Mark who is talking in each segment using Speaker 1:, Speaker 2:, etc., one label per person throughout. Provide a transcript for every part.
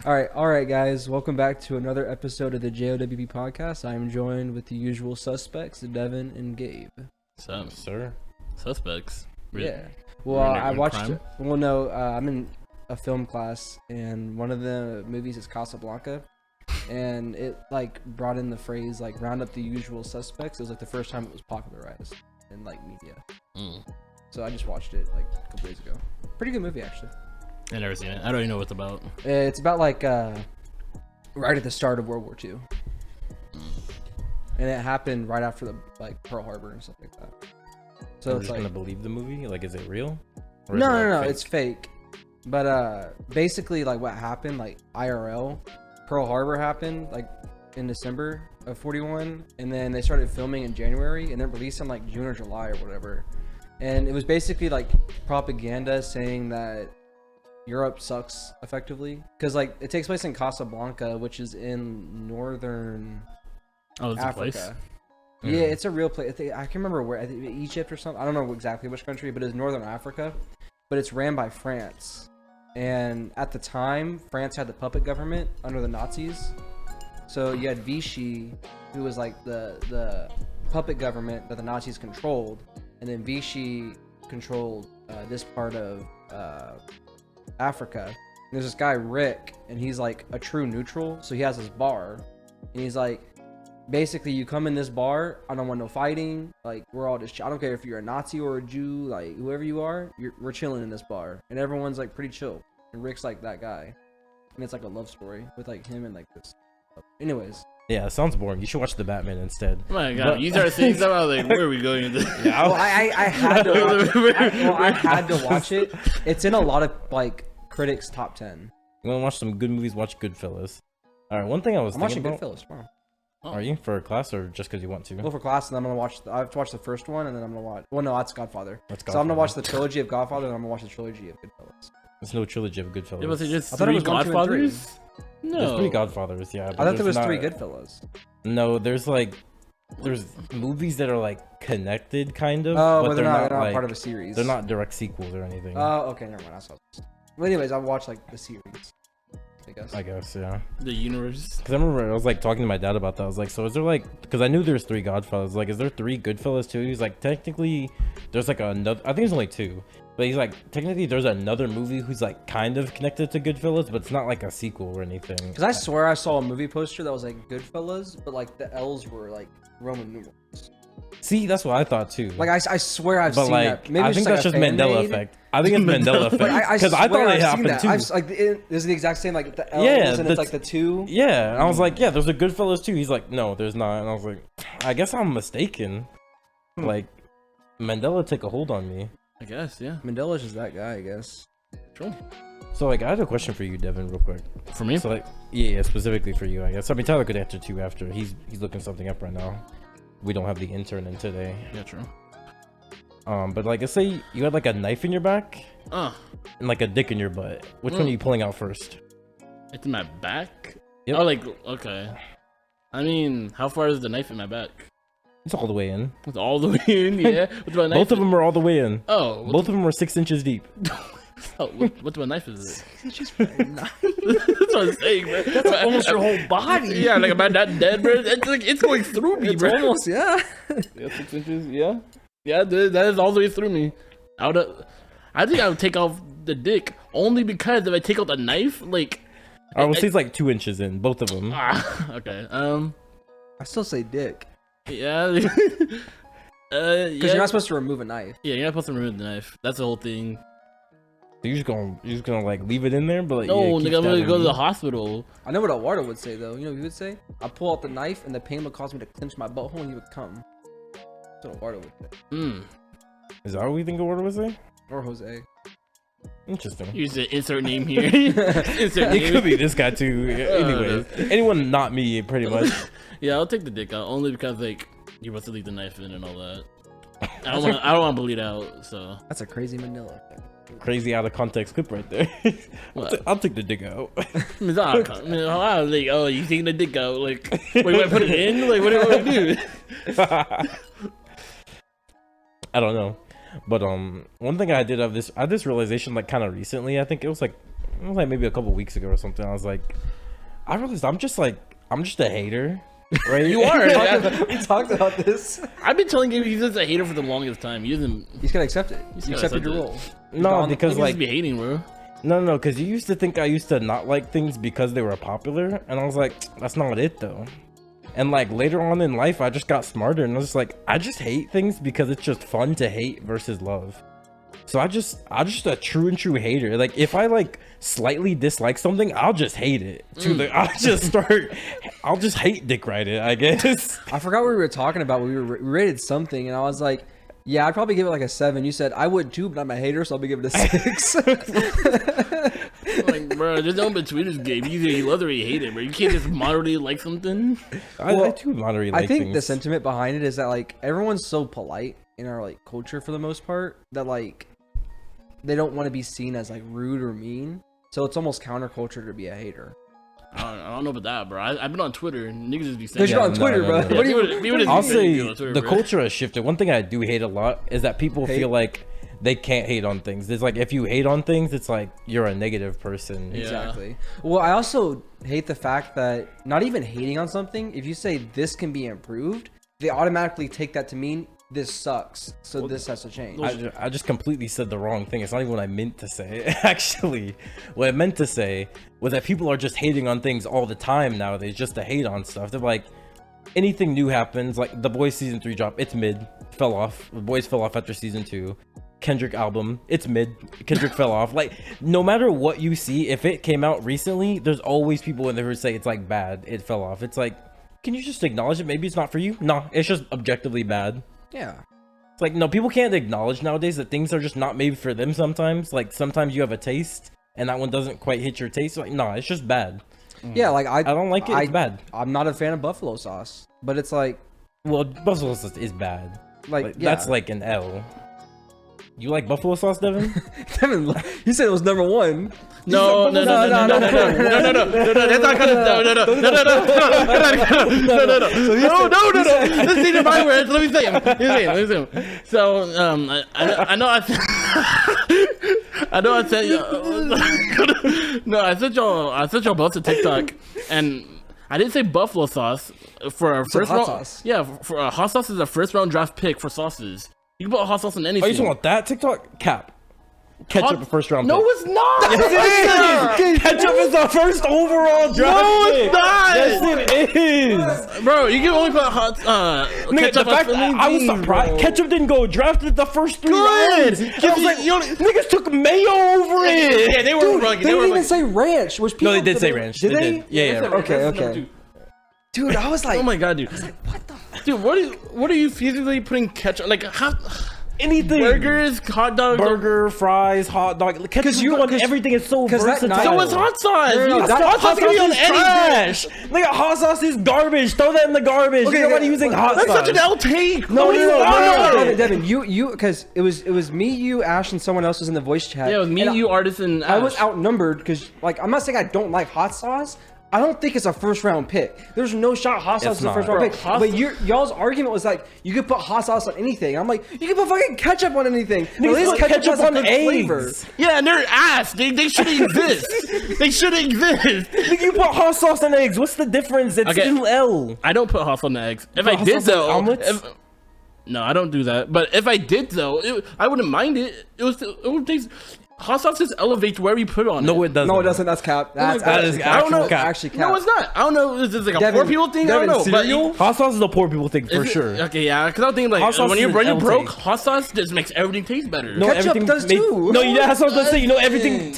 Speaker 1: All right, guys. Welcome back to another episode of the JOWP podcast. I am joined with the usual suspects, Deven and Gabe.
Speaker 2: What's up, sir? Suspects.
Speaker 1: Yeah. Well, I watched. Well, no, I'm in a film class, and one of the movies is Casablanca, and it like brought in the phrase like "round up the usual suspects." It was like the first time it was popularized in like media. So I just watched it like a couple days ago. Pretty good movie, actually.
Speaker 2: I never seen it. I don't even know what it's about.
Speaker 1: It's about like right at the start of World War II, and it happened right after the like Pearl Harbor and stuff like that. So
Speaker 3: I'm
Speaker 1: it's
Speaker 3: just
Speaker 1: like
Speaker 3: gonna believe the movie. Like, is it real? Or
Speaker 1: no,
Speaker 3: is it,
Speaker 1: no,
Speaker 3: like,
Speaker 1: no,
Speaker 3: fake?
Speaker 1: it's fake. But basically, like what happened, like IRL, Pearl Harbor happened like in December of '41, and then they started filming in January, and then released in like June or July or whatever. And it was basically like propaganda saying that Europe sucks effectively, because like it takes place in Casablanca, which is in northern
Speaker 2: It's
Speaker 1: Africa.
Speaker 2: a place.
Speaker 1: Yeah, it's a real place. I can't remember where. I think Egypt or something. I don't know exactly which country, but it's northern Africa. But it's ran by France, and at the time, France had the puppet government under the Nazis. So you had Vichy, who was like the puppet government that the Nazis controlled, and then Vichy controlled this part of Africa. And there's this guy Rick, and he's like a true neutral. So he has this bar, and he's like, basically, you come in this bar, I don't want no fighting. Like, we're all just, I don't care if you're a Nazi or a Jew, like whoever you are, we're chilling in this bar, and everyone's like pretty chill. And Rick's like that guy, and it's like a love story with like him and like this. Anyways.
Speaker 3: Yeah, it sounds boring. You should watch The Batman instead.
Speaker 2: Oh my god, you started saying something. I was like, where are we going with this?
Speaker 3: Yeah,
Speaker 1: Well, I had to watch I had to watch it. It's in a lot of like critics' top 10.
Speaker 3: You want to watch some good movies? Watch Goodfellas. All right, one thing I was
Speaker 1: I'm watching
Speaker 3: thinking about.
Speaker 1: Goodfellas tomorrow.
Speaker 3: Are you for a class or just because you want to?
Speaker 1: Go for class, and I'm gonna watch. I have to watch the first one, and then I'm gonna watch. Well, no, that's Godfather.
Speaker 3: That's
Speaker 1: So I'm gonna
Speaker 3: Godfather.
Speaker 1: watch the trilogy of Godfather, and I'm gonna watch the trilogy of Goodfellas.
Speaker 3: There's no trilogy of Goodfellas.
Speaker 2: It was just
Speaker 1: I thought it
Speaker 2: three
Speaker 1: was 1, 2, and 3.
Speaker 2: Godfathers. No,
Speaker 3: There's 3 Godfathers. Yeah,
Speaker 1: I thought there was 3 Goodfellas.
Speaker 3: No, there's movies that are like connected, kind of.
Speaker 1: Oh,
Speaker 3: but
Speaker 1: but they're not
Speaker 3: like,
Speaker 1: part of a series.
Speaker 3: They're not direct sequels or anything.
Speaker 1: Oh, okay, never mind. Well, anyways, I'll watch like the series.
Speaker 3: I guess, yeah.
Speaker 2: the universe.
Speaker 3: Because I remember I was like talking to my dad about that. I was like, so is there like, because I knew there's 3 Godfathers. Like, is there 3 Goodfellas too? He's like, technically, there's like another. I think there's only 2. But he's like, technically, there's another movie who's like kind of connected to Goodfellas, but it's not like a sequel or anything.
Speaker 1: Because I swear I saw a movie poster that was like Goodfellas, but like the L's were like Roman numerals.
Speaker 3: See, that's what I thought too.
Speaker 1: Like I swear I've
Speaker 3: but
Speaker 1: seen
Speaker 3: like,
Speaker 1: that. Maybe
Speaker 3: I
Speaker 1: it's
Speaker 3: think
Speaker 1: just,
Speaker 3: that's
Speaker 1: like,
Speaker 3: just
Speaker 1: a
Speaker 3: Mandela
Speaker 1: fan-made.
Speaker 3: effect. I think it's Mandela effect because I thought it happened too.
Speaker 1: This is the exact same. Like the L's
Speaker 3: Yeah,
Speaker 1: and it's like the 2.
Speaker 3: Yeah, and I was like, yeah, there's a Goodfellas too. He's like, no, there's not. And I was like, I guess I'm mistaken. Like, Mandela took a hold on me.
Speaker 2: I guess, yeah.
Speaker 1: Mandela's just that guy, I guess.
Speaker 2: True.
Speaker 3: So like, I had a question for you, Devin, real quick.
Speaker 2: For me?
Speaker 3: So like, yeah, specifically for you, I guess. I mean, Tyler could answer too after. He's looking something up right now. We don't have the intern in today.
Speaker 2: Yeah, true.
Speaker 3: But like, let's say you had like a knife in your back and like a dick in your butt. Which one are you pulling out first?
Speaker 2: It's in my back?
Speaker 3: Yep.
Speaker 2: Oh, like, okay. I mean, how far is the knife in my back?
Speaker 3: It's all the way in.
Speaker 2: It's all the way in, yeah. What's my knife?
Speaker 3: Both of them are all the way in.
Speaker 2: Oh,
Speaker 3: Both of them are 6 inches deep.
Speaker 2: what's my knife is it?
Speaker 1: It's just very nice.
Speaker 2: That's what I'm saying, bro.
Speaker 1: That's almost your whole body.
Speaker 2: Yeah, like, am I not dead, bro? It's like, it's going through me,
Speaker 1: It's
Speaker 2: bro.
Speaker 1: almost, yeah.
Speaker 2: Yeah, 6 inches, yeah. Yeah, that is all the way through me. I think I would take off the dick only because if I take out the knife, like.
Speaker 3: I would say it's like 2 inches in, both of them.
Speaker 2: Okay.
Speaker 1: I still say dick.
Speaker 2: Yeah.
Speaker 1: Because
Speaker 2: yeah.
Speaker 1: you're not supposed to remove a knife.
Speaker 2: Yeah, you're not supposed to remove the knife. That's the whole thing.
Speaker 3: So you're just gonna like leave it in there, but like,
Speaker 2: No,
Speaker 3: yeah,
Speaker 2: nigga,
Speaker 3: keep
Speaker 2: I'm gonna
Speaker 3: stabbing
Speaker 2: go to
Speaker 3: me.
Speaker 2: the hospital.
Speaker 1: I know what Eduardo would say, though. You know what he would say? I pull out the knife, and the pain would cause me to clench my butthole, and he would come. That's what Eduardo would say.
Speaker 3: Is that what we think of what was say?
Speaker 1: Or Jose.
Speaker 3: Interesting.
Speaker 2: Use the insert name here. Insert
Speaker 3: It
Speaker 2: name.
Speaker 3: could be this guy too. Anyways, anyone not me, pretty much.
Speaker 2: Yeah, I'll take the dick out only because like you're supposed to leave the knife in and all that. I don't want to bleed out, so.
Speaker 1: That's a crazy Manila.
Speaker 3: Crazy out of context clip right there.
Speaker 2: What?
Speaker 3: I'll take the dick out.
Speaker 2: It's not, I mean, how, like, oh, you taking the dick out? Like, wait, what, put it in? Like, what do I do?
Speaker 3: I don't know. But one thing I had this realization like kind of recently. I think it was like it was like maybe a couple weeks ago or something. I was like, I realized I'm just a hater. Right?
Speaker 2: You are.
Speaker 1: We talked about this.
Speaker 2: I've been telling Gabe he's just a hater for the longest time. He doesn't.
Speaker 1: He's gotta accept it. You
Speaker 2: gotta
Speaker 1: accepted your
Speaker 2: accept
Speaker 1: role.
Speaker 3: No, because
Speaker 2: He
Speaker 3: like
Speaker 2: be hating, bro.
Speaker 3: no, because you used to think I used to not like things because they were popular, and I was like, that's not it though. And like later on in life, I just got smarter, and I was like, I just hate things because it's just fun to hate versus love. So I'm just a true and true hater. Like if I like slightly dislike something, I'll just hate it. I'll just hate dick ride it, I guess.
Speaker 1: I forgot what we were talking about. We rated something, and I was like, yeah, I'd probably give it like a 7. You said I would too, but I'm a hater, so I'll be giving it a 6.
Speaker 2: Like, bro, just don't between us, Gabe. Either you love it or you hate it, bro. You can't just moderately like something.
Speaker 3: I do moderately like
Speaker 1: I think
Speaker 3: things.
Speaker 1: the sentiment behind it is that like everyone's so polite in our like culture for the most part that like they don't want to be seen as like rude or mean. So it's almost counterculture to be a hater.
Speaker 2: I don't know about that, bro. I've been on Twitter and niggas just be saying.
Speaker 1: Because you're on Twitter, bro.
Speaker 3: no.
Speaker 1: What do you?
Speaker 3: I'll say
Speaker 2: Twitter,
Speaker 3: the
Speaker 2: bro.
Speaker 3: culture has shifted. One thing I do hate a lot is that people
Speaker 1: Hate?
Speaker 3: feel like they can't hate on things. It's like if you hate on things, it's like you're a negative person.
Speaker 2: Yeah.
Speaker 1: Exactly. Well, I also hate the fact that not even hating on something, if you say this can be improved, they automatically take that to mean this sucks, so this has to change.
Speaker 3: I just completely said the wrong thing. It's not even what I meant to say. Actually, what I meant to say was that people are just hating on things all the time nowadays, just to hate on stuff. They're like, anything new happens, like The Boys season 3 drop, it's mid, fell off. The Boys fell off after season 2. Kendrick album, it's mid, Kendrick fell off. Like, no matter what you see, if it came out recently, there's always people in there who say it's like bad, it fell off. It's like, can you just acknowledge it? Maybe it's not for you. Nah, it's just objectively bad.
Speaker 1: Yeah.
Speaker 3: It's like, no, people can't acknowledge nowadays that things are just not made for them sometimes. Like, sometimes you have a taste, and that one doesn't quite hit your taste. Like, nah, it's just bad.
Speaker 1: Yeah, like I
Speaker 3: don't like it, it's bad.
Speaker 1: I'm not a fan of buffalo sauce, but it's like
Speaker 3: Well, buffalo sauce is bad.
Speaker 1: Like,
Speaker 3: Like,
Speaker 1: yeah.
Speaker 3: that's like an L. You like buffalo sauce, Deven?
Speaker 1: Devin, he said it was number 1.
Speaker 2: No, that's not kind of no. Let's see the my words. Let me say him. So, I know I said no. I sent y'all both to TikTok, and I didn't say buffalo sauce for our first
Speaker 1: hot
Speaker 2: round.
Speaker 1: Sauce.
Speaker 2: Yeah, for hot sauce is a first round draft pick for sauces. You can put hot sauce in anything.
Speaker 3: Oh, you just want that TikTok? Cap. Ketchup, first round
Speaker 2: No,
Speaker 3: pick.
Speaker 2: it's not.
Speaker 3: Yes, it is. Ketchup is the first overall draft
Speaker 2: No,
Speaker 3: pick.
Speaker 2: it's not.
Speaker 3: Yes, it is.
Speaker 2: Bro, you can only put hot
Speaker 3: Nigga,
Speaker 2: ketchup
Speaker 3: the fact
Speaker 2: on
Speaker 3: that I was
Speaker 2: beans,
Speaker 3: surprised
Speaker 2: bro.
Speaker 3: ketchup didn't go drafted the first 3
Speaker 2: Good.
Speaker 3: rounds. And I was like, niggas took mayo over it.
Speaker 2: Yeah, they were
Speaker 1: Dude,
Speaker 2: wrong.
Speaker 1: they didn't even say ranch. Which people
Speaker 3: No, they did say ranch.
Speaker 1: Did they?
Speaker 3: Yeah.
Speaker 1: Okay. Dude, I was like,
Speaker 2: Oh my god, dude.
Speaker 1: what the?
Speaker 2: Dude, what are you physically putting ketchup like
Speaker 3: Anything.
Speaker 2: burgers, hot dogs?
Speaker 3: Burger, fries, hot dog. Ketchup
Speaker 1: you-
Speaker 3: on
Speaker 1: 'cause-
Speaker 3: everything is so
Speaker 1: 'cause that
Speaker 3: versatile.
Speaker 1: night-
Speaker 2: So is hot sauce.
Speaker 1: No,
Speaker 2: You-
Speaker 1: that-
Speaker 2: hot sauce can be on
Speaker 3: is
Speaker 2: anything.
Speaker 3: trash. Nigga, hot sauce is garbage. Throw that in the garbage.
Speaker 1: Okay,
Speaker 3: Nobody
Speaker 1: okay,
Speaker 3: using
Speaker 1: well,
Speaker 3: hot
Speaker 2: That's
Speaker 3: sauce.
Speaker 2: such an L take.
Speaker 3: No,
Speaker 2: it's
Speaker 3: no,
Speaker 2: not.
Speaker 1: Devin, you, because it was me, you, Ash, and someone else was in the voice chat.
Speaker 2: Yeah, it was me,
Speaker 1: and
Speaker 2: you, artist, and
Speaker 1: I was
Speaker 2: Ash.
Speaker 1: outnumbered because, like, I'm not saying I don't like hot sauce. I don't think it's a first round pick. There's no shot hot sauce is a
Speaker 3: not.
Speaker 1: first round
Speaker 2: Bro,
Speaker 1: pick.
Speaker 2: hot
Speaker 1: But
Speaker 2: sauce-
Speaker 1: y'all's argument was like, you could put hot sauce on anything. I'm like, you can put fucking ketchup on anything. At
Speaker 3: Niggas
Speaker 1: least
Speaker 3: put
Speaker 1: ketchup
Speaker 3: ketchup
Speaker 1: has a
Speaker 3: on
Speaker 1: good
Speaker 3: eggs.
Speaker 1: flavor.
Speaker 2: Yeah, and they're ass. They shouldn't exist. They shouldn't exist.
Speaker 3: Nigga, you put hot sauce on eggs. What's the difference? It's
Speaker 2: Okay.
Speaker 3: still L.
Speaker 2: I don't put hot sauce on the eggs. If
Speaker 3: Put
Speaker 2: I
Speaker 3: hot
Speaker 2: did
Speaker 3: sauce on
Speaker 2: though,
Speaker 3: omelets?
Speaker 2: no, I don't do that. But if I did though, I wouldn't mind it. It would taste. Hot sauce just elevates where you put on
Speaker 3: No,
Speaker 2: it.
Speaker 3: it doesn't.
Speaker 1: No, it doesn't. That's cap. That's
Speaker 2: God.
Speaker 3: That is
Speaker 1: actually
Speaker 2: I don't know.
Speaker 3: cap.
Speaker 1: Actually cap.
Speaker 2: No, it's not. I don't know. Is this like a
Speaker 1: Devin-
Speaker 2: poor people thing? I
Speaker 1: Devin,
Speaker 2: don't know.
Speaker 1: cereal?
Speaker 3: Hot sauce is a poor people thing for
Speaker 2: Is it-
Speaker 3: sure.
Speaker 2: Okay, yeah, because I was thinking like
Speaker 3: Hot sauce
Speaker 2: when
Speaker 3: is
Speaker 2: you're
Speaker 3: an L
Speaker 2: broke,
Speaker 3: take.
Speaker 2: hot sauce just makes everything taste better.
Speaker 3: No,
Speaker 1: Ketchup
Speaker 3: everything
Speaker 1: does too.
Speaker 3: No, yeah, that's what I was gonna say. You know, everything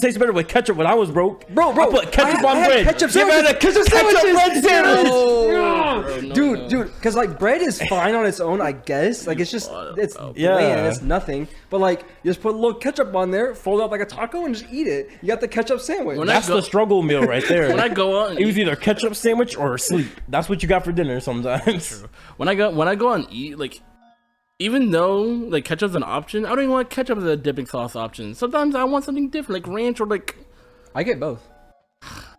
Speaker 3: tastes better with ketchup. When I was broke,
Speaker 1: Bro,
Speaker 3: I put ketchup
Speaker 1: I
Speaker 3: on
Speaker 1: had
Speaker 3: bread.
Speaker 1: ketchup
Speaker 3: You ever had a
Speaker 1: sandwiches.
Speaker 3: ketchup bread sandwich?
Speaker 2: No,
Speaker 1: Dude, because like bread is fine on its own, I guess. Like it's just it's
Speaker 3: Yeah.
Speaker 1: bland, it's nothing. But like you just put a little ketchup on there, fold it up like a taco, and just eat it. You got the ketchup sandwich.
Speaker 2: When
Speaker 3: That's the struggle meal right there.
Speaker 2: When I go on,
Speaker 3: It was either ketchup sandwich or sleep. That's what you got for dinner sometimes.
Speaker 2: when I go on eat, like even though like ketchup's an option, I don't even want ketchup as a dipping sauce option. Sometimes I want something different, like ranch or like
Speaker 1: I get both.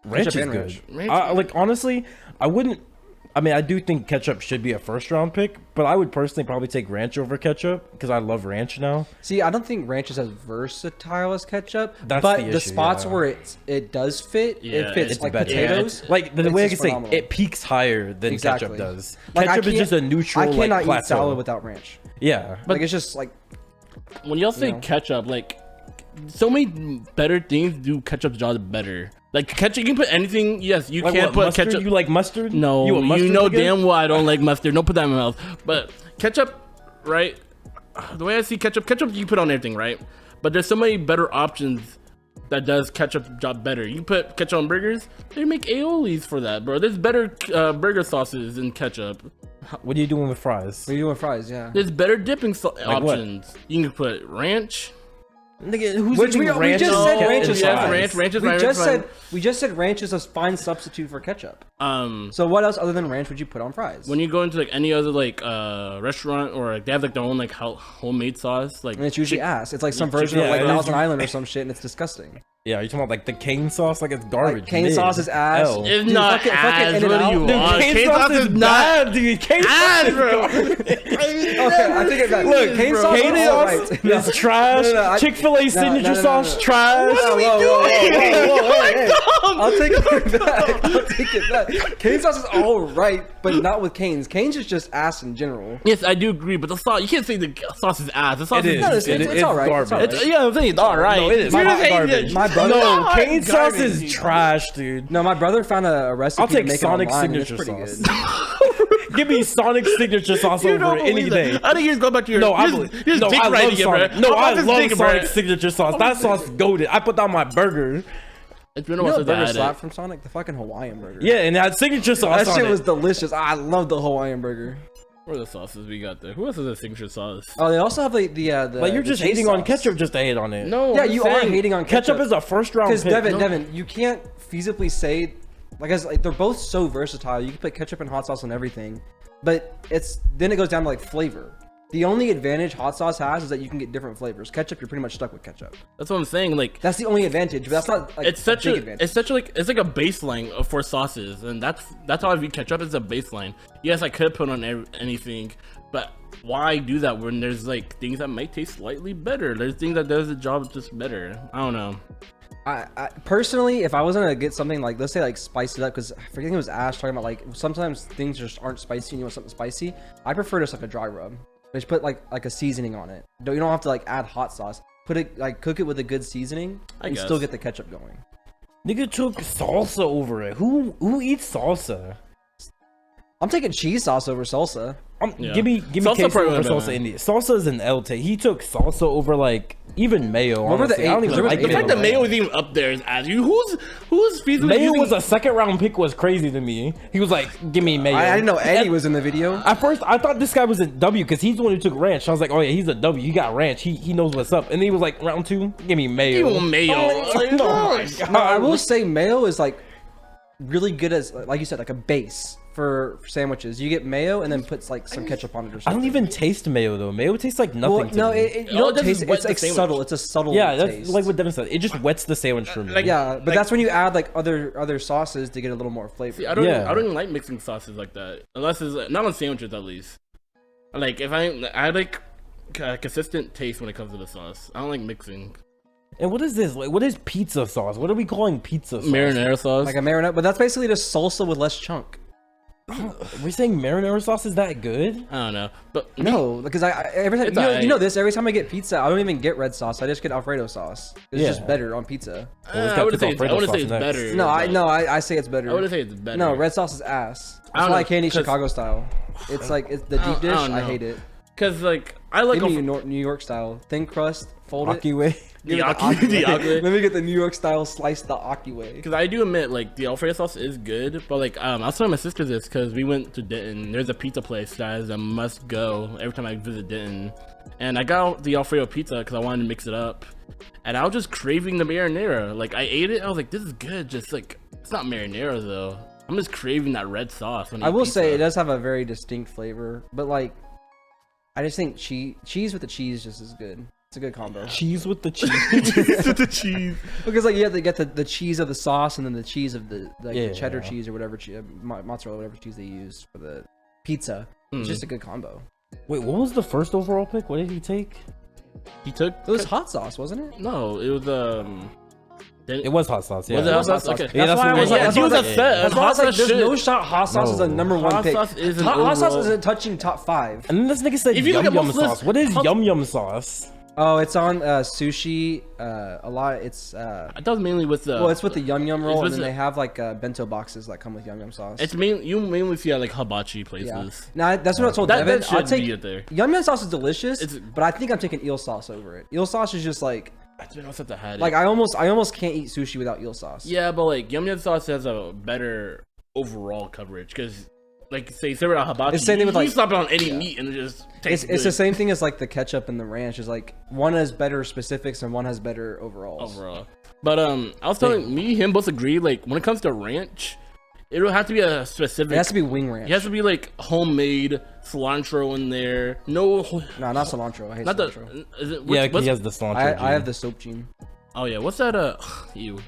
Speaker 3: Ranch
Speaker 1: Ketchup
Speaker 3: is
Speaker 1: and
Speaker 3: good.
Speaker 1: ranch.
Speaker 2: Ranch-
Speaker 3: Like honestly, I wouldn't I mean, I do think ketchup should be a first round pick, but I would personally probably take ranch over ketchup because I love ranch now.
Speaker 1: See, I don't think ranch is as versatile as ketchup,
Speaker 3: That's
Speaker 1: but
Speaker 3: the
Speaker 1: the
Speaker 3: issue,
Speaker 1: spots
Speaker 3: yeah.
Speaker 1: where it does fit,
Speaker 2: Yeah,
Speaker 1: it fits
Speaker 3: it's
Speaker 1: like
Speaker 3: better.
Speaker 1: potatoes.
Speaker 3: Like the
Speaker 1: It's
Speaker 3: way I
Speaker 1: just
Speaker 3: can say
Speaker 1: phenomenal.
Speaker 3: it peaks higher than ketchup
Speaker 1: Exactly.
Speaker 3: does.
Speaker 1: Like,
Speaker 3: Ketchup is just a neutral.
Speaker 1: I cannot
Speaker 3: like,
Speaker 1: eat
Speaker 3: plateau.
Speaker 1: salad without ranch.
Speaker 3: Yeah,
Speaker 1: Like it's just like
Speaker 2: When y'all say
Speaker 1: know.
Speaker 2: ketchup, like so many better things do ketchup's job better. Like ketchup, you can put anything. Yes, you
Speaker 3: like
Speaker 2: can't
Speaker 3: what,
Speaker 2: put
Speaker 3: mustard?
Speaker 2: ketchup.
Speaker 3: You like mustard?
Speaker 2: No,
Speaker 3: you, a mustard
Speaker 2: know
Speaker 3: nigga?
Speaker 2: damn well I don't like mustard. Don't put that in my mouth. But ketchup, right? The way I see ketchup you put on everything, right? But there's so many better options that does ketchup job better. You put ketchup on burgers, they make aiolis for that, bro. There's better burger sauces than ketchup.
Speaker 3: What are you doing with fries?
Speaker 1: what are you doing with fries? Yeah.
Speaker 2: There's better dipping
Speaker 3: what?
Speaker 2: options. You can put ranch.
Speaker 3: Nigga, who's
Speaker 1: Which
Speaker 3: eating
Speaker 1: we
Speaker 3: ranch?
Speaker 1: just
Speaker 3: on
Speaker 1: said
Speaker 3: ketchup?
Speaker 1: ranch is
Speaker 2: yes,
Speaker 1: fine.
Speaker 2: ranch is
Speaker 1: We
Speaker 2: fine,
Speaker 1: just
Speaker 2: ranch is
Speaker 1: said ranch is a fine substitute for ketchup.
Speaker 2: fine.
Speaker 1: So what else other than ranch would you put on fries?
Speaker 2: When you go into like any other like restaurant or like they have like their own like homemade sauce, like
Speaker 1: and it's usually ass. It's like some version
Speaker 3: Yeah,
Speaker 1: of like
Speaker 3: it is.
Speaker 1: Thousand Island or some shit, and it's disgusting.
Speaker 3: Yeah, you're talking about like the cane sauce, like it's garbage.
Speaker 1: Like, cane
Speaker 3: mid.
Speaker 1: sauce is ass.
Speaker 3: L.
Speaker 2: it's
Speaker 1: Dude,
Speaker 2: not
Speaker 1: fucking
Speaker 2: ass.
Speaker 1: In and
Speaker 2: What do
Speaker 1: Out.
Speaker 2: you
Speaker 1: Dude,
Speaker 2: want?
Speaker 3: Cane sauce is
Speaker 2: not
Speaker 3: bad, dude. Cane
Speaker 2: ass,
Speaker 3: sauce
Speaker 2: bro.
Speaker 1: Okay, I take it back.
Speaker 3: Look,
Speaker 1: cane
Speaker 2: bro.
Speaker 1: sauce
Speaker 3: cane
Speaker 1: is
Speaker 3: sauce
Speaker 1: alright.
Speaker 3: is trash.
Speaker 1: No, I-
Speaker 3: Chick-fil-A signature
Speaker 1: no,
Speaker 3: sauce,
Speaker 1: no.
Speaker 3: trash.
Speaker 1: Whoa, hey, I'll take it back. I'll take it back. Cane sauce is all right, but not with canes. Canes is just ass in general.
Speaker 2: Yes, I do agree, but the sauce, you can't say the sauce is ass. The sauce
Speaker 3: It is.
Speaker 1: No, it's
Speaker 3: It's
Speaker 1: all right. It's all
Speaker 3: garbage.
Speaker 1: right.
Speaker 2: Yeah, I'm saying it's all right.
Speaker 3: No, it is
Speaker 2: You're
Speaker 3: not
Speaker 2: saying
Speaker 3: garbage.
Speaker 1: My brother-
Speaker 3: No,
Speaker 2: Not
Speaker 3: cane sauce
Speaker 2: garbage.
Speaker 3: is trash, dude.
Speaker 1: No, my brother found a recipe
Speaker 3: I'll take
Speaker 1: to make
Speaker 3: Sonic
Speaker 1: it online, and it's
Speaker 3: signature
Speaker 1: pretty
Speaker 3: sauce.
Speaker 1: good.
Speaker 3: Give me Sonic signature sauce
Speaker 2: You
Speaker 3: over
Speaker 2: don't
Speaker 3: any
Speaker 2: believe
Speaker 3: day.
Speaker 2: that. I think you're going back to your
Speaker 3: No, I
Speaker 2: you're just
Speaker 3: no,
Speaker 2: dick
Speaker 3: I
Speaker 2: riding
Speaker 3: love
Speaker 2: it, bro.
Speaker 3: Sonic. No,
Speaker 2: How
Speaker 3: I
Speaker 2: about this
Speaker 3: love
Speaker 2: dick, bro?
Speaker 3: Sonic signature sauce. That sauce is goated. I put that on my burger.
Speaker 2: It's been a
Speaker 1: You
Speaker 2: while
Speaker 1: know
Speaker 2: since
Speaker 1: the
Speaker 2: I
Speaker 1: burger
Speaker 2: had
Speaker 1: slap
Speaker 2: it.
Speaker 1: from Sonic? The fucking Hawaiian burger.
Speaker 3: Yeah, and it had signature sauce
Speaker 1: That
Speaker 3: on
Speaker 1: shit
Speaker 3: it.
Speaker 1: was delicious. I love the Hawaiian burger.
Speaker 2: What are the sauces we got there? Who else has a signature sauce?
Speaker 1: Oh, they also have the
Speaker 3: Like you're
Speaker 1: the
Speaker 3: just
Speaker 1: cheese
Speaker 3: hating on
Speaker 1: sauce.
Speaker 3: ketchup just to hate on it.
Speaker 2: No,
Speaker 1: Yeah,
Speaker 2: I'm
Speaker 1: you
Speaker 2: saying
Speaker 1: are hating on
Speaker 3: Ketchup is a first round
Speaker 1: Because
Speaker 3: pick.
Speaker 1: Devin, you can't feasibly say, like they're both so versatile. You can put ketchup and hot sauce on everything, but then it goes down to like flavor. The only advantage hot sauce has is that you can get different flavors. Ketchup, you're pretty much stuck with ketchup.
Speaker 2: That's what I'm saying. Like
Speaker 1: That's the only advantage, but that's not like
Speaker 2: it's such
Speaker 1: big
Speaker 2: a
Speaker 1: advantage.
Speaker 2: it's such a like it's like a baseline for sauces, and that's how I view ketchup as a baseline. Yes, I could put on anything, but why do that when there's like things that might taste slightly better? There's things that does the job just better. I don't know.
Speaker 1: I personally, if I was gonna get something like, let's say like spice it up, because I forget it was Ash talking about like sometimes things just aren't spicy and you want something spicy. I prefer just like a dry rub. Just put like a seasoning on it. You don't have to like add hot sauce. Put it like cook it with a good seasoning and
Speaker 2: guess.
Speaker 1: still get the ketchup going.
Speaker 3: Nigga took salsa over it. Who eats salsa?
Speaker 1: I'm taking cheese sauce over salsa.
Speaker 2: Yeah.
Speaker 3: Give me
Speaker 2: Salsa
Speaker 3: queso
Speaker 2: probably
Speaker 3: over
Speaker 2: would've been
Speaker 3: salsa
Speaker 2: mine.
Speaker 3: India. Salsa is an L take. He took salsa over like even mayo.
Speaker 1: What were the
Speaker 3: honestly. I don't
Speaker 1: eight-
Speaker 3: even
Speaker 1: there was
Speaker 3: like
Speaker 1: eight
Speaker 2: The
Speaker 1: of
Speaker 2: fact
Speaker 1: them.
Speaker 2: that mayo was even up there is as you. Who's feasibly
Speaker 3: Mayo
Speaker 2: using-
Speaker 3: was a second round pick was crazy to me. He was like, "Give me mayo."
Speaker 1: I didn't know Eddie was in the video.
Speaker 3: At first, I thought this guy was a W because he's the one who took ranch. I was like, "Oh yeah, he's a W. He got ranch. He knows what's up." And then he was like, "Round 2, give me mayo."
Speaker 2: You want mayo? Like,
Speaker 3: Oh my
Speaker 2: gosh.
Speaker 3: God.
Speaker 1: No, I will say mayo is like really good as, like you said, like a base for sandwiches. You get mayo and then puts like some ketchup on it or
Speaker 3: I
Speaker 1: something.
Speaker 3: don't even taste mayo though. Mayo tastes like nothing.
Speaker 1: Well,
Speaker 3: to
Speaker 1: no,
Speaker 3: me.
Speaker 1: you
Speaker 2: All it
Speaker 1: don't
Speaker 2: does
Speaker 1: taste
Speaker 2: is
Speaker 1: it.
Speaker 2: wet
Speaker 1: It's
Speaker 2: the
Speaker 1: like
Speaker 2: sandwich.
Speaker 1: subtle. It's a subtle
Speaker 3: yeah, that's
Speaker 1: taste.
Speaker 3: like what Devin said. It just wets the sandwich for me.
Speaker 2: Like-
Speaker 1: Yeah, but
Speaker 2: like-
Speaker 1: that's when you add like other sauces to get a little more flavor.
Speaker 2: See, I don't
Speaker 3: Yeah.
Speaker 2: even like mixing sauces like that unless it's not on sandwiches at least. Like if I like consistent taste when it comes to the sauce. I don't like mixing.
Speaker 3: And what is this? Like, what is pizza sauce? What are we calling pizza sauce?
Speaker 2: Marinara sauce.
Speaker 1: Like a marinara, but that's basically just salsa with less chunk.
Speaker 3: We're saying marinara sauce is that good?
Speaker 2: I don't know, but
Speaker 1: No, because I every time
Speaker 2: It's
Speaker 1: you know
Speaker 2: alright.
Speaker 1: this, every time I get pizza, I don't even get red sauce. I just get Alfredo sauce. It's
Speaker 3: Yeah.
Speaker 1: just better on pizza.
Speaker 3: Well, it's
Speaker 2: I
Speaker 3: got
Speaker 2: wouldn't say
Speaker 3: Alfredo sauce
Speaker 2: it's
Speaker 3: next.
Speaker 2: better.
Speaker 1: No,
Speaker 2: but
Speaker 1: I say it's better.
Speaker 2: I wouldn't say it's better.
Speaker 1: No, red sauce is ass.
Speaker 2: I
Speaker 1: That's
Speaker 2: don't
Speaker 1: why I
Speaker 2: know,
Speaker 1: can't eat
Speaker 2: 'cause-
Speaker 1: Chicago style. It's like it's the
Speaker 2: I
Speaker 1: deep
Speaker 2: don't- I
Speaker 1: dish.
Speaker 2: don't
Speaker 1: I
Speaker 2: know.
Speaker 1: hate it.
Speaker 2: Cause like I like
Speaker 1: Give me New York style, thin crust, fold it.
Speaker 3: Aki way.
Speaker 1: Give
Speaker 2: The
Speaker 1: me
Speaker 2: Aki- the Aki.
Speaker 1: Let me get the New York style slice the Aki way.
Speaker 2: Because I do admit, like, the Alfredo sauce is good, but, like, I was telling my sister this because we went to Denton. There's a pizza place that is a must go every time I visit Denton. And I got the Alfredo pizza because I wanted to mix it up. And I was just craving the marinara. Like, I ate it, I was like, this is good. Just, like, it's not marinara, though. I'm just craving that red sauce. When
Speaker 1: I will say it
Speaker 2: pizza.
Speaker 1: does have a very distinct flavor, but like, I just think cheese with the cheese just is good. a good combo.
Speaker 3: Cheese with the cheese.
Speaker 2: With the cheese.
Speaker 1: Because like you have to get the cheese of the sauce and then the cheese of the
Speaker 3: Yeah.
Speaker 1: the cheddar cheese or whatever mozzarella, whatever cheese they use for the pizza. It's just a good combo.
Speaker 3: Wait, what was the first overall pick? What did he take?
Speaker 2: He took.
Speaker 1: It was hot sauce, wasn't it?
Speaker 2: No, it was
Speaker 3: It was hot sauce. Yeah.
Speaker 2: Was it hot sauce?
Speaker 1: sauce.
Speaker 2: Okay.
Speaker 3: Yeah, that's
Speaker 1: why I
Speaker 3: what
Speaker 1: was
Speaker 3: it
Speaker 1: like,
Speaker 3: was.
Speaker 2: he was
Speaker 1: that's why I
Speaker 2: upset.
Speaker 1: that's why I was
Speaker 2: Hot
Speaker 1: like,
Speaker 2: sauce
Speaker 1: there's no
Speaker 2: should-
Speaker 1: shot. Hot sauce is a
Speaker 3: No.
Speaker 1: number one
Speaker 2: Hot
Speaker 1: pick.
Speaker 2: sauce is an
Speaker 1: Hot sauce
Speaker 2: overall-
Speaker 1: isn't touching top 5.
Speaker 3: And then this nigga said
Speaker 2: If you look
Speaker 3: yum
Speaker 2: at
Speaker 3: yum
Speaker 2: most
Speaker 3: sauce.
Speaker 2: lists,
Speaker 3: What is
Speaker 2: hot-
Speaker 3: yum yum sauce?
Speaker 1: Oh, it's on sushi. A lot. It's
Speaker 2: I thought it was mainly with the.
Speaker 1: well, it's with the yum yum roll,
Speaker 2: with
Speaker 1: and then
Speaker 2: the-
Speaker 1: they have like bento boxes that come with yum yum sauce.
Speaker 2: It's you mainly see at like hibachi
Speaker 1: yeah.
Speaker 2: places.
Speaker 1: Now that's what I told
Speaker 2: That
Speaker 1: Deven. I'll
Speaker 2: should
Speaker 1: take
Speaker 2: be it there.
Speaker 1: yum yum sauce is delicious,
Speaker 2: It's-
Speaker 1: but I think I'm taking eel sauce over it. Eel sauce is just like
Speaker 2: I don't know if I had it.
Speaker 1: I almost can't eat sushi without eel sauce.
Speaker 2: Yeah, but like yum yum sauce has a better overall coverage because, like, say serve it on hibachi,
Speaker 1: It's the same thing with,
Speaker 2: you
Speaker 1: like-
Speaker 2: slap it on any meat and it just tastes
Speaker 1: It's the
Speaker 2: good
Speaker 1: same thing as like the ketchup and the ranch. Is like one has better specifics and one has better overalls.
Speaker 2: overall. But I was telling me, him both agree. Like when it comes to ranch, it will have to be a specific.
Speaker 1: It has to be wing ranch.
Speaker 2: It has to be like homemade cilantro in there. No,
Speaker 1: No, not cilantro. I hate
Speaker 2: not
Speaker 1: cilantro.
Speaker 2: the. Is it,
Speaker 3: Yeah,
Speaker 2: what's,
Speaker 3: he has the cilantro.
Speaker 1: I have
Speaker 3: gene.
Speaker 1: the soap gene.
Speaker 2: Oh yeah, what's that? You.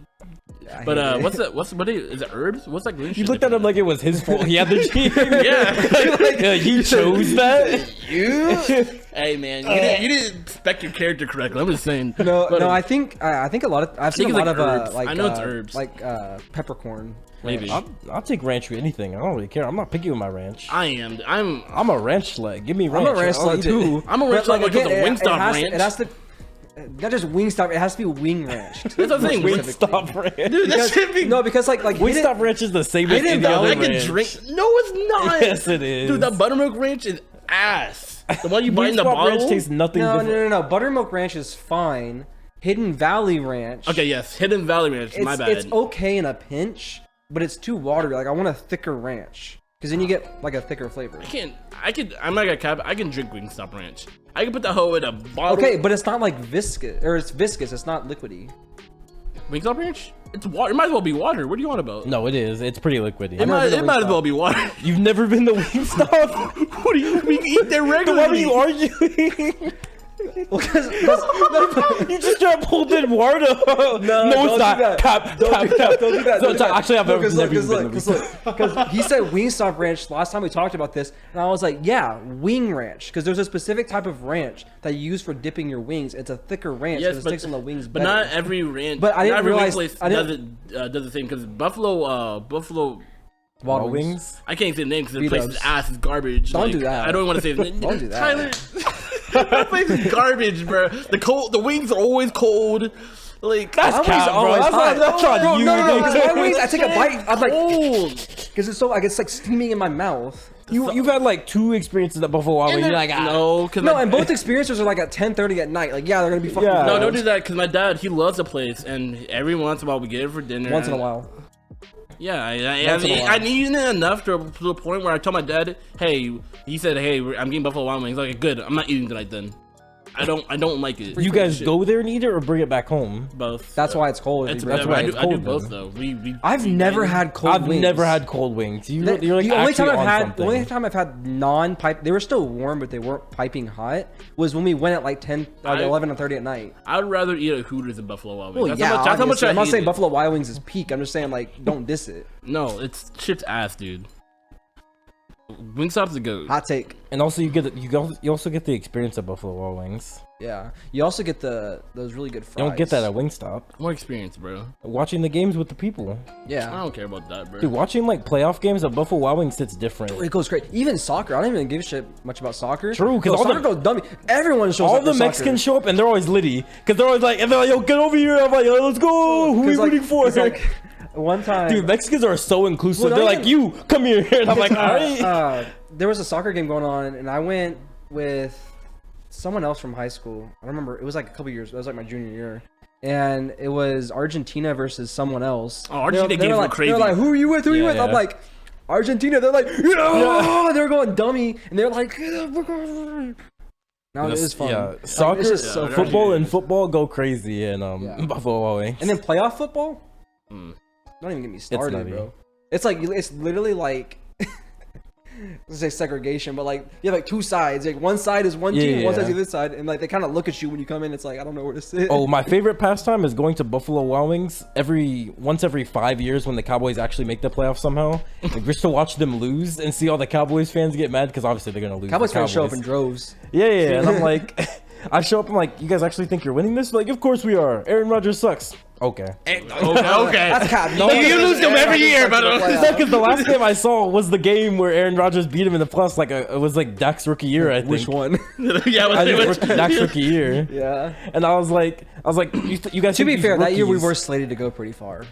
Speaker 1: I
Speaker 2: But
Speaker 1: hate it.
Speaker 2: what's that? What is it? Herbs? What's that green
Speaker 3: You
Speaker 2: shit?
Speaker 3: looked
Speaker 2: they
Speaker 3: at him
Speaker 2: put
Speaker 3: like it was his fault. He had the gene.
Speaker 2: Yeah.
Speaker 3: Yeah, he chose that.
Speaker 2: Hey man, you didn't spec your character correctly. I'm just saying.
Speaker 1: No,
Speaker 2: But,
Speaker 1: no. I think a lot of I've seen a
Speaker 2: think
Speaker 1: lot
Speaker 2: it's like
Speaker 1: of
Speaker 2: herbs.
Speaker 1: like
Speaker 2: I know it's herbs.
Speaker 1: like peppercorn.
Speaker 2: Maybe.
Speaker 3: I'll take ranch with anything. I don't really care. I'm not picky with my ranch.
Speaker 2: I'm
Speaker 3: I'm a ranch leg. Give me ranch.
Speaker 1: I'm a ranch
Speaker 3: I'll
Speaker 1: slut
Speaker 3: eat it.
Speaker 1: too.
Speaker 2: I'm a ranch
Speaker 1: But,
Speaker 2: slut with a Wingstop
Speaker 1: has
Speaker 2: ranch.
Speaker 1: It has to. Not just Wingstop. It has to be wing ranch.
Speaker 2: That's what I'm saying.
Speaker 3: Wingstop ranch.
Speaker 2: Dude, that should be.
Speaker 1: No, because like
Speaker 3: Wingstop ranch is the same as
Speaker 1: Hidden
Speaker 3: any
Speaker 1: Valley
Speaker 3: other
Speaker 2: I can
Speaker 3: ranch.
Speaker 2: drink. No, it's not.
Speaker 3: Yes, it is.
Speaker 2: Dude, that buttermilk ranch is ass. The one you buy in the
Speaker 3: Wingstop
Speaker 2: bottle.
Speaker 3: ranch tastes nothing
Speaker 1: No,
Speaker 3: different.
Speaker 1: no. Buttermilk ranch is fine. Hidden Valley ranch.
Speaker 2: Okay, yes, Hidden Valley ranch.
Speaker 1: It's,
Speaker 2: My bad.
Speaker 1: it's okay in a pinch, but it's too watery. Like I want a thicker ranch because then you get like a thicker flavor.
Speaker 2: I'm not gonna cap. I can drink Wingstop ranch. I can put the hoe in a bottle.
Speaker 1: Okay, but it's not like viscous, or it's viscous. It's not liquidy.
Speaker 2: Wingstop ranch. It's water. It might as well be water. What are you on about?
Speaker 3: No, it is. It's pretty liquidy.
Speaker 2: It might
Speaker 1: been to
Speaker 2: as
Speaker 1: Wingstop.
Speaker 2: well be water.
Speaker 3: You've never been to Wingstop?
Speaker 2: What do you mean? Eat there
Speaker 3: Why are
Speaker 2: regularly.
Speaker 3: you arguing?
Speaker 1: Well, because
Speaker 3: You just try to pull Eduardo. No,
Speaker 1: don't
Speaker 3: it's
Speaker 1: do
Speaker 3: not.
Speaker 1: that.
Speaker 3: Cap.
Speaker 1: Don't do that.
Speaker 3: So, actually, I've never
Speaker 1: Because
Speaker 3: been to
Speaker 1: because he said Wingstop ranch last time we talked about this, and I was like, yeah, wing ranch, because there's a specific type of ranch that you use for dipping your wings. It's a thicker ranch,
Speaker 2: Yes,
Speaker 1: and it
Speaker 2: but-
Speaker 1: sticks on the wings.
Speaker 2: But
Speaker 1: better.
Speaker 2: not every ranch.
Speaker 1: But I didn't
Speaker 2: not every
Speaker 1: realize-
Speaker 2: place
Speaker 1: I
Speaker 2: does
Speaker 1: didn't-
Speaker 2: it does the same because Buffalo.
Speaker 1: Wild
Speaker 3: wings.
Speaker 2: I can't say the name because the place is
Speaker 1: B-dubs.
Speaker 2: ass is garbage.
Speaker 1: Don't
Speaker 2: Like,
Speaker 1: do that.
Speaker 2: I don't want to say his name.
Speaker 1: Don't do that.
Speaker 2: Tyler, that place is garbage, bro. The wings are always cold. Like
Speaker 3: That's
Speaker 1: My wings
Speaker 3: cap,
Speaker 1: are
Speaker 3: bro.
Speaker 1: always
Speaker 3: That's
Speaker 1: hot.
Speaker 3: not
Speaker 1: Bro,
Speaker 3: you.
Speaker 1: no, because my
Speaker 3: dude.
Speaker 1: wings, I take a bite, I'm like,
Speaker 2: cold.
Speaker 1: because it's so like it's like steaming in my mouth.
Speaker 3: You've had like 2 experiences at Buffalo Wild Wings. You're like,
Speaker 2: no, because
Speaker 1: No, and both experiences are like at 10:30 at night. Like, yeah, they're gonna be fucking.
Speaker 3: Yeah.
Speaker 2: No,
Speaker 1: cold.
Speaker 2: don't do that because my dad, he loves the place, and every once in a while we get it for dinner.
Speaker 1: Once in a while.
Speaker 2: Yeah,
Speaker 1: Once in a while.
Speaker 2: I need it enough to the point where I told my dad, hey, he said, hey, I'm getting Buffalo Wild Wings. Like, good, I'm not eating tonight then. I don't like it.
Speaker 3: you guys
Speaker 2: Shit.
Speaker 3: go there and eat it or bring it back home?
Speaker 2: both.
Speaker 1: That's why it's cold.
Speaker 2: It's,
Speaker 3: That's
Speaker 2: I,
Speaker 3: why
Speaker 2: do,
Speaker 3: it's
Speaker 2: I do
Speaker 3: cold,
Speaker 2: both
Speaker 3: then.
Speaker 2: though.
Speaker 1: I've never had cold
Speaker 3: I've
Speaker 1: wings.
Speaker 3: never had cold wings. You're like
Speaker 1: the only time
Speaker 3: actually
Speaker 1: I've
Speaker 3: on
Speaker 1: had,
Speaker 3: something.
Speaker 1: the only time I've had non-pipe, they were still warm, but they weren't piping hot. Was when we went at like 10, like
Speaker 2: I-
Speaker 1: 11:30 at night.
Speaker 2: I'd rather eat at Hooters than Buffalo Wild Wings.
Speaker 1: Well,
Speaker 2: That's
Speaker 1: yeah,
Speaker 2: how much
Speaker 1: obviously.
Speaker 2: I
Speaker 1: I'm not
Speaker 2: hate
Speaker 1: saying
Speaker 2: it.
Speaker 1: Buffalo Wild Wings is peak. I'm just saying like don't diss it.
Speaker 2: No, it's shit's ass, dude. Wingstop's a goat.
Speaker 1: Hot take.
Speaker 3: And also, you also get the experience of Buffalo Wild Wings.
Speaker 1: Yeah, you also get those really good fries.
Speaker 3: You don't get that at Wingstop.
Speaker 2: More experience, bro.
Speaker 3: Watching the games with the people,
Speaker 2: I
Speaker 1: Yeah,
Speaker 2: don't care about that, bro.
Speaker 3: dude. Watching like playoff games at Buffalo Wild Wings hits different.
Speaker 1: it goes great. Even soccer, I don't even give a shit much about soccer.
Speaker 3: True, 'cause
Speaker 1: Yo,
Speaker 3: all the-
Speaker 1: soccer goes dummy. Everyone shows
Speaker 3: All
Speaker 1: up
Speaker 3: the
Speaker 1: for
Speaker 3: Mexicans
Speaker 1: soccer.
Speaker 3: show up and they're always litty because they're always like, and they're like, yo, get over here. I'm like, yo, let's go. Who are
Speaker 1: 'Cause,
Speaker 3: you
Speaker 1: like,
Speaker 3: rooting for?
Speaker 1: it's like one time,
Speaker 3: Dude, Mexicans are so inclusive.
Speaker 1: Well,
Speaker 3: They're
Speaker 1: not
Speaker 3: like, you come here, and I'm like, all right.
Speaker 1: there was a soccer game going on, and I went with someone else from high school. I don't remember. It was like a couple years. It was like my junior year, and it was Argentina versus someone else.
Speaker 2: Oh, Argentina games were
Speaker 1: like,
Speaker 2: crazy.
Speaker 1: They're like, who are you with? Who are you
Speaker 3: Yeah,
Speaker 1: with? I'm
Speaker 3: yeah.
Speaker 1: like, Argentina. They're like, yeah. They're going dummy, and they're like, no, it is fun.
Speaker 3: Yeah,
Speaker 1: Like,
Speaker 3: soccer,
Speaker 1: it's just so
Speaker 2: Yeah,
Speaker 1: fun.
Speaker 3: football, and football go crazy in
Speaker 1: Yeah.
Speaker 3: Buffalo Wild Wings.
Speaker 1: And then playoff football.
Speaker 2: Mm.
Speaker 1: Don't even get me started,
Speaker 3: nutty.
Speaker 1: bro. It's like it's literally like let's say segregation, but like you have like two sides. Like one side is one team, one side's the other side, and like they kind of look at you when you come in. It's like I don't know where to sit.
Speaker 3: Oh, my favorite pastime is going to Buffalo Wild Wings once every 5 years when the Cowboys actually make the playoffs somehow. Like, just to watch them lose and see all the Cowboys fans get mad because obviously they're gonna lose.
Speaker 1: Cowboys fans show up in droves.
Speaker 3: Yeah, and I'm like, I show up and like, you guys actually think you're winning this? Like, of course we are. Aaron Rodgers sucks. Okay.
Speaker 2: Okay.
Speaker 1: That's cap. No,
Speaker 2: you lose them every year, but
Speaker 3: because the last game I saw was the game where Aaron Rodgers beat him in the plus. Like it was like Dak's rookie year, I think.
Speaker 1: Which one?
Speaker 2: Yeah,
Speaker 3: I think Dak's rookie year.
Speaker 1: Yeah.
Speaker 3: And I was like, you guys.
Speaker 1: To be fair, that year we
Speaker 3: rookies-
Speaker 1: were slated to go pretty far.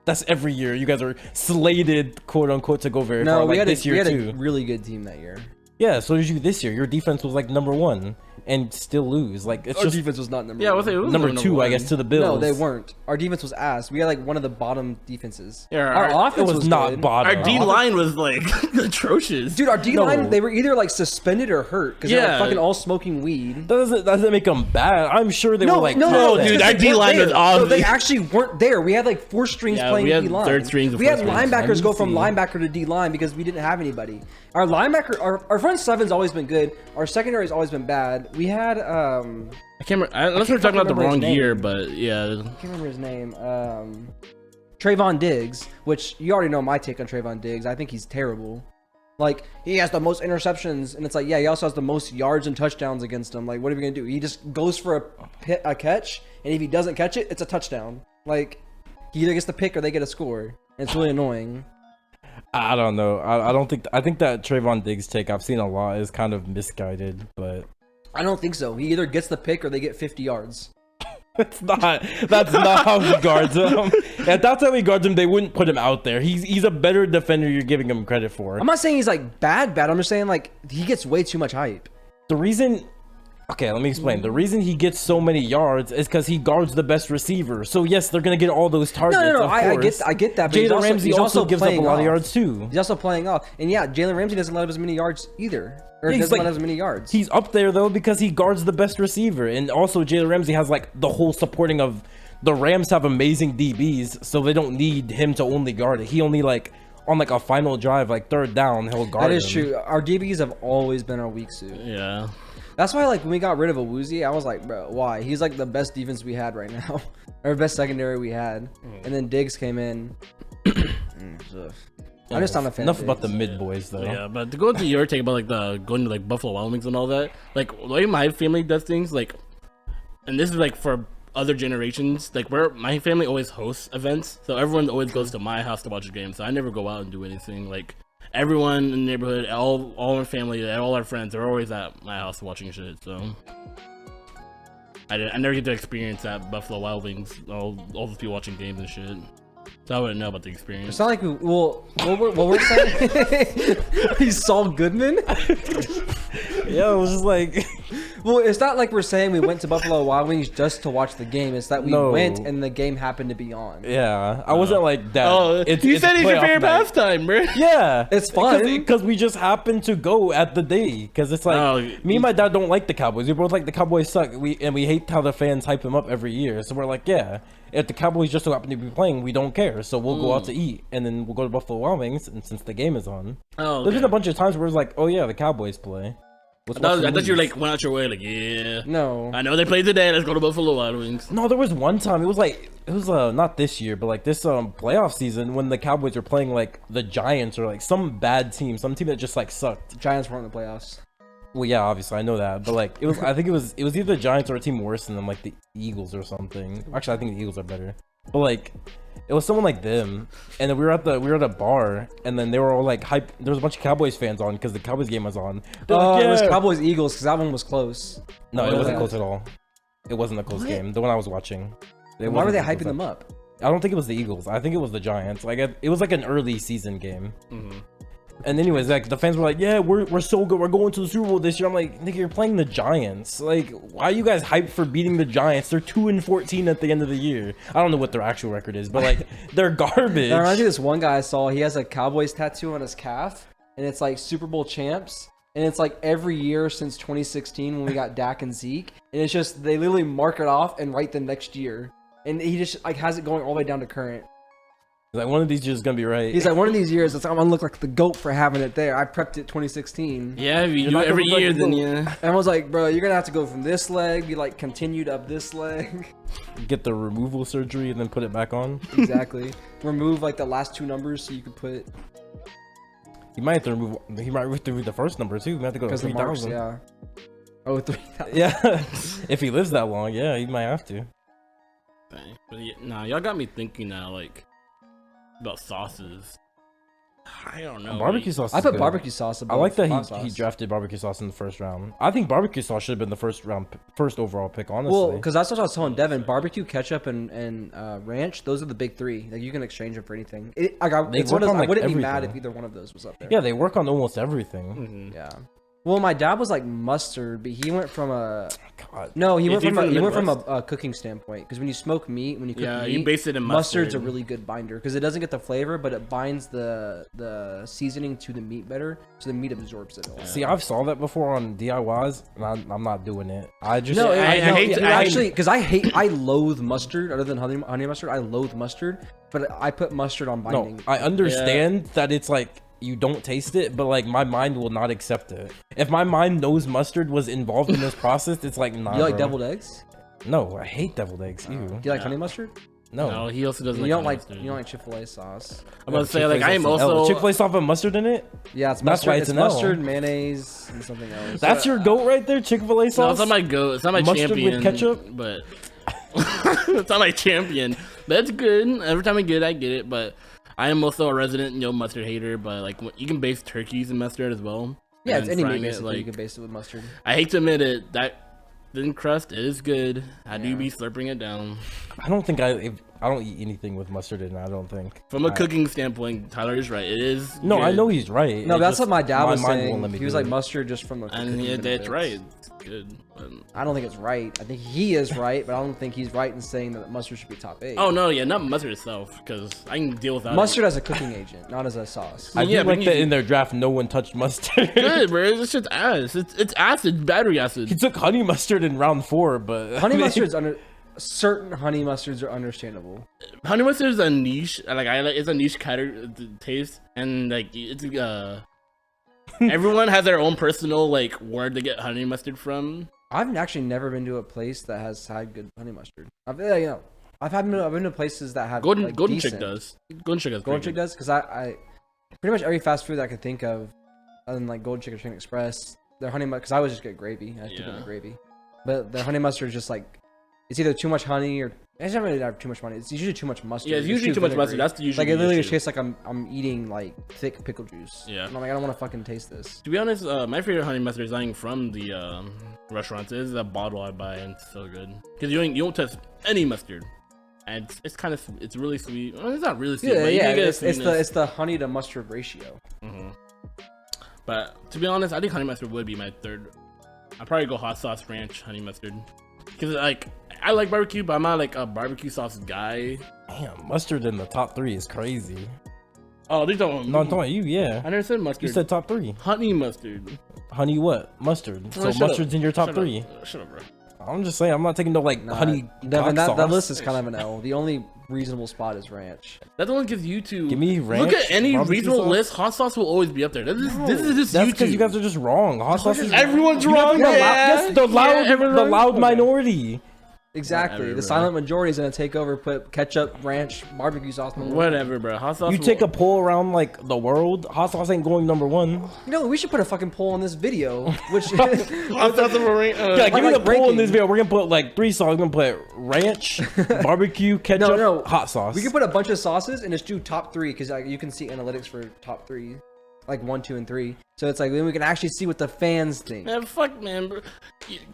Speaker 3: That's every year. You guys are slated, quote unquote, to go very far.
Speaker 1: No, we
Speaker 3: like
Speaker 1: had
Speaker 3: this year
Speaker 1: a
Speaker 3: too.
Speaker 1: really good team that year.
Speaker 3: Yeah, so did you this year. Your defense was like #1 and still lose. Like it's
Speaker 1: Our
Speaker 3: just
Speaker 1: defense was not number
Speaker 2: Yeah,
Speaker 1: one.
Speaker 2: what's it?
Speaker 3: number two, I guess, to the Bills.
Speaker 1: No, they weren't. Our defense was ass. We had like one of the bottom defenses.
Speaker 2: Yeah,
Speaker 1: our
Speaker 2: our-
Speaker 1: offense
Speaker 3: It was not
Speaker 1: good.
Speaker 3: bottom.
Speaker 2: Our D line was like atrocious.
Speaker 1: Dude, our D line,
Speaker 3: No.
Speaker 1: they were either like suspended or hurt because they're
Speaker 2: Yeah.
Speaker 1: like fucking all smoking weed.
Speaker 3: That doesn't make them bad. I'm sure they were like
Speaker 2: no,
Speaker 1: it's
Speaker 2: dude,
Speaker 1: 'cause
Speaker 2: our
Speaker 1: they weren't
Speaker 2: D-line was
Speaker 1: there.
Speaker 2: awesome.
Speaker 1: No, they actually weren't there. We had like 4 strings
Speaker 2: Yeah,
Speaker 1: playing
Speaker 2: we had
Speaker 1: D line.
Speaker 2: third strings and
Speaker 1: We had
Speaker 2: fourth strings.
Speaker 1: linebackers go from
Speaker 3: Let me
Speaker 1: linebacker to D line because we didn't have anybody. Our linebacker, our front seven's always been good. Our secondary's always been bad. We had
Speaker 2: I can't remember. Unless we're talking about the
Speaker 1: remember his
Speaker 2: wrong
Speaker 1: name.
Speaker 2: year, but yeah.
Speaker 1: I can't remember his name. Trayvon Diggs, which you already know my take on Trayvon Diggs. I think he's terrible. Like, he has the most interceptions, and it's like, yeah, he also has the most yards and touchdowns against him. Like, what are we going to do? He just goes for a catch, and if he doesn't catch it, it's a touchdown. Like, he either gets the pick or they get a score. And it's really annoying.
Speaker 3: I don't know. I don't think. I think that Trayvon Diggs take I've seen a lot is kind of misguided, but
Speaker 1: I don't think so. He either gets the pick or they get 50 yards.
Speaker 3: that's not how he guards him. If that's how he guards him, they wouldn't put him out there. He's a better defender. You're giving him credit for.
Speaker 1: I'm not saying he's like bad. I'm just saying like he gets way too much hype.
Speaker 3: The reason. Okay, let me explain. The reason he gets so many yards is because he guards the best receiver. So yes, they're gonna get all those targets.
Speaker 1: No.
Speaker 3: Of
Speaker 1: I
Speaker 3: course.
Speaker 1: get that. But
Speaker 3: Jalen Ramsey
Speaker 1: he's
Speaker 3: also gives up a
Speaker 1: playing
Speaker 3: lot of
Speaker 1: off.
Speaker 3: yards too.
Speaker 1: He's also playing off. And yeah, Jalen Ramsey doesn't let up as many yards either. Or
Speaker 3: Yeah, he's
Speaker 1: doesn't
Speaker 3: like-
Speaker 1: let up as many yards.
Speaker 3: He's up there though because he guards the best receiver, and also Jalen Ramsey has like the whole supporting of the Rams have amazing DBs, so they don't need him to only guard it. He only like on like a final drive, like third down, he'll guard.
Speaker 1: That is
Speaker 3: him.
Speaker 1: true. Our DBs have always been our weak suit.
Speaker 2: Yeah.
Speaker 1: That's why, like, when we got rid of Awuzie, I was like, bro, why? He's like the best defense we had right now, or best secondary we had. And then Diggs came in. I'm just not a fan.
Speaker 3: Enough
Speaker 1: of
Speaker 3: about the
Speaker 1: Diggs.
Speaker 3: mid boys though.
Speaker 2: Yeah, but to go into your take about like the going to like Buffalo Wild Wings and all that, like the way my family does things, like, and this is like for other generations, like my family always hosts events, so everyone always goes to my house to watch a game. So I never go out and do anything. Like everyone in the neighborhood, all our family, all our friends, are always at my house watching shit. So I never get to experience that Buffalo Wild Wings, all those people watching games and shit. So I wouldn't know about the experience.
Speaker 1: It's not like what we're saying. He's Saul Goodman.
Speaker 3: Yeah, it was just like
Speaker 1: Well, it's not like we're saying we went to Buffalo Wild Wings just to watch the game. It's that we
Speaker 3: No.
Speaker 1: went and the game happened to be on.
Speaker 3: yeah. I wasn't like that.
Speaker 2: Oh, you said it's your
Speaker 3: playoff
Speaker 2: favorite
Speaker 3: night.
Speaker 2: pastime, bro.
Speaker 3: Yeah,
Speaker 1: It's fun.
Speaker 3: because we just happened to go at the day. Because it's like
Speaker 2: Oh,
Speaker 3: me and my dad don't like the Cowboys. We both like the Cowboys suck. We hate how the fans hype them up every year. So we're like, yeah, if the Cowboys just so happen to be playing, we don't care. So we'll go out to eat, and then we'll go to Buffalo Wild Wings. And since the game is on,
Speaker 2: Oh,
Speaker 3: there's
Speaker 2: okay.
Speaker 3: been a bunch of times where it's like, oh yeah, the Cowboys play. Let's watch
Speaker 2: I
Speaker 3: the
Speaker 2: thought you
Speaker 3: movies.
Speaker 2: like went out your way, like, yeah.
Speaker 1: No.
Speaker 2: I know they played today. Let's go to Buffalo Wild Wings.
Speaker 3: No, there was one time. It was not this year, but like this playoff season when the Cowboys were playing like the Giants or like some bad team, some team that just like sucked.
Speaker 1: Giants weren't in the playoffs.
Speaker 3: Well, yeah, obviously I know that, but like it was. I think it was either the Giants or a team worse than them, like the Eagles or something. Actually, I think the Eagles are better. But like, it was someone like them, and then we were at a bar, and then they were all like hype. There was a bunch of Cowboys fans on because the Cowboys game was on. They're
Speaker 1: Oh,
Speaker 3: like,
Speaker 1: it was
Speaker 3: "Yeah."
Speaker 1: Cowboys Eagles because that one was close.
Speaker 3: No, it
Speaker 1: Oh,
Speaker 3: wasn't
Speaker 1: yeah.
Speaker 3: close at all. It wasn't a close
Speaker 1: What?
Speaker 3: game. The one I was watching. It
Speaker 1: Why were they
Speaker 3: wasn't
Speaker 1: hyping
Speaker 3: close
Speaker 1: them up?
Speaker 3: I don't think it was the Eagles. I think it was the Giants. Like it was like an early season game.
Speaker 2: Mm-hmm.
Speaker 3: And anyways, like the fans were like, "Yeah, we're so good. We're going to the Super Bowl this year." I'm like, "Nigga, you're playing the Giants. Like, why are you guys hyped for beating the Giants? They're 2-14 at the end of the year. I don't know what their actual record is, but like they're garbage."
Speaker 1: Now, I reminds me of this one guy I saw. He has a Cowboys tattoo on his calf, and it's like Super Bowl champs. And it's like every year since 2016 when we got Dak and Zeke. And it's just, they literally mark it off and write the next year. And he just like has it going all the way down to current.
Speaker 3: Like one of these years is gonna be right.
Speaker 1: He's like, one of these years, I'm gonna look like the GOAT for having it there. I prepped it 2016.
Speaker 2: Yeah, if you
Speaker 3: You're
Speaker 2: do
Speaker 3: not
Speaker 2: it every
Speaker 3: gonna
Speaker 2: year,
Speaker 3: fucking
Speaker 2: then
Speaker 3: go-
Speaker 2: yeah.
Speaker 1: And I was like, bro, you're gonna have to go from this leg, be like continued up this leg.
Speaker 3: Get the removal surgery and then put it back on.
Speaker 1: Exactly. Remove like the last 2 numbers so you could put
Speaker 3: He might have to remove. He might have to remove the first number too. He might have to go to
Speaker 1: because the marks.
Speaker 3: 3,000.
Speaker 1: Yeah. Oh, 3,000.
Speaker 3: Yeah. If he lives that long, yeah, he might have to.
Speaker 2: Dang. But yeah, nah, y'all got me thinking now, like about sauces. I don't know.
Speaker 3: Barbecue sauce.
Speaker 1: I
Speaker 3: is
Speaker 1: put
Speaker 3: good.
Speaker 1: barbecue sauce
Speaker 3: I
Speaker 1: above
Speaker 3: like that
Speaker 1: hot
Speaker 3: he
Speaker 1: sauce.
Speaker 3: drafted barbecue sauce in the first round. I think barbecue sauce should have been the first overall pick. Honestly.
Speaker 1: Well, because that's what I was telling Deven. Barbecue, ketchup, and ranch. Those are the big 3. Like you can exchange them for anything.
Speaker 3: They
Speaker 1: It's one
Speaker 3: work
Speaker 1: of those,
Speaker 3: on,
Speaker 1: I
Speaker 3: like,
Speaker 1: wouldn't be mad
Speaker 3: everything.
Speaker 1: if either one of those was up there.
Speaker 3: yeah, they work on almost everything.
Speaker 1: Yeah. Well, my dad was like mustard, but he went from a
Speaker 3: God.
Speaker 1: no. He
Speaker 2: Is
Speaker 1: went
Speaker 2: he
Speaker 1: from a,
Speaker 2: from the
Speaker 1: he went from
Speaker 2: Midwest?
Speaker 1: a cooking standpoint because when you smoke meat, when you cook
Speaker 2: Yeah,
Speaker 1: meat,
Speaker 2: you base it in
Speaker 1: mustard's a
Speaker 2: mustard.
Speaker 1: really good binder because it doesn't get the flavor, but it binds the seasoning to the meat better, so the meat absorbs it.
Speaker 3: See, I've saw that before on DIYs, and I'm not doing it. I just
Speaker 1: No,
Speaker 2: I hate to- I hate-
Speaker 1: actually because I loathe mustard. Other than honey mustard, I loathe mustard. But I put mustard on
Speaker 3: no.
Speaker 1: binding.
Speaker 3: I understand that it's like you don't taste it, but like my mind will not accept it. If my mind knows mustard was involved in this process, it's like nah.
Speaker 1: You like
Speaker 3: bro.
Speaker 1: deviled eggs?
Speaker 3: No, I hate deviled eggs. Ew.
Speaker 1: Do you like honey mustard?
Speaker 3: No.
Speaker 2: No, he also doesn't.
Speaker 1: You don't
Speaker 2: honey
Speaker 1: like
Speaker 2: mustard.
Speaker 1: you don't like Chick-fil-A sauce?
Speaker 2: I'm about to say like I am also.
Speaker 3: Chick-fil-A sauce with mustard in it.
Speaker 1: Yeah, it's
Speaker 3: That's
Speaker 1: mustard.
Speaker 3: why
Speaker 1: It's
Speaker 3: it's an L.
Speaker 1: mustard, mayonnaise, and something else.
Speaker 3: That's your goat right there, Chick-fil-A
Speaker 2: No,
Speaker 3: sauce.
Speaker 2: it's not my go. It's not my
Speaker 3: Mustard with
Speaker 2: champion.
Speaker 3: ketchup?
Speaker 2: But it's not my champion. But it's good. Every time I get it. But I am also a resident, mustard hater. But like you can base turkeys in mustard as well.
Speaker 1: Yeah,
Speaker 2: And
Speaker 1: it's any meat
Speaker 2: frying it,
Speaker 1: basically. You
Speaker 2: like-
Speaker 1: can base it with mustard.
Speaker 2: I hate to admit it. That thin crust is good. I do
Speaker 1: Yeah.
Speaker 2: be slurping it down.
Speaker 3: I don't think I don't eat anything with mustard in it. I don't think.
Speaker 2: From a cooking standpoint, Tyler is right. It is.
Speaker 3: No, I
Speaker 2: good.
Speaker 3: know he's right.
Speaker 1: No,
Speaker 3: It
Speaker 1: that's
Speaker 3: just-
Speaker 1: what my dad was
Speaker 3: mind won't
Speaker 1: saying.
Speaker 3: let me
Speaker 1: He was
Speaker 3: do
Speaker 1: like
Speaker 3: it.
Speaker 1: mustard just from the
Speaker 2: And
Speaker 1: cooking
Speaker 2: yeah, that's
Speaker 1: benefits.
Speaker 2: right. It's good. But...
Speaker 1: I don't think it's right. I think he is right, but I don't think he's right in saying that mustard should be top 8.
Speaker 2: Oh no, yeah, not mustard itself, because I can deal without
Speaker 1: Mustard
Speaker 2: it.
Speaker 1: as a cooking agent, not as a sauce.
Speaker 3: I
Speaker 2: Yeah,
Speaker 3: do
Speaker 2: but
Speaker 3: like
Speaker 2: you-
Speaker 3: that in their draft. No one touched mustard.
Speaker 2: Good, bro. It's just ass. It's acid, battery acid.
Speaker 3: He took honey mustard in round 4, but
Speaker 1: Honey mustard's certain honey mustards are understandable.
Speaker 2: Honey mustard is a niche. It's a niche category taste, and like it's everyone has their own personal like where to get honey mustard from.
Speaker 1: I've actually never been to a place that has had good honey mustard. I've been to places that have
Speaker 2: Golden
Speaker 1: like,
Speaker 2: Golden
Speaker 1: decent.
Speaker 2: Chick does. Golden Chick does.
Speaker 1: Golden
Speaker 2: pretty
Speaker 1: Chick
Speaker 2: good.
Speaker 1: does because I pretty much every fast food that I can think of, other than like Golden Chick or Chicken Express, their honey mustard. Because I always just get gravy. I just dip it in
Speaker 2: Yeah.
Speaker 1: the gravy, but their honey mustard is just like it's either too much honey or it's not really too much honey. It's usually too much mustard.
Speaker 2: Yeah, it's usually too much
Speaker 1: vinegary.
Speaker 2: mustard. That's the usual.
Speaker 1: Like it literally just
Speaker 2: issue.
Speaker 1: tastes like I'm eating like thick pickle juice.
Speaker 2: Yeah.
Speaker 1: And I'm like I don't want to fucking taste this.
Speaker 2: To be honest, my favorite honey mustard is not even from the restaurants. It is a bottle I buy, and it's so good. Because you don't test any mustard, and it's really sweet. Well, it's not really sweet.
Speaker 1: Yeah,
Speaker 2: but you
Speaker 1: yeah.
Speaker 2: get a
Speaker 1: It's the
Speaker 2: sweetness.
Speaker 1: honey to mustard ratio.
Speaker 2: But to be honest, I think honey mustard would be my third. I'd probably go hot sauce, ranch, honey mustard. Because like I like barbecue, but I'm not like a barbecue sauce guy.
Speaker 3: damn, mustard in the top 3 is crazy.
Speaker 2: Oh, they don't.
Speaker 3: No, I'm talking about you, yeah.
Speaker 2: I never said mustard.
Speaker 3: You said top 3.
Speaker 2: honey mustard.
Speaker 3: Honey what? Mustard. So
Speaker 2: Shut up.
Speaker 3: mustard's in your top
Speaker 2: Shut
Speaker 3: 3.
Speaker 2: Up. Shut up, bro.
Speaker 3: I'm just saying, I'm not taking no like
Speaker 1: Nah,
Speaker 3: honey
Speaker 1: Devin,
Speaker 3: cock
Speaker 1: that
Speaker 3: sauce.
Speaker 1: list is kind of an L. The only reasonable spot is ranch.
Speaker 2: That's only because you two.
Speaker 3: Give me
Speaker 2: Look
Speaker 3: ranch,
Speaker 2: at any
Speaker 3: barbecue
Speaker 2: reasonable
Speaker 3: sauce.
Speaker 2: list. Hot sauce will always be up there. This is just
Speaker 3: That's
Speaker 2: you
Speaker 3: because
Speaker 2: two.
Speaker 3: you guys are just wrong. Hot sauce is
Speaker 2: Everyone's
Speaker 3: you guys
Speaker 2: wrong.
Speaker 3: are the
Speaker 2: Yeah.
Speaker 3: yes, the loud,
Speaker 2: Yeah, everyone's
Speaker 3: the
Speaker 2: wrong.
Speaker 3: loud
Speaker 2: Okay.
Speaker 3: minority.
Speaker 1: Exactly.
Speaker 2: Whatever,
Speaker 1: The
Speaker 2: bro.
Speaker 1: silent majority is gonna take over. Put ketchup, ranch, barbecue sauce. number one.
Speaker 2: Whatever, bro. Hot sauce.
Speaker 3: You take a poll around like the world. Hot sauce ain't going number 1.
Speaker 1: You know, we should put a fucking poll on this video. Which
Speaker 2: hot sauce over rank.
Speaker 3: Yeah, give me
Speaker 1: like
Speaker 3: the poll in
Speaker 1: ranking.
Speaker 3: this video. We're gonna put like 3 sauces. We're gonna put ranch, barbecue, ketchup,
Speaker 1: no,
Speaker 3: hot sauce.
Speaker 1: we can put a bunch of sauces and just do top 3 because you can see analytics for top 3, like 1, 2, and 3. So it's like then we can actually see what the fans think.
Speaker 2: Man, fuck, man. Bro.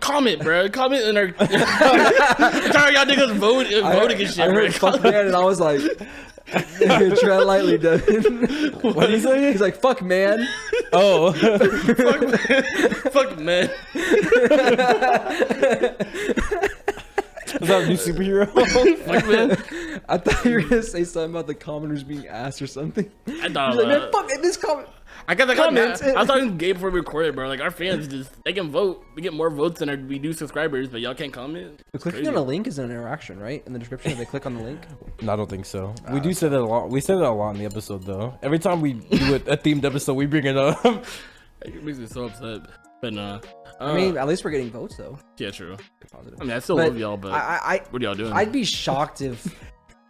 Speaker 2: Comment, bro. Comment in our. Sorry, y'all niggas voting and shit,
Speaker 1: I
Speaker 2: bro.
Speaker 1: heard fuck man, and I was like, tread lightly, Devin.
Speaker 3: What do you say?
Speaker 1: He's like, fuck man.
Speaker 3: Oh,
Speaker 2: Fuck, man.
Speaker 3: is that a new superhero?
Speaker 2: Fuck, man.
Speaker 1: I thought you were gonna say something about the commenters being ass or something.
Speaker 2: I thought
Speaker 1: Like, man, fuck it, this comment.
Speaker 2: I got the
Speaker 1: Comments.
Speaker 2: comment. I was talking to Gabe before we recorded, bro. Like our fans they can vote. We get more votes than we do subscribers, but y'all can't comment.
Speaker 1: But clicking on a link is an interaction, right? In the description, if they click on the link.
Speaker 3: No, I don't think so. We do say that a lot. We say that a lot in the episode, though. Every time we do a themed episode, we bring it up.
Speaker 2: It makes me so upset. But
Speaker 1: I mean, at least we're getting votes, though.
Speaker 2: yeah, true.
Speaker 1: Positive.
Speaker 2: I mean, I still love y'all, but what are y'all doing?
Speaker 1: I'd be shocked if.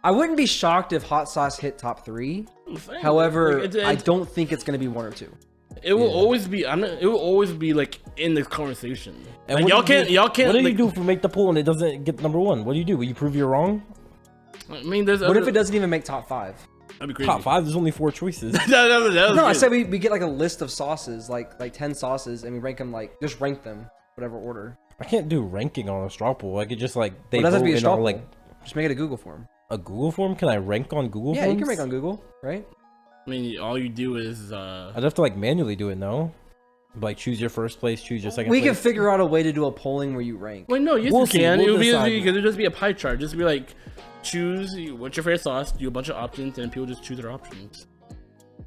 Speaker 1: I wouldn't be shocked if hot sauce hit top 3.
Speaker 2: Saying,
Speaker 1: However,
Speaker 2: like,
Speaker 1: I don't think it's gonna be 1 or 2.
Speaker 2: It will always be. It will always be like in the conversation.
Speaker 3: And
Speaker 2: Like, y'all can't.
Speaker 3: What do
Speaker 2: like,
Speaker 3: you do if we make the poll and it doesn't get number 1? What do you do? Will you prove you're wrong?
Speaker 2: I mean, there's.
Speaker 1: What if it doesn't even make top 5?
Speaker 2: That'd be crazy.
Speaker 3: Top 5, there's only 4 choices.
Speaker 1: No, I said we get like a list of sauces, like 10 sauces, and we rank them just rank them, whatever order.
Speaker 3: I can't do ranking on a straw poll. I could just like
Speaker 1: It doesn't have to be a straw poll.
Speaker 3: like
Speaker 1: Just make it a Google form.
Speaker 3: a Google form. Can I rank on Google?
Speaker 1: Yeah,
Speaker 3: forms?
Speaker 1: you can rank on Google, right?
Speaker 2: I mean, all you do is.
Speaker 3: I'd have to like manually do it. No, like choose your first place, choose your second.
Speaker 1: We
Speaker 3: place.
Speaker 1: can figure out a way to do a polling where you rank.
Speaker 2: Wait, no, yes,
Speaker 3: We'll
Speaker 2: you
Speaker 3: see,
Speaker 2: can.
Speaker 3: we'll
Speaker 2: It would be
Speaker 3: decide.
Speaker 2: easy because it'd just be a pie chart. Just be like, choose what's your favorite sauce. Do a bunch of options, and people just choose their options.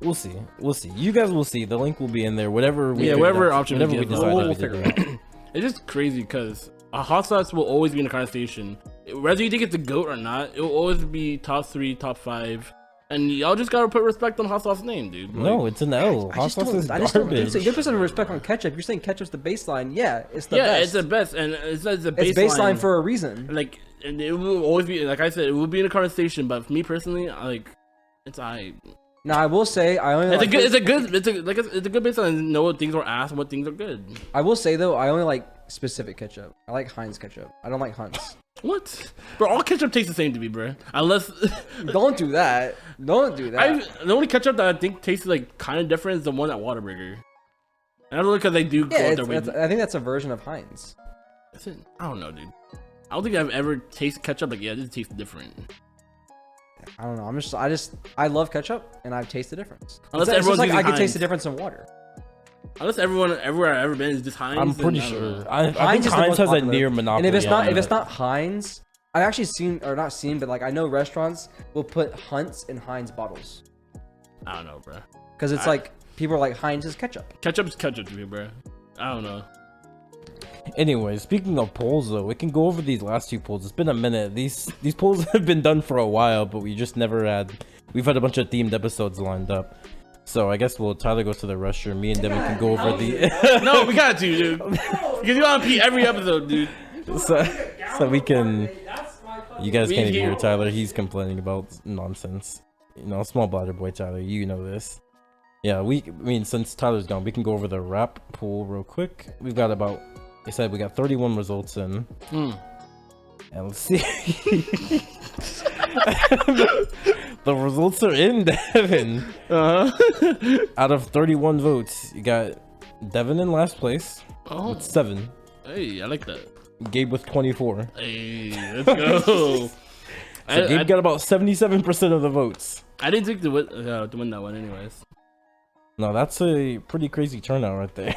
Speaker 3: We'll see. We'll see. You guys will see. The link will be in there. Whatever. We
Speaker 2: Whatever option
Speaker 3: Whatever we
Speaker 2: give,
Speaker 3: decide.
Speaker 2: we'll
Speaker 3: to
Speaker 2: figure
Speaker 3: do.
Speaker 2: it out. It's just crazy because a hot sauce will always be in the conversation. Whether you think it's a goat or not, it will always be top 3, top 5. And y'all just gotta put respect on hot sauce name, dude. Like,
Speaker 3: No, it's an L. Hot sauce is
Speaker 1: I just don't.
Speaker 3: garbage.
Speaker 1: You put some respect on ketchup. You're saying ketchup's the baseline. Yeah, it's the
Speaker 2: yeah,
Speaker 1: best.
Speaker 2: it's the best, and it's the baseline.
Speaker 1: It's baseline for a reason.
Speaker 2: Like, and it will always be, like I said, it will be in a conversation. But for me personally, it's
Speaker 1: Now I will say I only.
Speaker 2: It's
Speaker 1: like
Speaker 2: a good baseline to know what things are asked and what things are good.
Speaker 1: I will say though, I only like specific ketchup. I like Heinz ketchup. I don't like Hunt's.
Speaker 2: What? Bro, all ketchup tastes the same to me, bro. Unless
Speaker 1: Don't do that. Don't do that.
Speaker 2: the only ketchup that I think tastes like kind of different is the one at Whataburger. I don't know because they do go
Speaker 1: Yeah,
Speaker 2: out their way.
Speaker 1: I think that's a version of Heinz.
Speaker 2: Is it? I don't know, dude. I don't think I've ever tasted ketchup like, yeah, this tastes different.
Speaker 1: I don't know. I love ketchup, and I've tasted the difference.
Speaker 2: Unless
Speaker 1: It's just
Speaker 2: everyone's
Speaker 1: like I
Speaker 2: using
Speaker 1: can taste the
Speaker 2: Heinz.
Speaker 1: difference in water.
Speaker 2: Unless everywhere I've ever been is just Heinz.
Speaker 3: I'm pretty
Speaker 2: then I don't
Speaker 3: sure.
Speaker 2: know.
Speaker 3: I think
Speaker 1: Heinz is the
Speaker 3: Heinz
Speaker 1: most
Speaker 3: has a
Speaker 1: popular.
Speaker 3: near monopoly.
Speaker 1: And if it's
Speaker 3: on
Speaker 1: not Heinz, I've actually seen or not seen, but like I know restaurants will put Hunt's in Heinz bottles
Speaker 2: I don't know, bro.
Speaker 1: because it's like people are like Heinz is ketchup.
Speaker 2: Ketchup's ketchup to me, bro. I don't know.
Speaker 3: Anyway, speaking of polls, though, we can go over these last 2 polls. It's been a minute. These polls have been done for a while, but we just never had. We've had a bunch of themed episodes lined up. So I guess Tyler goes to the restroom. Me and Devin can go over the.
Speaker 2: No, we got to, dude. Because you want to pee every episode, dude.
Speaker 3: so we can. You guys can't even hear Tyler. He's complaining about nonsense. You know, small bladder boy Tyler. You know this. Yeah, I mean, since Tyler's gone, we can go over the rap pool real quick. We've got about. They said we got 31 results in. And let's see. The results are in, Devin. Out of 31 votes, you got Devin in last place with 7.
Speaker 2: Hey, I like that.
Speaker 3: Gabe with 24.
Speaker 2: Hey, let's go.
Speaker 3: So Gabe got about 77% of the votes.
Speaker 2: I didn't think to win that one, anyways.
Speaker 3: No, that's a pretty crazy turnout right there.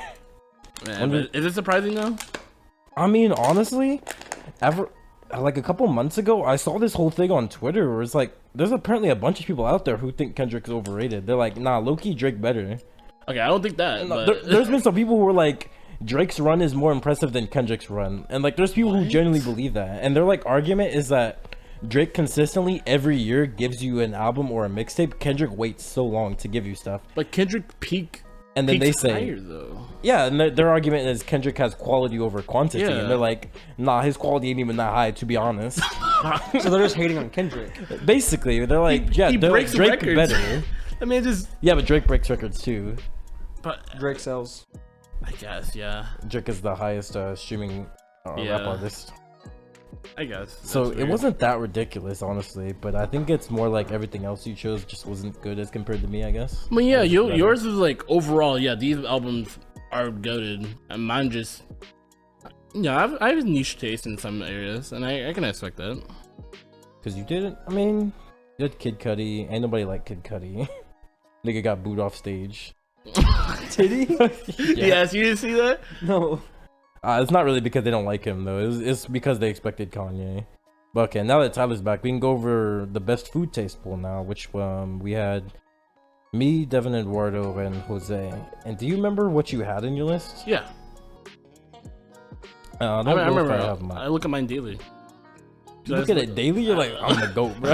Speaker 2: Man, but is it surprising though?
Speaker 3: I mean, honestly, like a couple months ago, I saw this whole thing on Twitter where it's like, there's apparently a bunch of people out there who think Kendrick's overrated. They're like, nah, low-key Drake better.
Speaker 2: Okay, I don't think that.
Speaker 3: No,
Speaker 2: But...
Speaker 3: there's been some people who are like, Drake's run is more impressive than Kendrick's run. And like, there's people who genuinely believe that. And their like argument is that Drake consistently every year gives you an album or a mixtape. Kendrick waits so long to give you stuff.
Speaker 2: But Kendrick peak.
Speaker 3: And then they say,
Speaker 2: higher, though.
Speaker 3: yeah, and their argument is Kendrick has quality over quantity,
Speaker 2: Yeah.
Speaker 3: and they're like, nah, his quality ain't even that high, to be honest.
Speaker 1: So they're just hating on Kendrick.
Speaker 3: Basically, they're like, yeah,
Speaker 2: he
Speaker 3: they're like,
Speaker 2: breaks
Speaker 3: Drake
Speaker 2: records.
Speaker 3: better.
Speaker 2: I mean, just.
Speaker 3: Yeah, but Drake breaks records too.
Speaker 2: But
Speaker 1: Drake sells.
Speaker 2: I guess, yeah.
Speaker 3: Drake is the highest streaming rap
Speaker 2: Yeah.
Speaker 3: artist.
Speaker 2: I guess.
Speaker 3: So
Speaker 2: That's
Speaker 3: it
Speaker 2: weird.
Speaker 3: wasn't that ridiculous, honestly, but I think it's more like everything else you chose just wasn't good as compared to me, I guess.
Speaker 2: I mean, yeah,
Speaker 3: Better.
Speaker 2: yours is like overall, yeah, these albums are goated, and mine just. Yeah, I have niche taste in some areas, and I can expect that.
Speaker 3: Because you didn't, I mean, you had Kid Cudi, ain't nobody like Kid Cudi. Nigga got booed off stage.
Speaker 1: Did he?
Speaker 3: Yeah.
Speaker 2: Yes, you didn't see that?
Speaker 1: No.
Speaker 3: It's not really because they don't like him though. It's because they expected Kanye. Okay, now that Tyler's back, we can go over the best food taste pool now, which we had me, Deven, Eduardo, and Jose. And do you remember what you had in your list?
Speaker 2: Yeah.
Speaker 3: I
Speaker 2: I remember.
Speaker 3: I have mine.
Speaker 2: I look at mine daily.
Speaker 3: You look at it daily, you're like, I'm the GOAT, bro.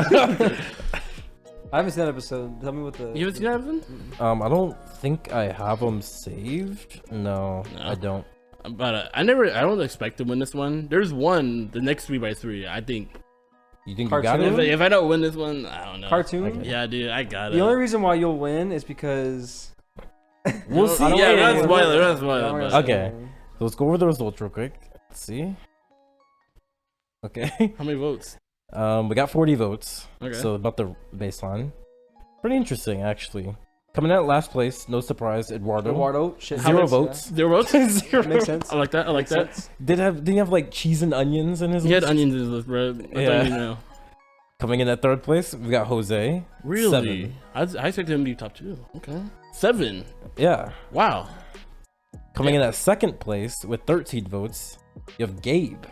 Speaker 1: I haven't seen that episode. Tell me what the.
Speaker 2: You haven't seen that, Evan?
Speaker 3: I don't think I have them saved. No, I don't.
Speaker 2: But I don't expect to win this one. There's one, the next 3x3. I think.
Speaker 3: You think you got
Speaker 1: Cartoon?
Speaker 3: it?
Speaker 2: If I don't win this one, I don't know.
Speaker 1: Cartoon?
Speaker 3: Okay.
Speaker 2: Yeah, dude, I got it.
Speaker 1: The only reason why you'll win is because.
Speaker 3: We'll see.
Speaker 2: Yeah,
Speaker 1: wanna-
Speaker 2: that's spoiler. That's
Speaker 1: I don't
Speaker 2: spoiler.
Speaker 1: wanna
Speaker 2: But
Speaker 1: say
Speaker 3: Okay.
Speaker 1: anything.
Speaker 3: So let's go over the results real quick. Let's see. Okay.
Speaker 2: how many votes?
Speaker 3: We got 40 votes.
Speaker 2: Okay.
Speaker 3: So about the baseline. Pretty interesting, actually. Coming out last place, no surprise, Eduardo.
Speaker 1: Shit.
Speaker 3: Zero
Speaker 1: Alex,
Speaker 3: votes.
Speaker 2: 0 votes?
Speaker 3: Zero.
Speaker 1: Makes sense.
Speaker 2: I like that. I like
Speaker 1: Makes
Speaker 2: that.
Speaker 1: sense.
Speaker 3: Didn't he have like cheese and onions in his
Speaker 2: He had
Speaker 3: list?
Speaker 2: onions in his list, bro. That's
Speaker 3: Yeah.
Speaker 2: all you know.
Speaker 3: Coming in at third place, we got Jose.
Speaker 2: Really?
Speaker 3: 7.
Speaker 2: I expected him to be top 2. Okay. 7.
Speaker 3: Yeah.
Speaker 2: Wow.
Speaker 3: Coming in at second place with 13 votes, you have Gabe.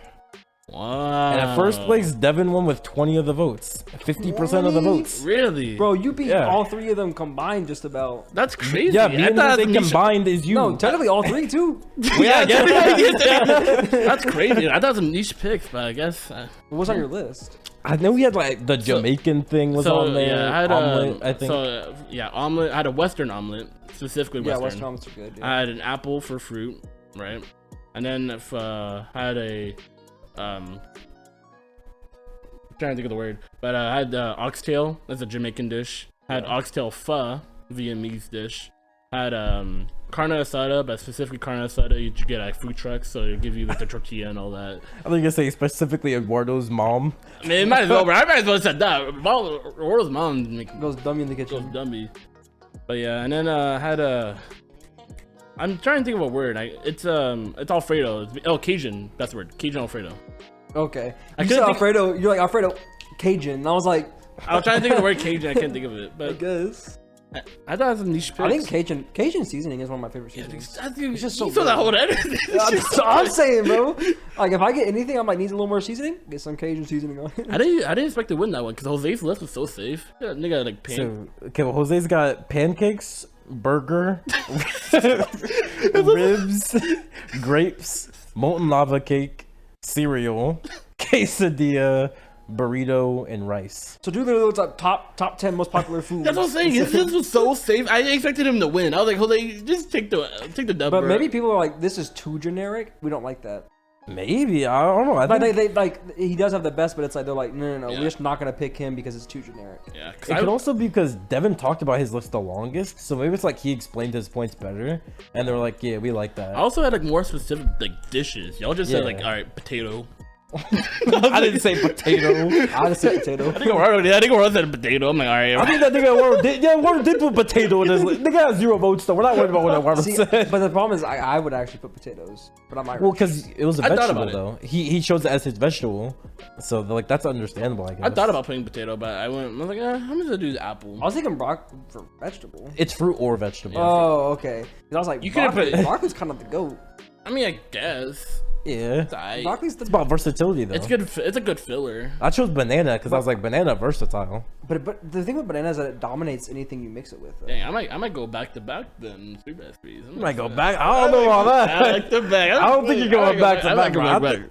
Speaker 2: Wow.
Speaker 3: And at first place, Deven won with 20 of the votes. 50% of the votes.
Speaker 2: Really?
Speaker 1: Bro, you beat
Speaker 3: Yeah.
Speaker 1: all 3 of them combined just about.
Speaker 2: That's crazy.
Speaker 3: Yeah, me
Speaker 2: I
Speaker 3: and
Speaker 2: thought
Speaker 3: Jose
Speaker 2: that's niche-
Speaker 3: combined is you.
Speaker 1: No, technically all 3 too.
Speaker 3: yeah, I guess.
Speaker 2: That's crazy. I thought it was some niche picks, but I guess.
Speaker 1: What's on your list?
Speaker 3: I know we had like the Jamaican thing was on there.
Speaker 2: Yeah, I had
Speaker 3: omelet, I think.
Speaker 2: So yeah, omelet. I had a Western omelet, specifically
Speaker 1: Yeah,
Speaker 2: Western.
Speaker 1: Western omelets are good. Yeah.
Speaker 2: I had an apple for fruit, right? And then if I had a I'm trying to think of the word, but I had oxtail. That's a Jamaican dish. I had oxtail pho, Vietnamese dish. I had carne asada, but specifically carne asada you get at food trucks, so it'll give you like the tortilla and all that.
Speaker 3: I think I say specifically Eduardo's mom.
Speaker 2: I mean, it might as well, bro. I might as well have said that. Orio's mom make
Speaker 1: Goes dummy in the
Speaker 2: goes
Speaker 1: kitchen.
Speaker 2: dummy. But yeah, and then I had a. I'm trying to think of a word. It's Alfredo. Cajun. That's the word. Cajun Alfredo.
Speaker 1: Okay.
Speaker 2: I
Speaker 1: You
Speaker 2: couldn't
Speaker 1: said
Speaker 2: think-
Speaker 1: Alfredo. You're like Alfredo Cajun. And I was like,
Speaker 2: I was trying to think of the word Cajun. I can't think of it,
Speaker 1: I
Speaker 2: but
Speaker 1: guess.
Speaker 2: I thought it was a niche pick.
Speaker 1: I think Cajun seasoning is one of my favorite seasonings.
Speaker 2: It's
Speaker 1: just so
Speaker 2: you saw that
Speaker 1: good.
Speaker 2: whole editing.
Speaker 1: I'm saying, bro. Like, if I get anything, I might need a little more seasoning. Get some Cajun seasoning on it.
Speaker 2: I didn't expect to win that one because Jose's list was so safe. Yeah, nigga like pan.
Speaker 3: So, okay, well, Jose's got pancakes, burger, ribs, grapes, molten lava cake, cereal, quesadilla, burrito, and rice.
Speaker 1: So do those like top 10 most popular foods.
Speaker 2: That's what I'm saying. His list was so safe. I expected him to win. I was like, Jose, just take the dub.
Speaker 1: But
Speaker 2: bro.
Speaker 1: maybe people are like, this is too generic. We don't like that.
Speaker 3: Maybe, I don't know. I
Speaker 1: Like
Speaker 3: think
Speaker 1: they like he does have the best, but it's like they're like, no,
Speaker 2: Yeah.
Speaker 1: we're just not gonna pick him because it's too generic.
Speaker 2: Yeah, 'cause
Speaker 3: it
Speaker 2: I
Speaker 3: could also be because Deven talked about his list the longest, so maybe it's like he explained his points better, and they're like, yeah, we like that.
Speaker 2: I also had like more specific like dishes. Y'all just said
Speaker 3: Yeah.
Speaker 2: like, all right, potato.
Speaker 3: I didn't say potato.
Speaker 1: I just say potato.
Speaker 2: I think Eduardo said potato. I'm like, all right.
Speaker 3: I think that nigga Eduardo did put potato in his list. Nigga has 0 votes, though. We're not worried about what Eduardo
Speaker 1: See,
Speaker 3: said.
Speaker 1: but the problem is, I would actually put potatoes, but I'm Irish.
Speaker 3: Well, because it was a
Speaker 2: I thought
Speaker 3: vegetable,
Speaker 2: about
Speaker 3: though. He chose it as his vegetable, so like that's understandable, I guess.
Speaker 2: I thought about putting potato, but I was like, I'm just gonna do the apple.
Speaker 1: I was thinking broccoli for vegetable.
Speaker 3: It's fruit or vegetable.
Speaker 1: Oh, okay. 'Cause I was like,
Speaker 2: You could've
Speaker 1: broccoli,
Speaker 2: put-
Speaker 1: broccoli's kind of the goat.
Speaker 2: I mean, I guess.
Speaker 3: Yeah.
Speaker 2: I,
Speaker 1: Broccoli's the
Speaker 3: It's about versatility, though.
Speaker 2: it's good. It's a good filler.
Speaker 3: I chose banana because I was like, banana versatile.
Speaker 1: but the thing with banana is that it dominates anything you mix it with. though.
Speaker 2: Dang, I might go back to back then. 3 recipes.
Speaker 3: You might go back. I don't know about that.
Speaker 2: Back to back.
Speaker 3: I don't think you're going back to back, bro.
Speaker 2: I might go back.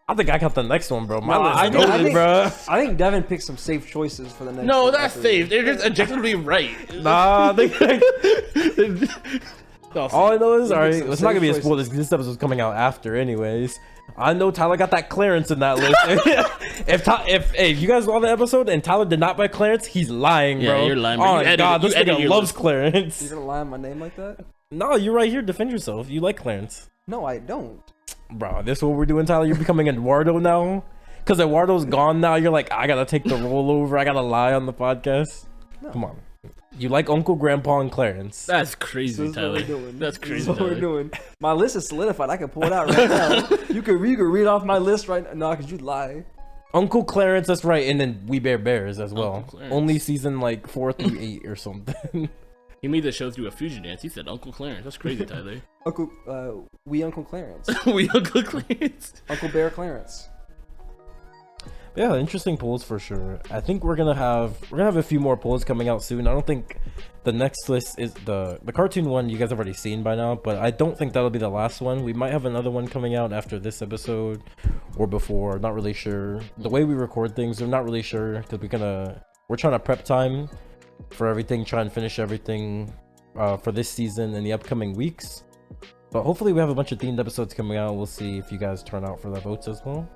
Speaker 3: I think I got the next one, bro. My
Speaker 1: No,
Speaker 3: list
Speaker 1: I
Speaker 3: is
Speaker 1: think- I
Speaker 3: golden,
Speaker 1: think-
Speaker 3: bro.
Speaker 1: I think Devin picked some safe choices for the next.
Speaker 2: No,
Speaker 1: one
Speaker 2: that's
Speaker 1: after
Speaker 2: safe.
Speaker 1: this.
Speaker 2: They're just objectively right.
Speaker 3: Nah, I think all I know is,
Speaker 1: Look at
Speaker 3: alright,
Speaker 1: some
Speaker 3: it's not gonna be a
Speaker 1: safe
Speaker 3: spoiler because this episode's coming out after, anyways. I know Tyler got that clearance in that list. if you guys saw the episode and Tyler did not buy clearance, he's lying,
Speaker 2: Yeah,
Speaker 3: bro.
Speaker 2: you're lying, bro.
Speaker 3: Oh
Speaker 2: You
Speaker 3: my
Speaker 2: edited-
Speaker 3: god, this
Speaker 2: you edited
Speaker 3: nigga
Speaker 2: your
Speaker 3: loves
Speaker 2: list.
Speaker 3: clearance.
Speaker 1: You're gonna lie on my name like that?
Speaker 3: No, you're right here. Defend yourself. You like clearance,
Speaker 1: No, I don't.
Speaker 3: bro. This is what we're doing, Tyler. You're becoming Eduardo now. Because Eduardo's gone now. You're like, I gotta take the role over. I gotta lie on the podcast.
Speaker 1: No.
Speaker 3: Come on. You like Uncle, Grandpa, and Clarence.
Speaker 2: That's
Speaker 1: This
Speaker 2: crazy,
Speaker 1: is what
Speaker 2: Tyler.
Speaker 1: we're doing.
Speaker 2: That's
Speaker 1: This
Speaker 2: crazy,
Speaker 1: is what
Speaker 2: Tyler.
Speaker 1: we're doing. My list is solidified. I can pull it out right now. You can read off my list right now. No, because you lie.
Speaker 3: Uncle Clarence, that's right, and then We Bear Bears as well.
Speaker 2: Uncle Clarence.
Speaker 3: Only season like 4 through 8 or something.
Speaker 2: He made the show through a fusion dance. He said Uncle Clarence. That's crazy, Tyler.
Speaker 1: Uncle Clarence.
Speaker 2: We Uncle Clarence.
Speaker 1: Uncle Bear Clarence.
Speaker 3: Yeah, interesting polls for sure. I think we're gonna have a few more polls coming out soon. I don't think the next list is the cartoon one you guys have already seen by now, but I don't think that'll be the last one. We might have another one coming out after this episode or before. Not really sure. The way we record things, we're not really sure because we're trying to prep time for everything, try and finish everything for this season in the upcoming weeks. But hopefully we have a bunch of themed episodes coming out. We'll see if you guys turn out for the votes as well.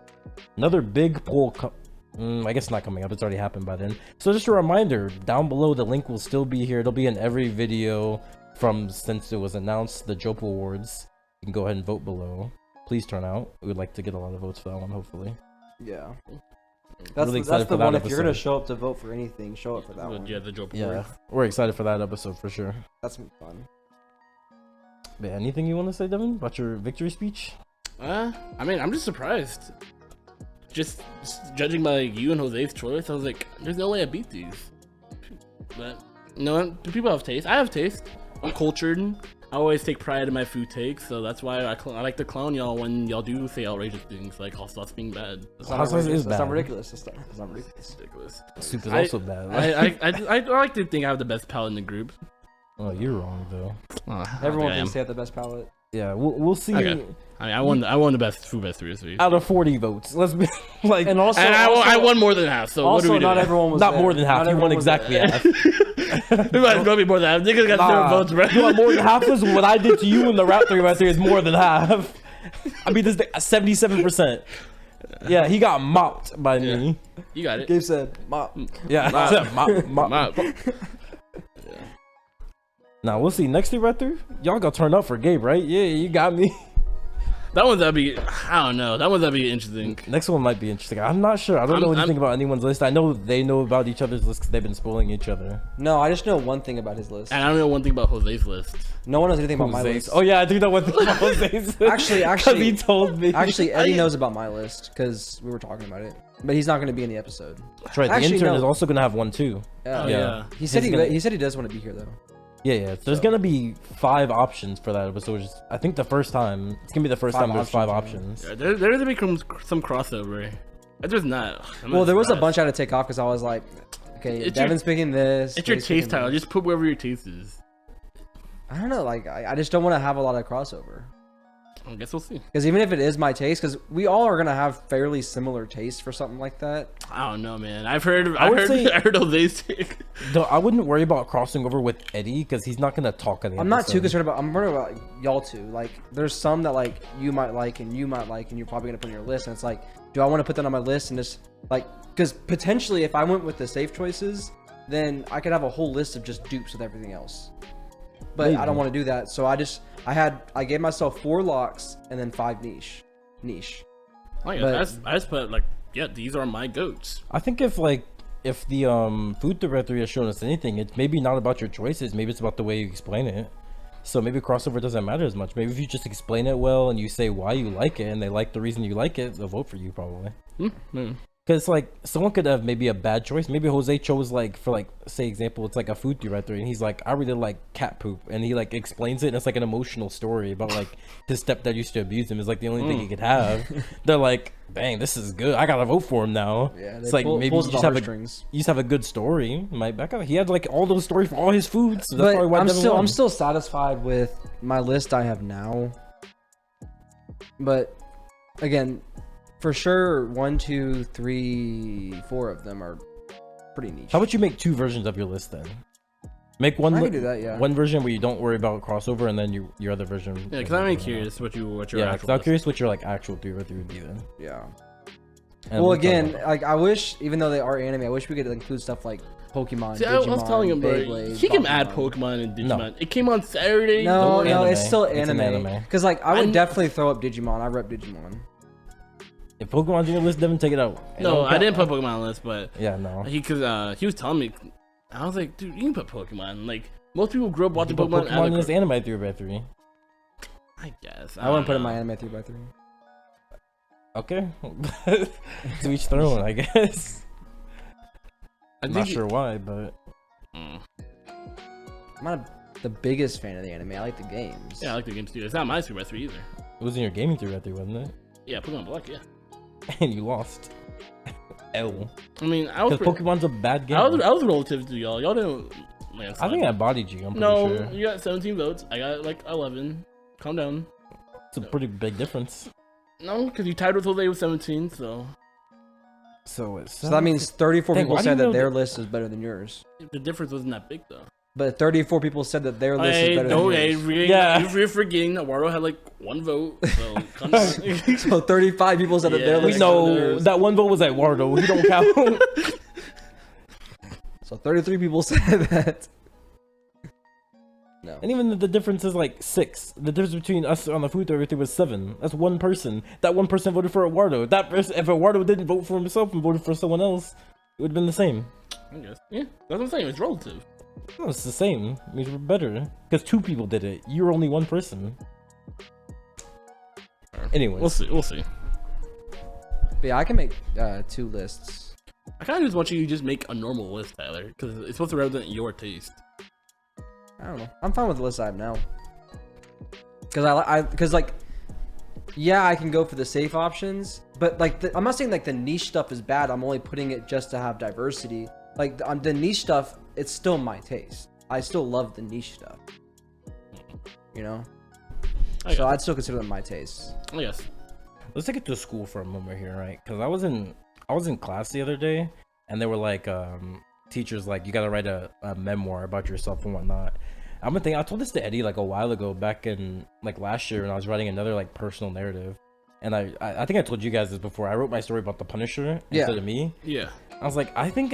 Speaker 3: Another big poll, I guess not coming up, it's already happened by then. So just a reminder, down below the link will still be here. It'll be in every video from since it was announced, the Jowp Awards. You can go ahead and vote below. Please turn out. We would like to get a lot of votes for that one, hopefully.
Speaker 1: Yeah. That's
Speaker 3: Really
Speaker 1: the, that's
Speaker 3: excited
Speaker 1: the
Speaker 3: for that
Speaker 1: one. If you're gonna
Speaker 3: episode.
Speaker 1: show up to vote for anything, show up for that one.
Speaker 2: Yeah, the Jowp
Speaker 3: Yeah,
Speaker 2: Award.
Speaker 3: we're excited for that episode for sure.
Speaker 1: That's gonna be fun.
Speaker 3: But anything you want to say, Deven, about your victory speech?
Speaker 2: I mean, I'm just surprised. Just judging by like, you and Jose's choice, I was like, there's no way I beat these. But no, do people have taste? I have taste. I'm cultured. I always take pride in my food takes, so that's why I like to clown y'all when y'all do say outrageous things like hot sauce being bad.
Speaker 1: That's
Speaker 3: Hot
Speaker 1: not
Speaker 3: sauce is
Speaker 1: outrageous. That's not
Speaker 3: bad.
Speaker 1: ridiculous. That's not ridiculous.
Speaker 2: It's ridiculous.
Speaker 3: Soup is
Speaker 2: I-
Speaker 3: also bad.
Speaker 2: I like to think I have the best palate in the group.
Speaker 3: Oh, you're wrong though.
Speaker 1: Everyone
Speaker 2: I
Speaker 1: thinks
Speaker 2: am.
Speaker 1: they have the best palate.
Speaker 3: Yeah, we'll see.
Speaker 2: Okay. I mean, I won the best food best three.
Speaker 3: Out of 40 votes, let's be like,
Speaker 1: And also,
Speaker 2: And
Speaker 1: also,
Speaker 2: I won more than half. So what do
Speaker 1: also
Speaker 2: we do?
Speaker 1: not everyone was
Speaker 3: not
Speaker 1: there.
Speaker 3: more than half.
Speaker 1: Not
Speaker 3: You won
Speaker 1: everyone was
Speaker 3: exactly
Speaker 1: there.
Speaker 3: half.
Speaker 2: We might as well be more than half. Niggas got zero
Speaker 3: Nah,
Speaker 2: votes, bro.
Speaker 3: you want more than half is what I did to you in the rap 3 by 3 is more than half. I mean, this 77%. Yeah, he got mopped by me.
Speaker 2: You got it.
Speaker 1: Gabe said, "Mop."
Speaker 3: Yeah, mop.
Speaker 2: Mop.
Speaker 3: Now we'll see. Next 3 by 3, y'all got turned up for Gabe, right? Yeah, you got me.
Speaker 2: That one's that'd be. I don't know. That one's that'd be interesting.
Speaker 3: Next one might be interesting. I'm not sure. I don't know anything about anyone's list. I know they know about each other's lists because they've been spoiling each other.
Speaker 1: No, I just know one thing about his list.
Speaker 2: And I don't know one thing about Jose's list.
Speaker 1: No one knows anything about my
Speaker 3: Jose's.
Speaker 1: list.
Speaker 3: Oh yeah, I do know one thing about Jose's list.
Speaker 1: Actually,
Speaker 3: 'Cause he told me.
Speaker 1: Actually, Eddie knows about my list because we were talking about it. But he's not going to be in the episode.
Speaker 3: That's right. The
Speaker 1: Actually,
Speaker 3: intern
Speaker 1: no.
Speaker 3: is also gonna have one too.
Speaker 2: Oh,
Speaker 3: Yeah.
Speaker 2: yeah.
Speaker 1: He said
Speaker 3: He's
Speaker 1: he said he does want to be here though.
Speaker 3: Yeah. There's gonna be 5 options for that episode. Which is, I think the first time it's gonna be the first
Speaker 1: 5
Speaker 3: time there's 5
Speaker 1: options,
Speaker 3: options.
Speaker 2: Yeah, there's gonna become some crossover. There's not.
Speaker 1: Well, there was a bunch I had to take off because I was like, okay,
Speaker 2: It's your-
Speaker 1: Devin's picking this.
Speaker 2: It's your
Speaker 1: Gabe's
Speaker 2: taste
Speaker 1: picking
Speaker 2: title.
Speaker 1: this.
Speaker 2: Just put wherever your taste is.
Speaker 1: I don't know. Like, I just don't want to have a lot of crossover.
Speaker 2: I guess we'll see.
Speaker 1: Because even if it is my taste, because we all are gonna have fairly similar tastes for something like that.
Speaker 2: I don't know, man. I heard
Speaker 3: say-
Speaker 2: I heard Jose's take.
Speaker 3: Though I wouldn't worry about crossing over with Eddie because he's not gonna talk any.
Speaker 1: I'm not too concerned about. I'm worried about y'all two. Like, there's some that like you might like and you might like, and you're probably gonna put on your list. And it's like, do I want to put that on my list and just like, because potentially if I went with the safe choices, then I could have a whole list of just dupes with everything else. But I don't
Speaker 3: Maybe.
Speaker 1: want to do that. So I gave myself 4 locks and then 5 niche.
Speaker 2: Like,
Speaker 1: But-
Speaker 2: I just put like, yeah, these are my goats.
Speaker 3: I think if the food directory has shown us anything, it's maybe not about your choices. Maybe it's about the way you explain it. So maybe crossover doesn't matter as much. Maybe if you just explain it well and you say why you like it and they like the reason you like it, they'll vote for you probably. Because like someone could have maybe a bad choice. Maybe Jose chose like for like say example, it's like a food directory and he's like, I really like cat poop, and he like explains it and it's like an emotional story about like his stepdad used to abuse him. Is like the only thing he could have. They're like, dang, this is good. I gotta vote for him now.
Speaker 1: Yeah,
Speaker 3: it's like maybe you
Speaker 1: pulls the
Speaker 3: just have
Speaker 1: heartstrings.
Speaker 3: you just have a good story. Might back up. He had like all those stories for all his foods. So that's
Speaker 1: But
Speaker 3: probably why Devin won.
Speaker 1: I'm still satisfied with my list I have now. But again, for sure, 1, 2, 3, 4 of them are pretty niche.
Speaker 3: How about you make 2 versions of your list then? Make one.
Speaker 1: I can do that, yeah.
Speaker 3: One version where you don't worry about crossover, and then your other version.
Speaker 2: Yeah, because I'm really curious what your
Speaker 3: Yeah,
Speaker 2: actual.
Speaker 3: because I'm
Speaker 2: list.
Speaker 3: curious what your like actual 3 by 3 would be then.
Speaker 1: Yeah.
Speaker 3: And
Speaker 1: Well,
Speaker 3: we'll talk
Speaker 1: again,
Speaker 3: about
Speaker 1: like I wish, even though they are anime, I wish we could include stuff like Pokemon,
Speaker 2: See,
Speaker 1: Digimon,
Speaker 2: I was telling him, bro,
Speaker 1: Beyblade,
Speaker 2: he can add
Speaker 1: Bakugan.
Speaker 2: Pokemon and Digimon.
Speaker 3: No.
Speaker 2: It came on Saturday.
Speaker 1: No,
Speaker 3: worry.
Speaker 1: no,
Speaker 3: Anime.
Speaker 1: it's still
Speaker 3: It's an
Speaker 1: anime.
Speaker 3: anime.
Speaker 1: Because like I would
Speaker 2: I'm-
Speaker 1: definitely throw up Digimon. I rep Digimon.
Speaker 3: If Pokemon's on your list, Devin, take it out. It
Speaker 2: No,
Speaker 3: don't
Speaker 2: I
Speaker 3: count.
Speaker 2: didn't put Pokemon on the list, but
Speaker 3: Yeah, no.
Speaker 2: he was telling me. I was like, dude, you can put Pokemon. Like most people grew up
Speaker 3: You
Speaker 2: watching
Speaker 3: put
Speaker 2: Pokemon.
Speaker 3: Pokemon in his anime 3 by 3.
Speaker 2: I guess.
Speaker 1: I wouldn't put
Speaker 2: don't
Speaker 1: in my
Speaker 2: know.
Speaker 1: anime 3x3.
Speaker 3: Okay. To each their own, I guess.
Speaker 2: I
Speaker 3: I'm
Speaker 2: think
Speaker 3: not sure why, but
Speaker 2: Mm.
Speaker 1: I'm not the biggest fan of the anime. I like the games.
Speaker 2: Yeah, I like the games too. It's not my 3x3 either.
Speaker 3: it was in your gaming 3 by 3, wasn't it?
Speaker 2: Yeah, Pokemon Black. Yeah.
Speaker 3: And you lost. L.
Speaker 2: I mean, I was
Speaker 3: Because Pokemon's a bad game.
Speaker 2: I was relative to y'all. Y'all didn't.
Speaker 3: I think I bodied you. I'm pretty
Speaker 2: no,
Speaker 3: sure.
Speaker 2: you got 17 votes. I got like 11. Calm down.
Speaker 3: It's a pretty big difference.
Speaker 2: No, because you tied with Jose with 17, so.
Speaker 3: So it's.
Speaker 1: So that means 34
Speaker 3: Dang,
Speaker 1: people
Speaker 3: why do
Speaker 1: said
Speaker 3: you
Speaker 1: that
Speaker 3: know
Speaker 1: their
Speaker 3: that-
Speaker 1: list is better than yours.
Speaker 2: The difference wasn't that big, though.
Speaker 1: But 34 people said that their list is
Speaker 2: Hey,
Speaker 1: better
Speaker 2: no,
Speaker 1: than
Speaker 2: hey,
Speaker 1: yours.
Speaker 3: Yeah.
Speaker 2: you're forgetting Eduardo had like 1 vote, so calm down.
Speaker 1: So 35 people said that their
Speaker 2: Yeah.
Speaker 1: list
Speaker 3: We
Speaker 1: is better than
Speaker 3: know
Speaker 1: yours.
Speaker 3: that one vote was Eduardo. He don't count.
Speaker 1: So 33 people said that. No.
Speaker 3: And even the difference is like 6. The difference between us on the food everything was 7. That's one person. That one person voted for Eduardo. That person, if Eduardo didn't vote for himself and voted for someone else, it would have been the same.
Speaker 2: I guess. Yeah, that's what I'm saying. It's relative.
Speaker 3: No, it's the same. It means we're better. Because 2 people did it. You were only 1 person. Anyways.
Speaker 2: We'll see. We'll see.
Speaker 1: But yeah, I can make 2 lists.
Speaker 2: I kind of just want you to just make a normal list, Tyler, because it's supposed to represent your taste.
Speaker 1: I don't know. I'm fine with the list I have now. Because like, yeah, I can go for the safe options, but like, I'm not saying like the niche stuff is bad. I'm only putting it just to have diversity. Like the niche stuff, it's still my taste. I still love the niche stuff. You know. So I'd still consider them my taste.
Speaker 2: I guess.
Speaker 3: Let's take it to school for a moment here, right? Because I was in class the other day, and they were like, teachers like, you gotta write a memoir about yourself and whatnot. I'm gonna think I told this to Eddie like a while ago, back in like last year, when I was writing another like personal narrative, and I think I told you guys this before. I wrote my story about the Punisher instead of me.
Speaker 2: Yeah.
Speaker 3: I was like, I think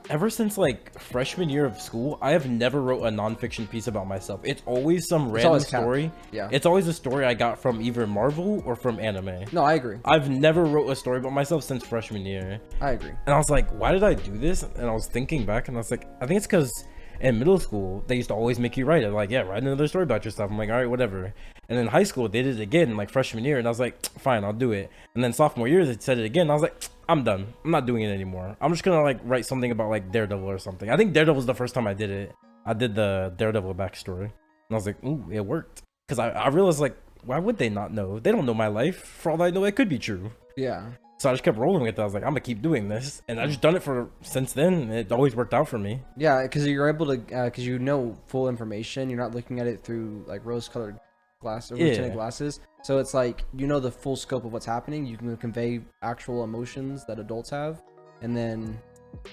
Speaker 3: ever since like freshman year of school, I have never wrote a nonfiction piece about myself. It's always some random
Speaker 1: always
Speaker 3: story.
Speaker 1: Yeah.
Speaker 3: It's always a story I got from either Marvel or from anime.
Speaker 1: No, I agree.
Speaker 3: I've never wrote a story about myself since freshman year.
Speaker 1: I agree.
Speaker 3: And I was like, why did I do this? And I was thinking back, and I was like, I think it's because in middle school, they used to always make you write it. Like, yeah, write another story about yourself. I'm like, all right, whatever. And in high school, they did it again, like freshman year. And I was like, fine, I'll do it. And then sophomore year, they said it again. And I was like, I'm done. I'm not doing it anymore. I'm just going to like write something about like Daredevil or something. I think Daredevil was the first time I did it. I did the Daredevil backstory. And I was like, ooh, it worked. Because I realized, like, why would they not know? They don't know my life. For all I know, it could be true.
Speaker 1: Yeah.
Speaker 3: So I just kept rolling with it. I was like, I'm gonna keep doing this, and I've just done it for since then. And it always worked out for me.
Speaker 1: Yeah, because you're able to, because you know full information. You're not looking at it through like rose-colored glass or tinted glasses. So it's like you know the full scope of what's happening. You can convey actual emotions that adults have, and then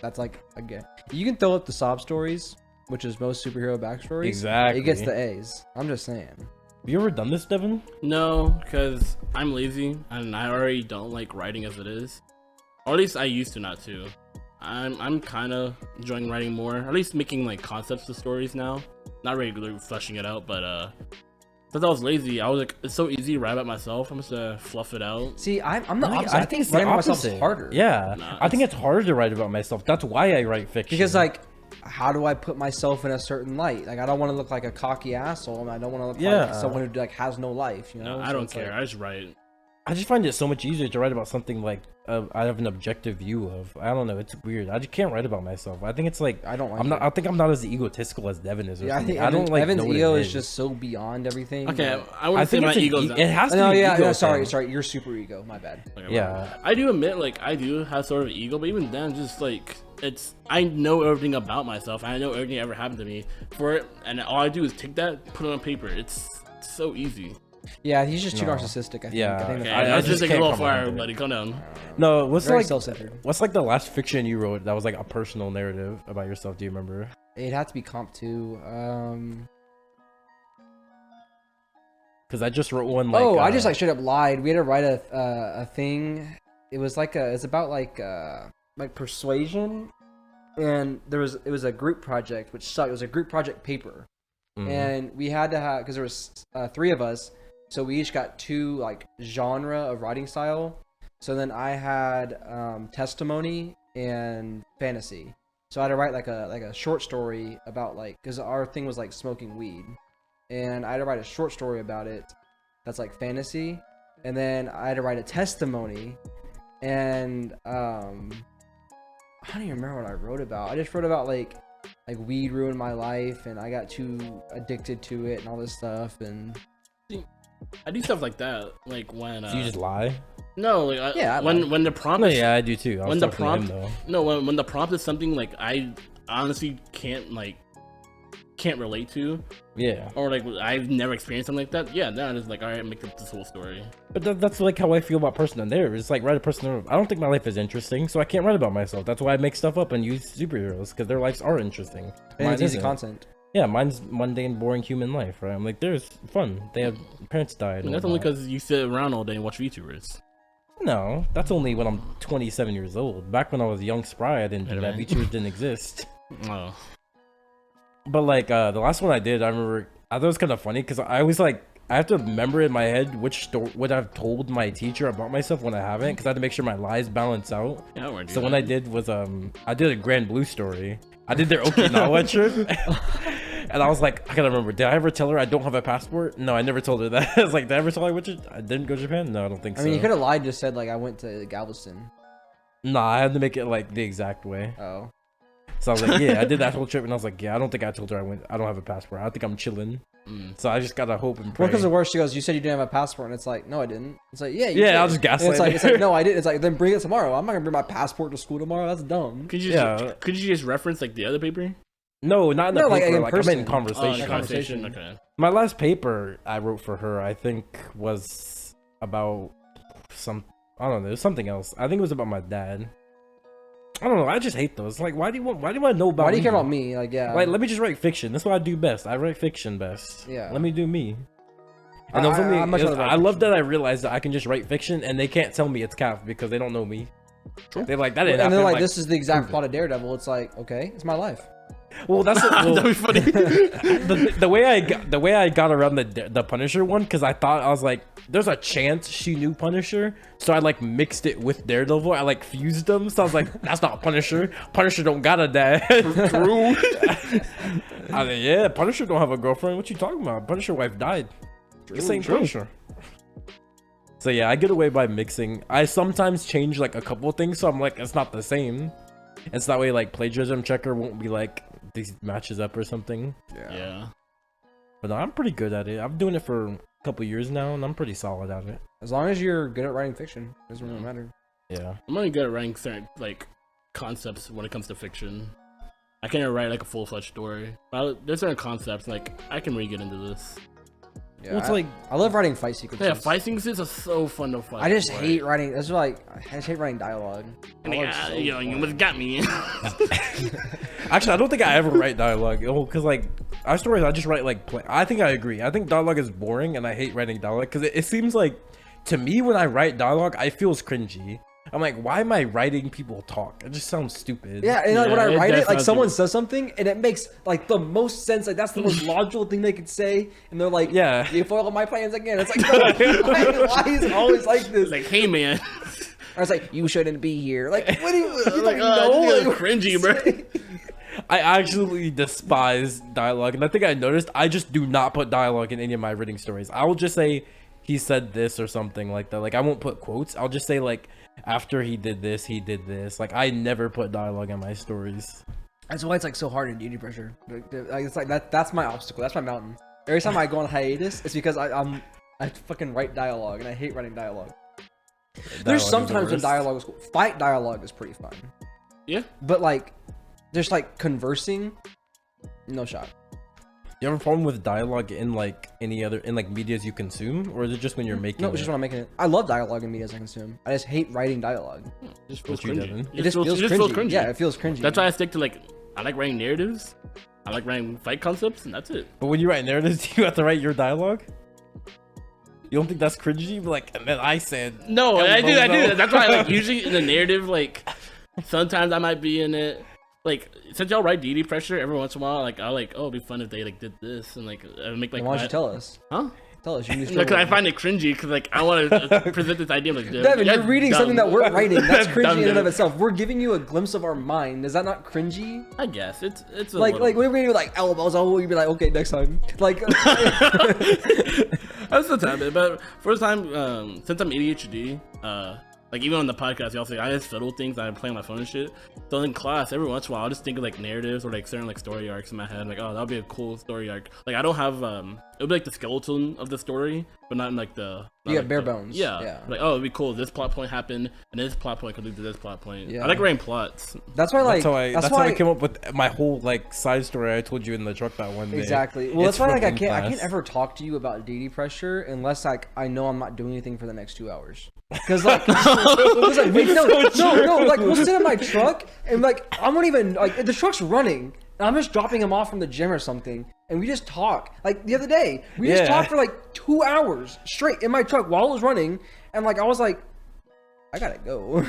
Speaker 1: that's like again, you can throw up the sob stories, which is most superhero backstories.
Speaker 3: Exactly.
Speaker 1: It gets the A's. I'm just saying.
Speaker 3: Have you ever done this, Deven?
Speaker 2: No, because I'm lazy and I already don't like writing as it is. Or at least I used to not to. I'm kind of enjoying writing more. At least making like concepts to stories now. Not really fleshing it out, but since I was lazy, I was like, it's so easy to write about myself. I'm just gonna fluff it out.
Speaker 1: See, I'm the
Speaker 3: Really?
Speaker 1: opposite. I think
Speaker 3: it's the
Speaker 1: writing about myself
Speaker 3: opposite.
Speaker 1: is harder.
Speaker 3: Yeah,
Speaker 2: Nah,
Speaker 3: I think it's harder to write about myself. That's why I write fiction.
Speaker 1: Because like, how do I put myself in a certain light? Like, I don't want to look like a cocky asshole, and I don't want to look like someone who like has no life. You know?
Speaker 2: No, I
Speaker 1: So
Speaker 2: don't
Speaker 1: it's
Speaker 2: care.
Speaker 1: like-
Speaker 2: I just write.
Speaker 3: I just find it so much easier to write about something like I have an objective view of. I don't know. It's weird. I just can't write about myself. I think it's like
Speaker 1: I don't like
Speaker 3: I'm not.
Speaker 1: it.
Speaker 3: I think I'm not as egotistical as Deven is. Or
Speaker 1: Yeah, I
Speaker 3: something.
Speaker 1: think
Speaker 3: I don't like
Speaker 1: Evan's
Speaker 3: know what
Speaker 1: ego
Speaker 3: it
Speaker 1: is just so beyond everything.
Speaker 2: Okay,
Speaker 1: that-
Speaker 2: I wouldn't say
Speaker 3: think
Speaker 2: my
Speaker 3: it's an
Speaker 2: ego's
Speaker 3: it has to
Speaker 1: No,
Speaker 3: be.
Speaker 1: yeah,
Speaker 3: ego
Speaker 1: no, sorry,
Speaker 3: thing.
Speaker 1: sorry. You're super ego. My bad.
Speaker 2: Okay,
Speaker 3: Yeah.
Speaker 2: I do admit, like, I do have sort of ego, but even then, just like, I know everything about myself. I know everything that ever happened to me for it, and all I do is take that, put it on paper. It's so easy.
Speaker 1: Yeah, he's just too
Speaker 3: No.
Speaker 1: narcissistic. I think.
Speaker 3: Yeah.
Speaker 1: I think
Speaker 2: Okay,
Speaker 3: I
Speaker 2: that's just like a
Speaker 3: can't
Speaker 2: little
Speaker 3: comprehend
Speaker 2: fire,
Speaker 3: it.
Speaker 2: buddy. Calm down.
Speaker 3: No, what's
Speaker 1: very
Speaker 3: like
Speaker 1: self-centered.
Speaker 3: what's like the last fiction you wrote that was like a personal narrative about yourself? Do you remember?
Speaker 1: It had to be comp 2.
Speaker 3: Because I just wrote one like.
Speaker 1: I just like straight up lied. We had to write a thing. It was like it's about like persuasion, and it was a group project which sucked. It was a group project paper, and we had to have because there was 3 of us, so we each got 2 like genre of writing style. So then I had testimony and fantasy. So I had to write like a short story about like because our thing was like smoking weed. And I had to write a short story about it that's like fantasy, and then I had to write a testimony, and I don't even remember what I wrote about. I just wrote about like weed ruined my life, and I got too addicted to it and all this stuff, and
Speaker 2: I do stuff like that, like when
Speaker 3: So you just lie.
Speaker 2: No, like
Speaker 1: Yeah,
Speaker 2: when the prompt
Speaker 3: No,
Speaker 2: is,
Speaker 3: yeah, I do too. I was
Speaker 2: when the
Speaker 3: talking to him,
Speaker 2: prompt
Speaker 3: though.
Speaker 2: no when the prompt is something like I honestly can't relate to,
Speaker 3: Yeah.
Speaker 2: or like I've never experienced something like that. Yeah, then I'm just like, all right, make up this whole story.
Speaker 3: But that's like how I feel about Person of Narrative. It's like write a person narrative. I don't think my life is interesting, so I can't write about myself. That's why I make stuff up and use superheroes, because their lives are interesting.
Speaker 1: And it's easy
Speaker 3: isn't.
Speaker 1: content.
Speaker 3: Yeah, mine's mundane, boring human life, right? I'm like, there's fun. They have parents died.
Speaker 2: And that's only because you sit around all day and watch VTubers.
Speaker 3: No, that's only when I'm 27 years old. Back when I was young spry, I didn't do that. VTubers didn't exist.
Speaker 2: Oh,
Speaker 3: But like the last one I did, I remember I thought it was kind of funny because I was like, I have to remember in my head which story what I've told my teacher about myself when I haven't, because I had to make sure my lies balance out.
Speaker 2: yeah, I
Speaker 3: So what I did was I did a Grand Blue story. I did their Okinawa trip. And I was like, I gotta remember, did I ever tell her I don't have a passport? No, I never told her that. I was like, did I ever tell her I didn't go to Japan? No, I don't think so.
Speaker 1: I mean, you could have lied, just said like I went to Galveston.
Speaker 3: Nah, I had to make it like the exact way.
Speaker 1: Oh.
Speaker 3: So I was like, yeah, I did that whole trip, and I was like, yeah, I don't think I told her I don't have a passport. I think I'm chilling. So I just gotta hope and pray.
Speaker 1: Well, because the worst, she goes, you said you didn't have a passport, and it's like, no, I didn't. It's like, yeah, you did.
Speaker 3: I'll just gaslight
Speaker 1: And it's like, no, I didn't. It's like, then bring it tomorrow. I'm not gonna bring my passport to school tomorrow. That's dumb.
Speaker 2: Could you just reference like the other paper?
Speaker 3: No, not in the
Speaker 1: No, like,
Speaker 3: paper.
Speaker 1: in
Speaker 3: Like, I meant in
Speaker 1: person.
Speaker 3: conversation.
Speaker 2: Oh, in conversation. Okay.
Speaker 3: My last paper I wrote for her, I think, was about I don't know, something else. I think it was about my dad. I don't know. I just hate those. Like, why do you want to know about?
Speaker 1: Why do you
Speaker 3: me?
Speaker 1: care about me? Like, yeah.
Speaker 3: Like, let me just write fiction. That's what I do best. I write fiction best.
Speaker 1: Yeah.
Speaker 3: Let me do me. And it was only,
Speaker 1: I'm much rather write
Speaker 3: I love that I realized that I can just write fiction and they can't tell me it's calf because they don't know me.
Speaker 2: True.
Speaker 3: They're like, that didn't
Speaker 1: and
Speaker 3: happen.
Speaker 1: they're like, this is the exact plot of Daredevil. It's like, okay, it's my life.
Speaker 3: Well, that's
Speaker 2: That'd be funny.
Speaker 3: the way I got around the Punisher one, because I thought, I was like, there's a chance she knew Punisher, so I like mixed it with Daredevil. I like fused them, so I was like, that's not Punisher. Punisher don't got a dad. True. I mean, yeah, Punisher don't have a girlfriend. What you talking about? Punisher wife died. This ain't Punisher. So yeah, I get away by mixing. I sometimes change like a couple of things, so I'm like, it's not the same. And so that way, like, plagiarism checker won't be like, these matches up or something.
Speaker 2: Yeah.
Speaker 3: But no, I'm pretty good at it. I'm doing it for a couple years now, and I'm pretty solid at it.
Speaker 1: As long as you're good at writing fiction, it doesn't really matter.
Speaker 3: Yeah.
Speaker 2: I'm only good at writing certain like concepts when it comes to fiction. I can't write like a full-fledged story. But there's certain concepts like I can really get into this.
Speaker 1: Yeah,
Speaker 3: Well, it's like,
Speaker 1: I love writing fight sequences.
Speaker 2: Yeah, fight sequences are so fun to fight.
Speaker 1: I just hate writing. That's like I just hate writing dialogue.
Speaker 2: You almost got me.
Speaker 3: actually, I don't think I ever write dialogue. Oh, because like our stories, I just write like I think I agree. I think dialogue is boring, and I hate writing dialogue because it seems like to me when I write dialogue, I feels cringy. I'm like, why am I writing people talk? It just sounds stupid.
Speaker 1: Yeah, and like when I
Speaker 2: it
Speaker 1: write it, like
Speaker 2: definitely-
Speaker 1: someone says something and it makes like the most sense. Like that's the most logical thing they could say, and they're like,
Speaker 3: Yeah.
Speaker 1: you foil my plans again." It's like, why is it always like this?
Speaker 2: like, hey man.
Speaker 1: I was like, "You shouldn't be here." Like, what do you? You
Speaker 2: Like,
Speaker 1: don't know?
Speaker 2: this is
Speaker 1: Like,
Speaker 2: cringy, bro.
Speaker 3: I actually despise dialogue, and I think I noticed I just do not put dialogue in any of my writing stories. I will just say he said this or something like that. Like I won't put quotes. I'll just say like after he did this, he did this. Like I never put dialogue in my stories.
Speaker 1: That's why it's like so hard in Deity Pressure. Like, it's like that's my obstacle. That's my mountain. Every time I go on hiatus, it's because I fucking write dialogue, and I hate writing dialogue. There's
Speaker 3: Dialogue is the
Speaker 1: sometimes when
Speaker 3: worst.
Speaker 1: dialogue is cool. Fight dialogue is pretty fun,
Speaker 2: Yeah.
Speaker 1: but like, just like conversing, no shot.
Speaker 3: You have a problem with dialogue in like any other in like medias you consume, or is it just when you're making?
Speaker 1: No, it's just when I'm making it. I love dialogue in media as I consume. I just hate writing dialogue.
Speaker 2: It just feels
Speaker 3: What you
Speaker 2: cringy.
Speaker 3: doing?
Speaker 1: It just feels cringy. Yeah, it feels cringy.
Speaker 2: That's why I stick to like I like writing narratives. I like writing fight concepts, and that's it.
Speaker 3: But when you write narratives, you have to write your dialogue. You don't think that's cringy? Like, and then I said,
Speaker 2: No, I do.
Speaker 3: Elbozo.
Speaker 2: That's why, like, usually in the narrative, like, sometimes I might be in it. Like, since y'all write Deity Pressure every once in a while, like, I'll like, oh, it'd be fun if they like did this and like make like.
Speaker 1: Then why don't you tell us?
Speaker 2: Huh?
Speaker 1: Tell us. You
Speaker 2: Because I find it cringy. Because like I want to present this idea. Like,
Speaker 1: Devin, you're reading something that we're writing. That's cringy
Speaker 2: Dumb,
Speaker 1: in and of
Speaker 2: dude.
Speaker 1: itself. We're giving you a glimpse of our mind. Is that not cringy?
Speaker 2: I guess it's a
Speaker 1: Like
Speaker 2: little...
Speaker 1: when we're like elbows, oh, you'd be like, okay, next time. Like,
Speaker 2: That's the time, but first time since I'm ADHD, like even on the podcast, y'all say I just fiddle things. I play on my phone and shit. So in class, every once in a while, I'll just think of like narratives or like certain like story arcs in my head. Like, oh, that'll be a cool story arc. Like I don't have it'll be like the skeleton of the story, but not in like the
Speaker 1: bare bones.
Speaker 2: Yeah. Like, oh, it'd be cool. This plot point happened, and this plot point could lead to this plot point.
Speaker 1: Yeah.
Speaker 2: I like writing plots.
Speaker 1: That's why, like,
Speaker 3: that's how I came up with my whole like side story I told you in the truck that one day.
Speaker 1: Exactly. Well, that's why, like, I can't ever talk to you about Deity Pressure unless, like, I know I'm not doing anything for the next 2 hours. Because, like, no, like, we'll sit in my truck and, like, I won't even, like, the truck's running and I'm just dropping him off from the gym or something, and we just talk. Like the other day, we just talked for like 2 hours straight in my truck while it was running, and like I was like, I gotta go.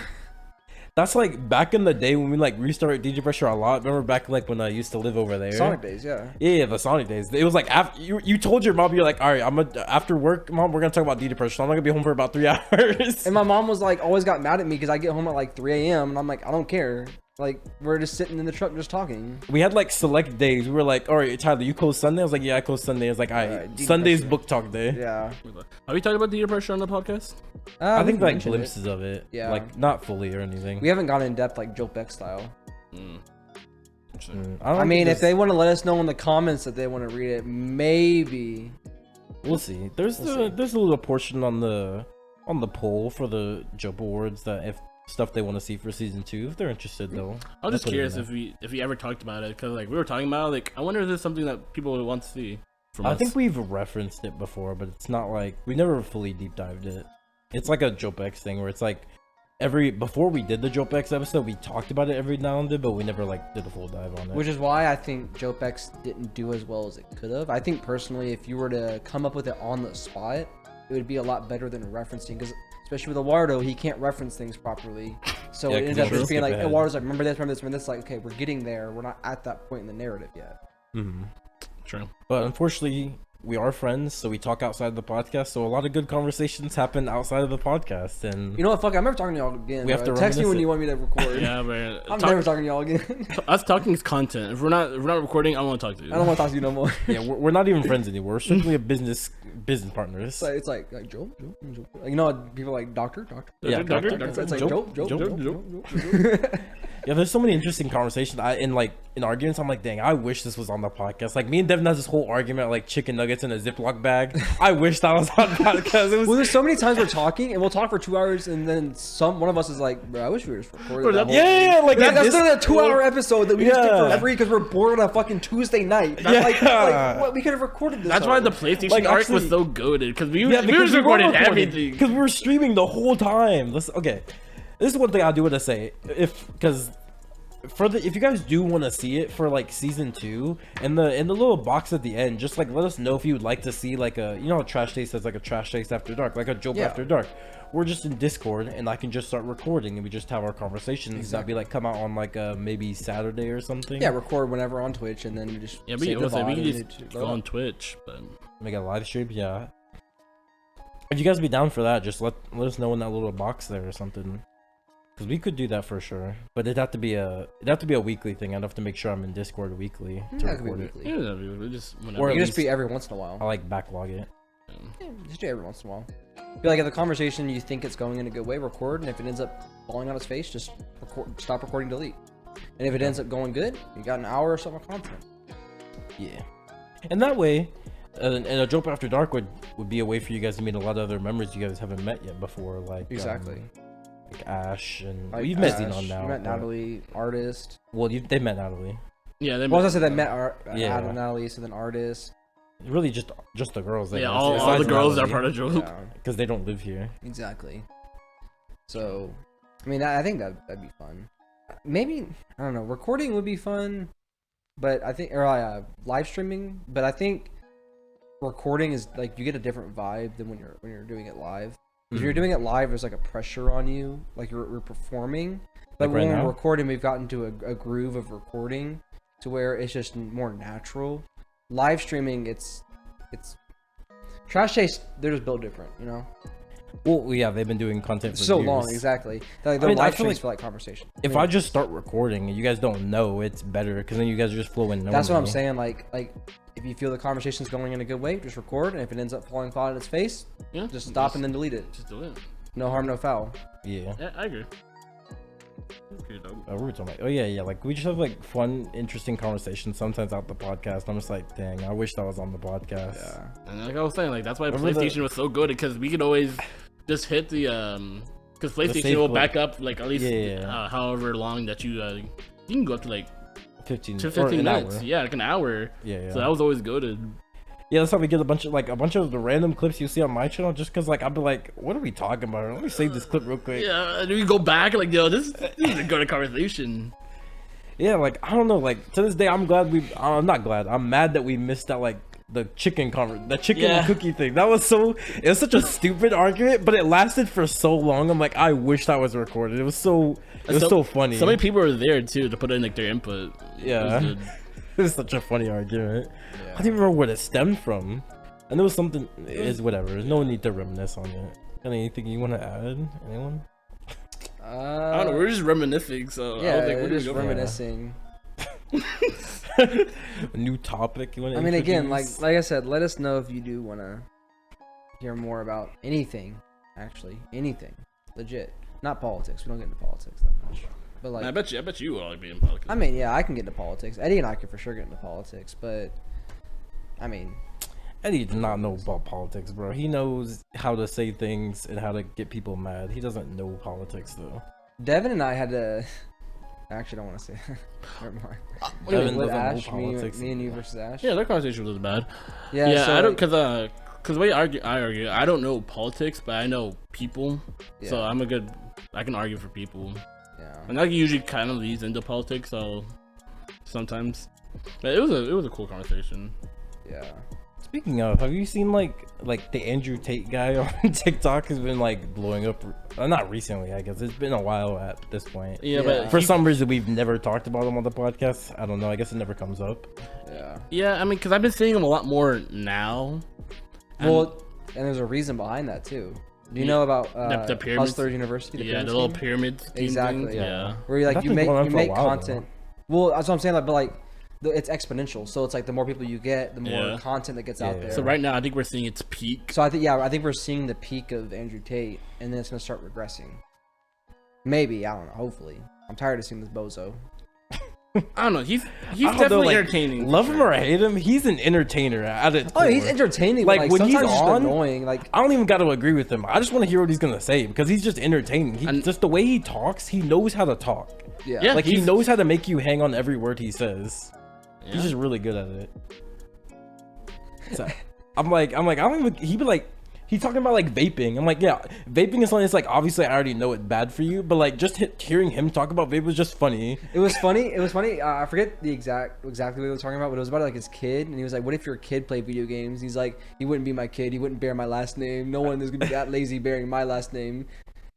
Speaker 3: That's like back in the day when we like restarted DJ Pressure a lot. Remember back like when I used to live over there?
Speaker 1: Sonic days, yeah.
Speaker 3: Yeah, the Sonic days. It was like after you told your mom, you're like, all right, after work, mom, we're gonna talk about DJ Pressure. So I'm not gonna be home for about 3 hours.
Speaker 1: And my mom was like, always got mad at me because I get home at like 3 a.m. and I'm like, I don't care. Like, we're just sitting in the truck just talking. We
Speaker 3: had like select days. We were like, all right, Tyler, you close Sunday? I was like, yeah, I close Sunday. I was like, all right, Sunday's book talk day.
Speaker 1: Yeah.
Speaker 2: Have we talked about DJ Pressure on the podcast?
Speaker 3: I think like glimpses of it. Yeah. Like not fully or anything.
Speaker 1: We haven't gone in depth like Jowp style.
Speaker 3: I
Speaker 1: mean, if they want to let us know in the comments that they want to read it, maybe.
Speaker 3: We'll see. There's a little portion on the poll for the Jowp Awards that if stuff they want to see for season 2 if they're interested though.
Speaker 2: I was just curious if we ever talked about it, because like we were talking about like I wonder if there's something that people would want to see from us.
Speaker 3: I think we've referenced it before, but it's not like we never fully deep dived it. It's like a Jowp thing where it's like before we did the Jowp episode we talked about it every now and then, but we never like did a full dive on it,
Speaker 1: which is why I think Jowp didn't do as well as it could have. I think personally if you were to come up with it on the spot, it would be a lot better than referencing, because especially with Eduardo, he can't reference things properly. So it ended up just being like, Eduardo's like, remember this. Like, okay, we're getting there. We're not at that point in the narrative yet.
Speaker 2: True.
Speaker 3: But unfortunately, we are friends, so we talk outside the podcast. So a lot of good conversations happen outside of the podcast. And
Speaker 1: you know what? Fuck, I'm never talking to y'all again.
Speaker 3: We have to
Speaker 1: text me when you want me to record.
Speaker 2: Yeah, man.
Speaker 1: I'm never talking to y'all again.
Speaker 2: Us talking is content. If we're not recording, I don't want to talk to you.
Speaker 1: I don't want to talk to you no more.
Speaker 3: Yeah, we're not even friends anymore. We're strictly a business partners.
Speaker 1: It's like Jowp. You know, people like doctor.
Speaker 3: Yeah, doctor.
Speaker 1: It's like Jowp.
Speaker 3: Yeah, there's so many interesting conversations. In arguments, I'm like, dang, I wish this was on the podcast. Like me and Deven has this whole argument like chicken nuggets in a Ziploc bag. I wish that was on the podcast.
Speaker 1: Well, there's so many times we're talking and we'll talk for 2 hours and then one of us is like, bro, I wish we were just recording that whole
Speaker 3: Yeah, like
Speaker 1: that's not a 2-hour episode that we just did for free because we're bored on a fucking Tuesday night. Like what, we could have recorded this.
Speaker 2: That's why the PlayStation arc was so gooded, because we were recording everything.
Speaker 3: Because we were streaming the whole time. Okay, this is one thing I do want to say. If you guys do want to see it for like season 2, in the little box at the end, just like let us know if you would like to see like a, you know, Trash Taste says like a Trash Taste After Dark, like a Jowp After Dark. We're just in Discord and I can just start recording and we just have our conversations. Exactly. That'd be like come out on like maybe Saturday or something.
Speaker 1: Yeah, record whenever on Twitch and then just
Speaker 2: we can just go on Twitch, but
Speaker 3: make a live stream. Yeah. If you guys be down for that, just let us know in that little box there or something. Because we could do that for sure, but it'd have to be a weekly thing. I'd have to make sure I'm in Discord weekly to record it.
Speaker 2: Yeah,
Speaker 1: or it could just be every once in a while.
Speaker 3: I like backlog it.
Speaker 1: Yeah, just do it every once in a while. Feel like if the conversation you think it's going in a good way, record, and if it ends up falling on its face, just stop recording, delete. And if it ends up going good, you got an hour or something of content.
Speaker 3: Yeah, and that way, and a Jowp After Dark would be a way for you guys to meet a lot of other members you guys haven't met yet before, like
Speaker 1: exactly.
Speaker 3: Like Ash and
Speaker 1: like
Speaker 3: you've met Xenon now.
Speaker 1: You met Natalie, artist.
Speaker 3: Well, they met Natalie.
Speaker 2: Yeah, they.
Speaker 1: Well, I was gonna say they met Natalie, so then artist.
Speaker 3: Really, just the girls.
Speaker 2: Yeah, all the girls are part of Jowp
Speaker 3: because they don't live here.
Speaker 1: Exactly. So, I mean, I think that'd be fun. Maybe I don't know. Recording would be fun, but I think live streaming. But I think recording is like you get a different vibe than when you're doing it live. If you're doing it live, there's like a pressure on you, like you're performing. But when we're recording, we've gotten to a groove of recording to where it's just more natural. Live streaming, it's Trash Taste. They're just built different, you know.
Speaker 3: Well, yeah, they've been doing content for
Speaker 1: so
Speaker 3: years.
Speaker 1: long, exactly. Like, the live streams for like conversation.
Speaker 3: If I just start recording and you guys don't know, it's better because then you guys are just flowing.
Speaker 1: That's what I'm saying. Like if you feel the conversation's going in a good way, just record, and if it ends up falling flat on its face, just stop and then delete it.
Speaker 2: Just delete it.
Speaker 1: No harm, no foul.
Speaker 3: Yeah.
Speaker 2: Yeah, I agree.
Speaker 3: We were talking about, yeah, like we just have like fun, interesting conversations sometimes out the podcast. I'm just like, dang, I wish that was on the podcast.
Speaker 2: Yeah, and like I was saying, like that's why
Speaker 3: Remember
Speaker 2: PlayStation was so good because we could always just hit the because PlayStation will back up like at least however long that you can go up to like
Speaker 3: 15
Speaker 2: minutes.
Speaker 3: hour.
Speaker 2: Yeah, like an hour.
Speaker 3: Yeah.
Speaker 2: So that was always goated.
Speaker 3: Yeah, that's how we get a bunch of the random clips you see on my channel. Just because like I'll be like, what are we talking about? Let me save this clip real quick.
Speaker 2: Yeah, and we go back like, yo, this is a good conversation.
Speaker 3: Yeah, like I don't know, like to this day, I'm not glad. I'm mad that we missed out like the chicken and cookie thing. It was such a stupid argument, but it lasted for so long. I'm like, I wish that was recorded. It was so funny.
Speaker 2: So many people were there too to put in like their input.
Speaker 3: Yeah. It was such a funny argument. Yeah. I don't even remember where it stemmed from. And there was something. Is whatever. There's no need to reminisce on it. Anything you want to add? Anyone?
Speaker 2: I don't know. We're just reminiscing. So
Speaker 1: yeah,
Speaker 2: I was like,
Speaker 1: we're just reminiscing.
Speaker 3: A new topic you want to?
Speaker 1: I mean, again, like I said, let us know if you do want to hear more about anything. Actually, anything, legit. Not politics. We don't get into politics that much. But like,
Speaker 2: I bet you will be in politics.
Speaker 1: I mean, yeah, I can get into politics. Eddie and I can for sure get into politics, but I mean,
Speaker 3: Eddie does not know about politics, bro. He knows how to say things and how to get people mad. He doesn't know politics though.
Speaker 1: Deven and I had to. I actually don't want to say that. Never mind.
Speaker 3: Deven
Speaker 1: With
Speaker 3: doesn't
Speaker 1: Ash,
Speaker 3: know politics.
Speaker 1: me and you versus Ash.
Speaker 2: Yeah, that conversation was bad.
Speaker 1: Yeah, so
Speaker 2: I don't because the way I argue, I don't know politics, but I know people.
Speaker 1: Yeah.
Speaker 2: So I can argue for people.
Speaker 1: Yeah.
Speaker 2: And that usually kind of leads into politics, so sometimes. But it was a cool conversation.
Speaker 1: Yeah.
Speaker 3: Speaking of, have you seen like the Andrew Tate guy on TikTok has been like blowing up? Not recently, I guess. It's been a while at this point.
Speaker 2: Yeah, but
Speaker 3: for some reason we've never talked about him on the podcast. I don't know. I guess it never comes up.
Speaker 1: Yeah.
Speaker 2: Yeah, I mean, because I've been seeing him a lot more now.
Speaker 1: Well, and there's a reason behind that too. Do you know about
Speaker 2: the pyramids?
Speaker 1: Hustlers University?
Speaker 2: The little pyramid scheme
Speaker 1: exactly.
Speaker 2: things? Yeah.
Speaker 1: Where you like
Speaker 3: That's
Speaker 1: you
Speaker 3: been
Speaker 1: make
Speaker 3: going on
Speaker 1: you
Speaker 3: for a
Speaker 1: make
Speaker 3: while,
Speaker 1: content. Well, that's what I'm saying. Like, but like, it's exponential. So it's like the more people you get, the more content that gets out there.
Speaker 2: So right now, I think we're seeing its peak.
Speaker 1: So I think we're seeing the peak of Andrew Tate, and then it's gonna start regressing. Maybe, I don't know. Hopefully, I'm tired of seeing this bozo.
Speaker 2: I don't know. He's definitely entertaining.
Speaker 3: Love him or hate him, he's an entertainer at it.
Speaker 1: Oh, he's entertaining.
Speaker 3: Like,
Speaker 1: but,
Speaker 3: when he's
Speaker 1: sometimes
Speaker 3: on,
Speaker 1: just annoying. Like,
Speaker 3: I don't even got to agree with him. I just want to hear what he's gonna say because he's just entertaining. Just the way he talks, he knows how to talk.
Speaker 1: yeah.
Speaker 3: Like he knows how to make you hang on every word he says.
Speaker 2: Yeah.
Speaker 3: He's just really good at it. So, I'm like, I don't even. He'd be like, he's talking about like vaping. I'm like, yeah, vaping is something that's like obviously I already know it's bad for you, but like just hearing him talk about vape was just funny.
Speaker 1: It was funny. I forget the exactly what he was talking about, but it was about like his kid, and he was like, "What if your kid played video games?" He's like, "He wouldn't be my kid. He wouldn't bear my last name. No one is gonna be that lazy bearing my last name."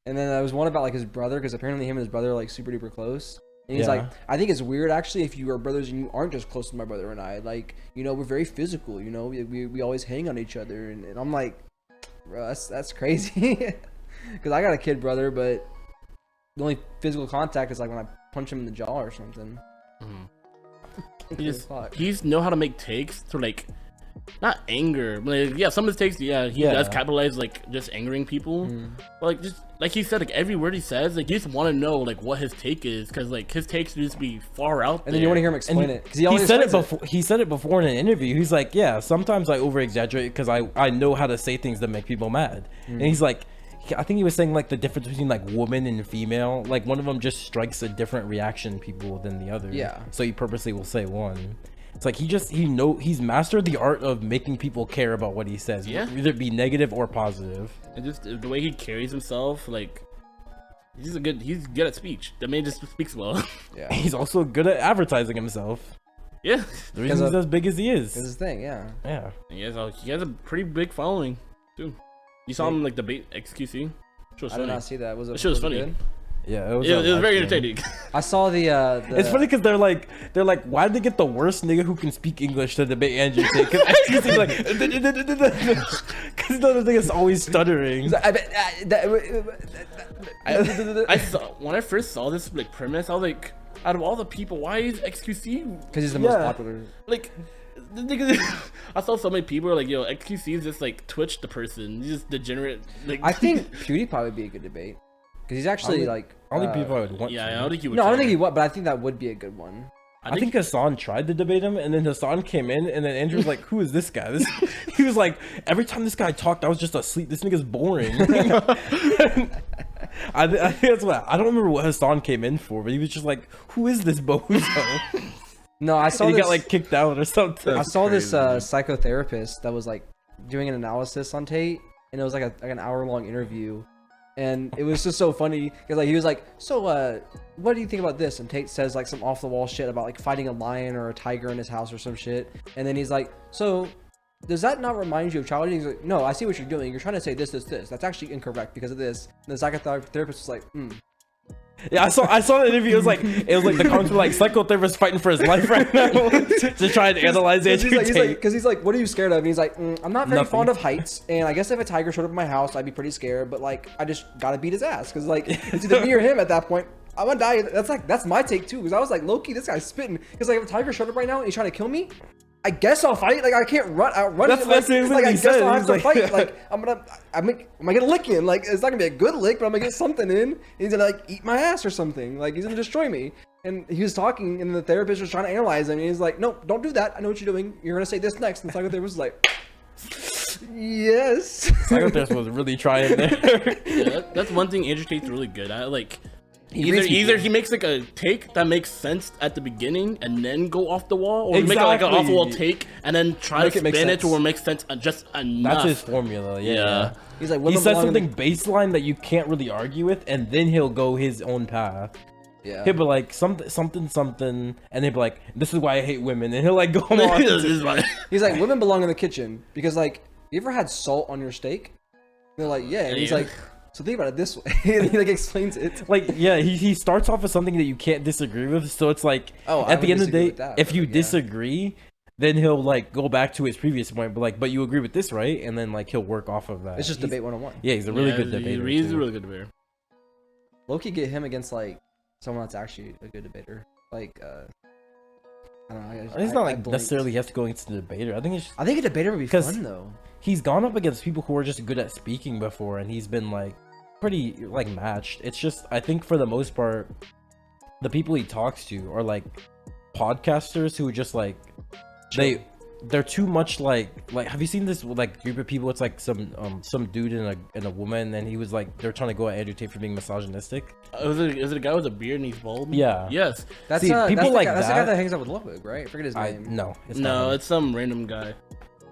Speaker 1: And then there was one about like his brother, because apparently him and his brother are like super duper close. And he's like, I think it's weird actually if you are brothers and you aren't just close to my brother and I. Like, you know, we're very physical. You know, we always hang on each other, and I'm like, bro, that's crazy. Because I got a kid brother, but the only physical contact is like when I punch him in the jaw or something.
Speaker 2: Mm-hmm. He's know how to make takes to like, not anger, but like, yeah, some of his takes, he does capitalize like just angering people. But like just like he said, like every word he says, like you just want to know like what his take is, because like his takes just be far out.
Speaker 1: And then you want to hear him explain it, because he
Speaker 3: said it before. He said it before in an interview. He's like, yeah, sometimes I over exaggerate because I know how to say things that make people mad. And he's like, I think he was saying like the difference between like woman and female, like one of them just strikes a different reaction in people than the other.
Speaker 1: Yeah.
Speaker 3: So he purposely will say one. It's like he's mastered the art of making people care about what he says.
Speaker 2: Yeah.
Speaker 3: Either it be negative or positive.
Speaker 2: And just the way he carries himself, like he's good at speech. The man just speaks well.
Speaker 1: Yeah.
Speaker 3: He's also good at advertising himself.
Speaker 2: Yeah.
Speaker 3: The reason he's as big as he is.
Speaker 1: It's his thing, yeah.
Speaker 3: Yeah.
Speaker 2: He has a pretty big following too. You saw him like debate XQC.
Speaker 1: I did not see that. Was it?
Speaker 2: It was funny.
Speaker 1: Good?
Speaker 3: Yeah,
Speaker 2: it was very entertaining.
Speaker 1: I saw the
Speaker 3: It's funny because they're like, why did they get the worst nigga who can speak English to debate Andrew Tate? Because XQC like, because the other thing is always stuttering.
Speaker 2: I saw when I first saw this like premise, I was like, out of all the people, why is XQC?
Speaker 1: Because he's the most popular.
Speaker 2: Like, I saw so many people are like, yo, XQC is just like Twitch the person. He's just degenerate. Like,
Speaker 1: I think PewDiePie would be a good debate. because he's actually like.
Speaker 3: I don't think people would want.
Speaker 2: Yeah,
Speaker 3: to.
Speaker 2: I don't think you would.
Speaker 1: No, I don't think he would, but I think that would be a good one.
Speaker 3: I think Hassan tried to debate him, and then Hassan came in, and then Andrew was like, "Who is this guy?" He was like, "Every time this guy talked, I was just asleep. This nigga's boring." I think that's what I don't remember what Hassan came in for, but he was just like, "Who is this bozo?"
Speaker 1: No, I saw
Speaker 3: and he
Speaker 1: this,
Speaker 3: got like kicked out or something.
Speaker 1: I saw this psychotherapist that was like doing an analysis on Tate, and it was like an hour-long interview. And it was just so funny because like he was like, so what do you think about this? And Tate says like some off the wall shit about like fighting a lion or a tiger in his house or some shit. And then he's like, so does that not remind you of childhood? And he's like, no, I see what you're doing. You're trying to say this. That's actually incorrect because of this. And the psychotherapist was like,
Speaker 3: Yeah, I saw the interview. It was like the comments were like psychotherapist fighting for his life right now to try and analyze Andrew Tate.
Speaker 1: Because he's like, what are you scared of? And he's like, I'm not very fond of heights, and I guess if a tiger showed up at my house, I'd be pretty scared. But like, I just gotta beat his ass because like it's either me or him at that point. I'm gonna die. That's my take too. Because I was like, Loki, this guy's spitting. Because like if a tiger showed up right now and he's trying to kill me, I guess I'll fight. Like I can't outrun
Speaker 3: That's
Speaker 1: it. Like,
Speaker 3: like
Speaker 1: I
Speaker 3: he
Speaker 1: guess
Speaker 3: said.
Speaker 1: I'll have to
Speaker 3: Like,
Speaker 1: fight. Like I'm gonna get a lick in. Like it's not gonna be a good lick, but I'm gonna get something in. He's gonna like eat my ass or something. Like he's gonna destroy me. And he was talking, and the therapist was trying to analyze him. And he's like, no, don't do that. I know what you're doing. You're gonna say this next. And the psychotherapist was like, yes.
Speaker 3: Psychotherapist was really trying there.
Speaker 2: Yeah, that's one thing Andrew Tate's really good at. Like, either he makes like a take that makes sense at the beginning and then go off the wall, or make it like an off the wall take and then try to spin it to where it makes sense just enough.
Speaker 3: That's his formula. Yeah.
Speaker 1: He's like,
Speaker 3: He says something baseline that you can't really argue with, and then he'll go his own path.
Speaker 1: Yeah.
Speaker 3: He'll be like something, and he'll be like, "This is why I hate women," and he'll like go on.
Speaker 1: He's like, women belong in the kitchen because like, you ever had salt on your steak? They're like, yeah. And he's like, so think about it this way. And he like explains it.
Speaker 3: Like, yeah, he starts off with something that you can't disagree with. So it's like, at the end of the day, if you disagree, then he'll like go back to his previous point, but you agree with this, right? And then like he'll work off of that.
Speaker 1: It's just debate 101.
Speaker 3: Yeah, he's a really good debater.
Speaker 2: He's a really good debater.
Speaker 1: Loki get him against like someone that's actually a good debater. Like, I don't know.
Speaker 3: It's not like necessarily he has to go against the debater. I think
Speaker 1: a debater would be fun though.
Speaker 3: He's gone up against people who are just good at speaking before, and he's been like pretty like matched. It's just, I think for the most part, the people he talks to are like podcasters who just like they're too much like have you seen this like group of people? It's like some dude and a woman, and he was like, they're trying to go at Andrew Tate for being misogynistic.
Speaker 2: Is it a guy with a beard and he's bald?
Speaker 3: Yeah.
Speaker 2: Yes.
Speaker 1: That's
Speaker 3: people
Speaker 1: that's
Speaker 3: like
Speaker 1: that's the guy that hangs out with Ludwig, right? I forget his name.
Speaker 3: No,
Speaker 2: it's some random guy.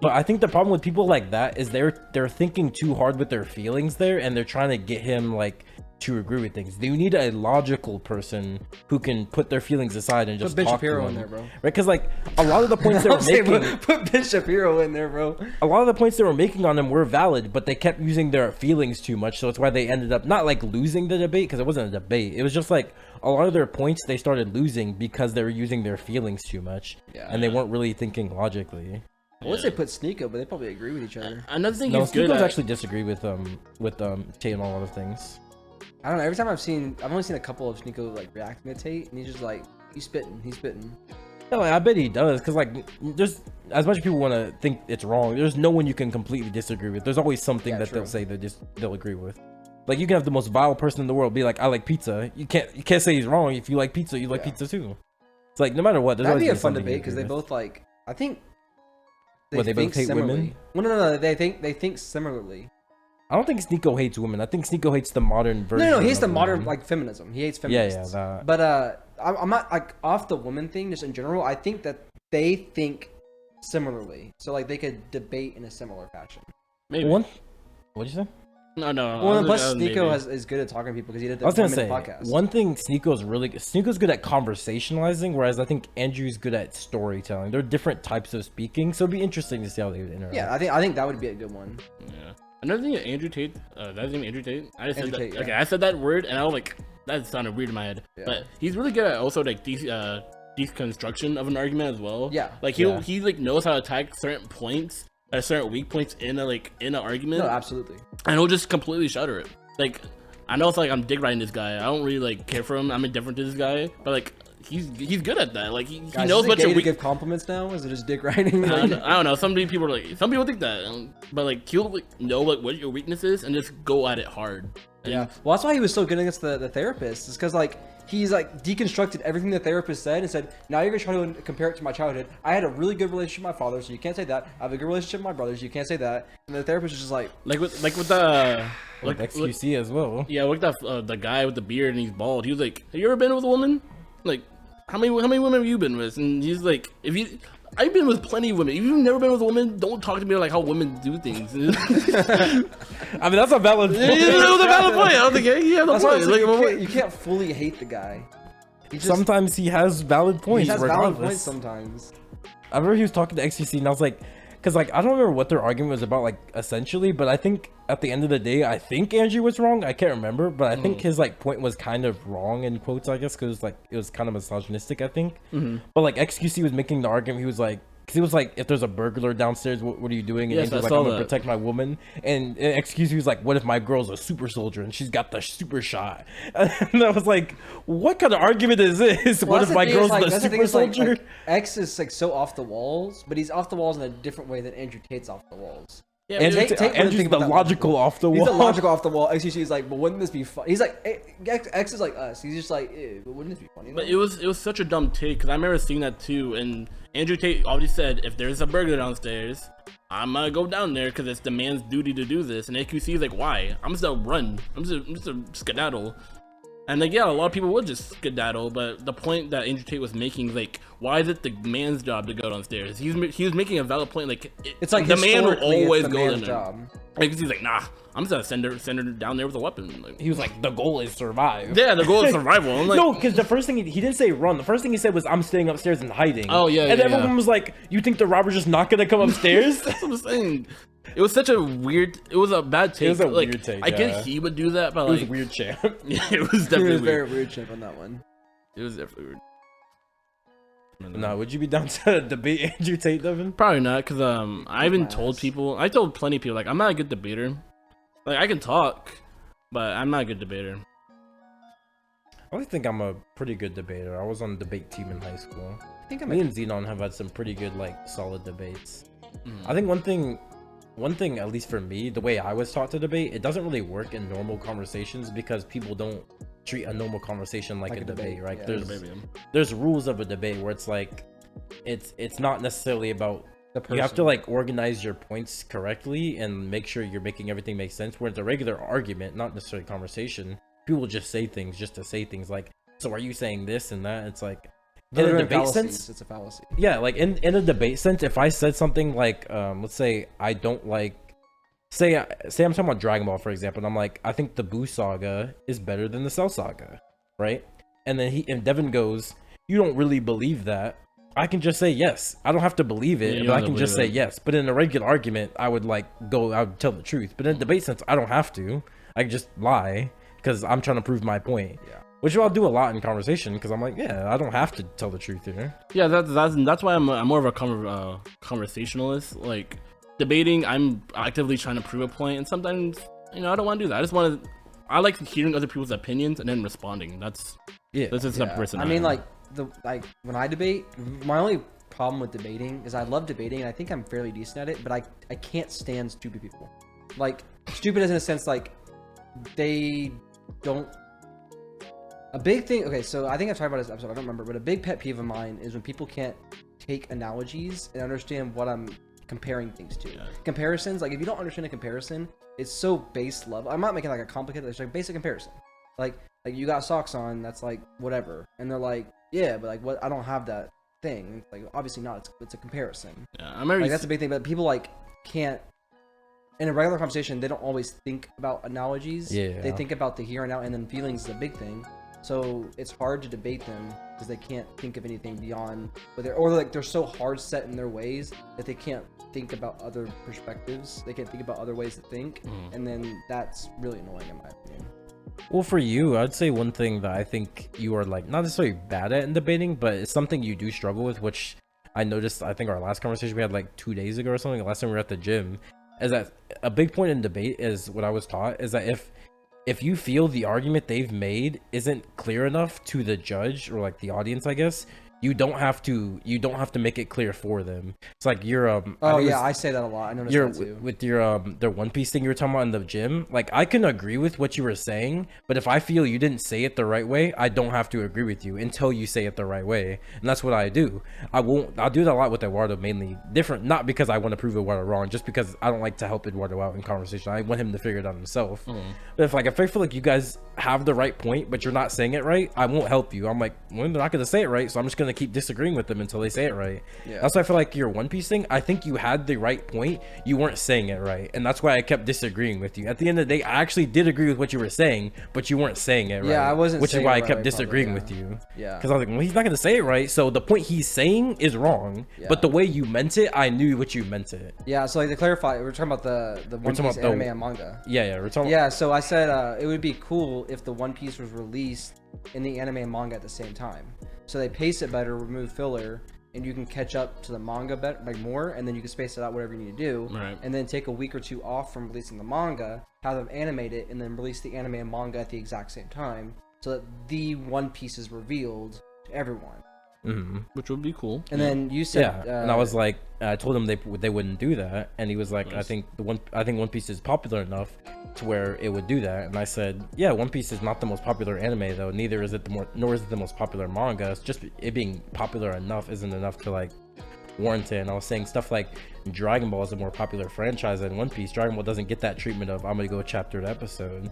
Speaker 3: But I think the problem with people like that is they're thinking too hard with their feelings there, and they're trying to get him like to agree with things. You need a logical person who can put their feelings aside and just
Speaker 1: put Ben
Speaker 3: talk
Speaker 1: Shapiro
Speaker 3: to
Speaker 1: in
Speaker 3: them.
Speaker 1: there, bro.
Speaker 3: Right? Because like a lot of the points they were making,
Speaker 1: put Ben Shapiro in there, bro.
Speaker 3: a lot of the points they were making on him were valid, but they kept using their feelings too much. So it's why they ended up not like losing the debate, because it wasn't a debate. It was just like a lot of their points they started losing because they were using their feelings too much, and they weren't really thinking logically.
Speaker 1: I would say put Sneeko, but they probably agree with each other.
Speaker 2: Another thing
Speaker 3: No,
Speaker 2: he's good
Speaker 3: Sneako's
Speaker 2: at.
Speaker 3: actually disagree with Tate on a lot of things.
Speaker 1: I don't know. Every time I've only seen a couple of Sneeko like reacting to Tate, and he's just like, he's spitting.
Speaker 3: No, I bet he does, because like there's, as much as people want to think it's wrong, there's no one you can completely disagree with. There's always something that they'll say that they'll agree with. Like you can have the most vile person in the world be like, I like pizza. You can't say he's wrong. If you like pizza, you like pizza too. It's like no matter what, there's
Speaker 1: That'd
Speaker 3: always
Speaker 1: be a fun
Speaker 3: something
Speaker 1: debate
Speaker 3: you
Speaker 1: because
Speaker 3: agree
Speaker 1: they
Speaker 3: with.
Speaker 1: both like. I think.
Speaker 3: They both hate
Speaker 1: similarly.
Speaker 3: women?
Speaker 1: No. They think similarly.
Speaker 3: I don't think Sneeko hates women. I think Sneeko hates the modern version.
Speaker 1: No, he hates the
Speaker 3: of
Speaker 1: modern
Speaker 3: women.
Speaker 1: like feminism. He hates feminists.
Speaker 3: Yeah, that.
Speaker 1: But I'm not like off the woman thing. Just in general, I think that they think similarly, so like they could debate in a similar fashion.
Speaker 2: Maybe.
Speaker 3: What'd you say?
Speaker 2: No.
Speaker 1: Well, and plus Sneeko is good at talking to people because he did the 1 minute podcast.
Speaker 3: One thing Sneeko's good at conversationalizing, whereas I think Andrew's good at storytelling. They're different types of speaking, so it'd be interesting to see how they would interact.
Speaker 1: Yeah, I think that would be a good one.
Speaker 2: Yeah. Another thing, Andrew Tate. That's his name, Andrew Tate. I just said that.
Speaker 1: Tate, yeah.
Speaker 2: Okay, I said that word, and I was like, that sounded weird in my head.
Speaker 1: Yeah.
Speaker 2: But he's really good at also like deconstruction of an argument as well.
Speaker 1: Yeah.
Speaker 2: Like he like knows how to attack certain points, certain weak points in an argument.
Speaker 1: No, absolutely.
Speaker 2: And he'll just completely shatter it. Like, I know it's like I'm dick riding this guy. I don't really like care for him. I'm indifferent to this guy. But like, he's good at that. Like he
Speaker 1: Guys,
Speaker 2: knows
Speaker 1: is it
Speaker 2: what
Speaker 1: gay
Speaker 2: your
Speaker 1: to
Speaker 2: weak.
Speaker 1: give compliments now? Is it just dick riding?
Speaker 2: I don't know. Some people think that, but like he'll like, know like what your weakness is and just go at it hard. And
Speaker 1: Yeah. Well, that's why he was so good against the therapist. Is because like he's like deconstructed everything the therapist said and said, now you're gonna try to compare it to my childhood. I had a really good relationship with my father, so you can't say that. I have a good relationship with my brothers, you can't say that. And the therapist is just like
Speaker 2: with the
Speaker 3: Like XQC as well.
Speaker 2: yeah, look at that the guy with the beard and he's bald. He was like, "Have you ever been with a woman? Like, how many women have you been with?" And he's like, I've been with plenty of women. If you've never been with a woman, don't talk to me like how women do things."
Speaker 3: I mean, that's a valid point.
Speaker 2: That was a valid point. I was like, yeah, the
Speaker 1: that's why
Speaker 2: point.
Speaker 1: it's like,
Speaker 2: Like,
Speaker 1: you can't fully hate the guy. He just,
Speaker 3: Sometimes he has valid points.
Speaker 1: he has valid
Speaker 3: regardless.
Speaker 1: points sometimes.
Speaker 3: I remember he was talking to XQC and I was like, because like I don't remember what their argument was about, like essentially, but I think at the end of the day, I think Andrew was wrong. I can't remember, but I think his like point was kind of wrong in quotes, I guess, because like it was kind of misogynistic, I think. But like XQC was making the argument, he was like, because he was like, if there's a burglar downstairs, what are you doing? And
Speaker 2: Yes,
Speaker 3: Andrew's
Speaker 2: I
Speaker 3: like,
Speaker 2: saw
Speaker 3: I'm gonna
Speaker 2: that.
Speaker 3: protect my woman. And XQC was like, what if my girl's a super soldier and she's got the super shot? And I was like, what kind of argument is this?
Speaker 1: Well,
Speaker 3: What
Speaker 1: that's
Speaker 3: if my
Speaker 1: thing, is,
Speaker 3: girl's
Speaker 1: like,
Speaker 3: the
Speaker 1: that's thing
Speaker 3: super
Speaker 1: is, like,
Speaker 3: soldier?
Speaker 1: X is like so off the walls, but he's off the walls in a different way than Andrew Tate's off the walls.
Speaker 2: yeah,
Speaker 3: Andrew,
Speaker 1: Tate wouldn't
Speaker 3: Andrew's
Speaker 1: think
Speaker 3: the
Speaker 1: about that
Speaker 3: logical off the
Speaker 1: He's
Speaker 3: wall.
Speaker 1: the logical off the wall. XQC is like, but wouldn't this be fun? He's like, X is like us. He's just like, ew, but wouldn't this be funny?
Speaker 2: but it was such a dumb take because I remember seeing that too. And Andrew Tate already said, if there's a burglar downstairs, I'm gonna go down there because it's the man's duty to do this. And AQC is like, why? I'm just gonna run. I'm just a skedaddle. And like, yeah, a lot of people would just skedaddle, but the point that Andrew Tate was making, like, why is it the man's job to go downstairs? He was making a valid point, like,
Speaker 1: it's like
Speaker 2: the man will
Speaker 1: historically,
Speaker 2: always
Speaker 1: it's the
Speaker 2: go
Speaker 1: man's
Speaker 2: in there.
Speaker 1: job.
Speaker 2: Like, he's like, nah, I'm just gonna send her down there with a weapon. Like,
Speaker 3: He was like, the goal is survive.
Speaker 2: yeah, the goal is survival. I'm like,
Speaker 3: No, because the first thing he didn't say run. The first thing he said was, I'm staying upstairs and hiding.
Speaker 2: Oh, yeah,
Speaker 3: And
Speaker 2: yeah,
Speaker 3: everyone
Speaker 2: yeah.
Speaker 3: was like, you think the robber's just not gonna come upstairs?
Speaker 2: that's what I'm saying. It was such a weird. It was a bad take.
Speaker 3: was a
Speaker 2: like,
Speaker 3: weird take,
Speaker 2: I
Speaker 3: yeah.
Speaker 2: get he would do that, but
Speaker 3: It was
Speaker 2: like,
Speaker 3: a weird champ.
Speaker 2: yeah, it was
Speaker 1: He
Speaker 2: definitely
Speaker 1: was very
Speaker 2: weird.
Speaker 1: weird chip on that one.
Speaker 2: It was definitely weird.
Speaker 3: No, would you be down to debate Andrew Tate, Deven?
Speaker 2: Probably not, because I even
Speaker 1: Class.
Speaker 2: told people. I told plenty of people like I'm not a good debater. Like I can talk, but I'm not a good debater.
Speaker 3: I really think I'm a pretty good debater. I was on the debate team in high school.
Speaker 1: I think I'm.
Speaker 3: Me and Xenon have had some pretty good, like, solid debates.
Speaker 2: Mhm.
Speaker 3: I think one thing, at least for me, the way I was taught to debate, it doesn't really work in normal conversations because people don't treat a normal conversation like a debate, right?
Speaker 1: yeah.
Speaker 3: There's rules of a debate where it's like, it's not necessarily about,
Speaker 1: The
Speaker 3: you have to
Speaker 1: person.
Speaker 3: like organize your points correctly and make sure you're making everything make sense. Whereas a regular argument, not necessarily conversation, people just say things just to say things, like, so are you saying this and that? It's like, in a debate sense,
Speaker 1: it's a fallacy.
Speaker 3: yeah, like in a debate sense, if I said something like, let's say I don't like, say I'm talking about Dragon Ball, for example, and I'm like, I think the Buu saga is better than the Cell saga, right? And then Deven goes, you don't really believe that. I can just say yes. I don't have to believe it,
Speaker 2: Yeah, you
Speaker 3: but
Speaker 2: don't
Speaker 3: I
Speaker 2: have
Speaker 3: can
Speaker 2: to
Speaker 3: just say
Speaker 2: believe it.
Speaker 3: yes. But in a regular argument, I would tell the truth. But in a debate sense, I don't have to. I can just lie because I'm trying to prove my point.
Speaker 1: Yeah.
Speaker 3: Which I'll do a lot in conversation because I'm like, yeah, I don't have to tell the truth here.
Speaker 2: Yeah, that's why I'm more of a conversationalist. Like debating, I'm actively trying to prove a point, and sometimes I don't want to do that. I like hearing other people's opinions and then responding. That's
Speaker 3: Yeah.
Speaker 2: just the type of person.
Speaker 1: I mean,
Speaker 2: am.
Speaker 1: like when I debate, my only problem with debating is I love debating and I think I'm fairly decent at it, but I can't stand stupid people. Like stupid as in a sense like they don't. A big thing. Okay, so I think I've talked about this episode. I don't remember, but a big pet peeve of mine is when people can't take analogies and understand what I'm comparing things to.
Speaker 2: Yeah.
Speaker 1: Comparisons, like if you don't understand a comparison, it's so base level. I'm not making like a complicated. It's like basic comparison. Like you got socks on. That's like whatever, and they're like, yeah, but like what? I don't have that thing. It's like obviously not. It's a comparison.
Speaker 2: yeah, I remember
Speaker 1: Like that's a big thing. But people like can't. In a regular conversation, they don't always think about analogies.
Speaker 3: Yeah.
Speaker 1: They think about the here and now, and then feelings is a big thing. So it's hard to debate them because they can't think of anything beyond what they're so hard set in their ways that they can't think about other perspectives. They can't think about other ways to think, and then that's really annoying in my opinion.
Speaker 3: Well, for you, I'd say one thing that I think you are like not necessarily bad at in debating, but it's something you do struggle with, which I noticed. I think our last conversation we had like 2 days ago or something. The last time we were at the gym, is that a big point in debate is what I was taught is that if you feel the argument they've made isn't clear enough to the judge or like the audience, I guess, you don't have to make it clear for them. It's like you're
Speaker 1: I say that a lot. I noticed that too.
Speaker 3: With your the One Piece thing you were talking about in the gym. Like, I can agree with what you were saying, but if I feel you didn't say it the right way, I don't have to agree with you until you say it the right way. And that's what I do. I'll do that a lot with Eduardo, mainly different, not because I want to prove Eduardo wrong, just because I don't like to help Eduardo out in conversation. I want him to figure it out himself. But if I feel like you guys have the right point, but you're not saying it right, I won't help you. I'm like, well, they're not gonna say it right, so I'm just gonna keep disagreeing with them until they say it right. That's why I feel like your One Piece thing, I think you had the right point, you weren't saying it right, and that's why I kept disagreeing with you. At the end of the day, I actually did agree with what you were saying, but you weren't saying it right.
Speaker 1: I wasn't,
Speaker 3: which is why I kept
Speaker 1: right,
Speaker 3: disagreeing with you. Because I was like, well, he's not gonna say it right, so the point he's saying is wrong, but the way you meant it, I knew what you meant it.
Speaker 1: So like to clarify, we're talking about the One Piece anime and manga.
Speaker 3: We're talking
Speaker 1: so I said it would be cool if the One Piece was released in the anime and manga at the same time, so they pace it better, remove filler, and you can catch up to the manga better, like more, and then you can space it out whatever you need to do, and then take a week or two off from releasing the manga, have them animate it, and then release the anime and manga at the exact same time, so that the One Piece is revealed to everyone.
Speaker 2: Which would be cool.
Speaker 1: And then you said,
Speaker 3: and I was like, I told him they wouldn't do that, and he was like, I think One Piece is popular enough to where it would do that. And I said, yeah, One Piece is not the most popular anime though, nor is it the most popular manga. It's just it being popular enough isn't enough to like warrant it. And I was saying stuff like Dragon Ball is a more popular franchise than One Piece. Dragon Ball doesn't get that treatment of I'm gonna go chapter to episode.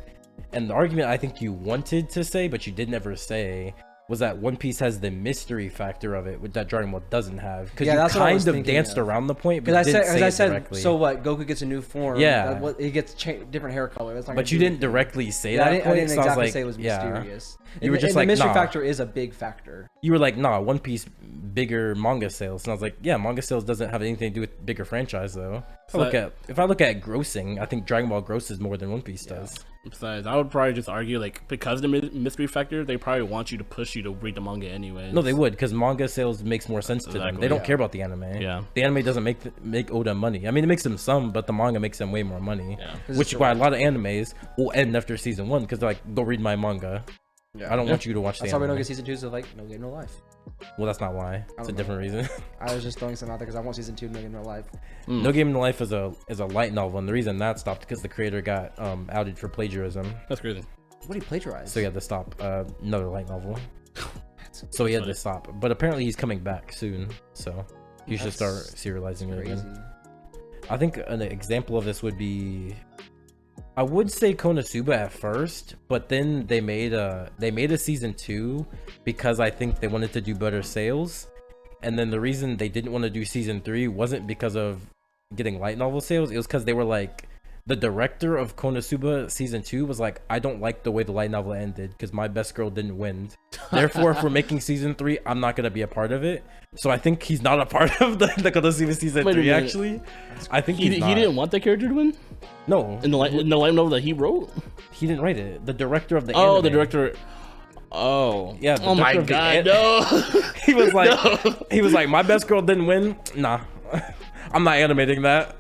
Speaker 3: And the argument I think you wanted to say but you did never say was that One Piece has the mystery factor of it, which that Dragon Ball doesn't have. Because you kind of danced around the point, but didn't say it directly.
Speaker 1: So what? Goku gets a new form. He gets different hair color. That's not
Speaker 3: but you didn't directly say that.
Speaker 1: I didn't
Speaker 3: so
Speaker 1: exactly
Speaker 3: like,
Speaker 1: say it was mysterious.
Speaker 3: You were just like,
Speaker 1: the mystery factor is a big factor.
Speaker 3: You were like, nah, One Piece bigger manga sales, and I was like, yeah, manga sales doesn't have anything to do with bigger franchise though. If I look at grossing, I think Dragon Ball grosses more than One Piece does.
Speaker 2: Besides, I would probably just argue like because of the mystery factor, they probably want you to push you to read the manga anyway.
Speaker 3: No, they would, because manga sales makes more sense to them. They don't care about the anime. The anime doesn't make Oda money. I mean, it makes them some, but the manga makes them way more money. Which is why a lot of animes will end after season 1 because they're like, go read my manga. I don't want you to watch the anime.
Speaker 1: That's why we don't get season 2. So like, no game, no life.
Speaker 3: Well, that's not why. It's a different reason.
Speaker 1: I was just throwing something out there because I want season 2 of No Game No Life.
Speaker 3: No Game No Life is a light novel, and the reason that stopped because the creator got outed for plagiarism.
Speaker 2: That's crazy.
Speaker 1: What did he plagiarize?
Speaker 3: So he had to stop another light novel. So he had to stop. But apparently he's coming back soon, so you should start serializing it again. I think an example of this would be, I would say Konosuba at first, but then they made a season 2 because I think they wanted to do better sales. And then the reason they didn't want to do season 3 wasn't because of getting light novel sales. It was because they were like, the director of Konosuba season 2 was like, I don't like the way the light novel ended because my best girl didn't win. Therefore, if we're making season 3, I'm not gonna be a part of it. So I think he's not a part of the Konosuba season 3. Actually, I think he
Speaker 2: didn't want the character to win.
Speaker 3: No,
Speaker 2: in the light novel that he wrote,
Speaker 3: he didn't write it. The director of the
Speaker 2: anime. The director. Oh
Speaker 3: yeah.
Speaker 2: Oh my god, no.
Speaker 3: He was like, my best girl didn't win. Nah, I'm not animating that.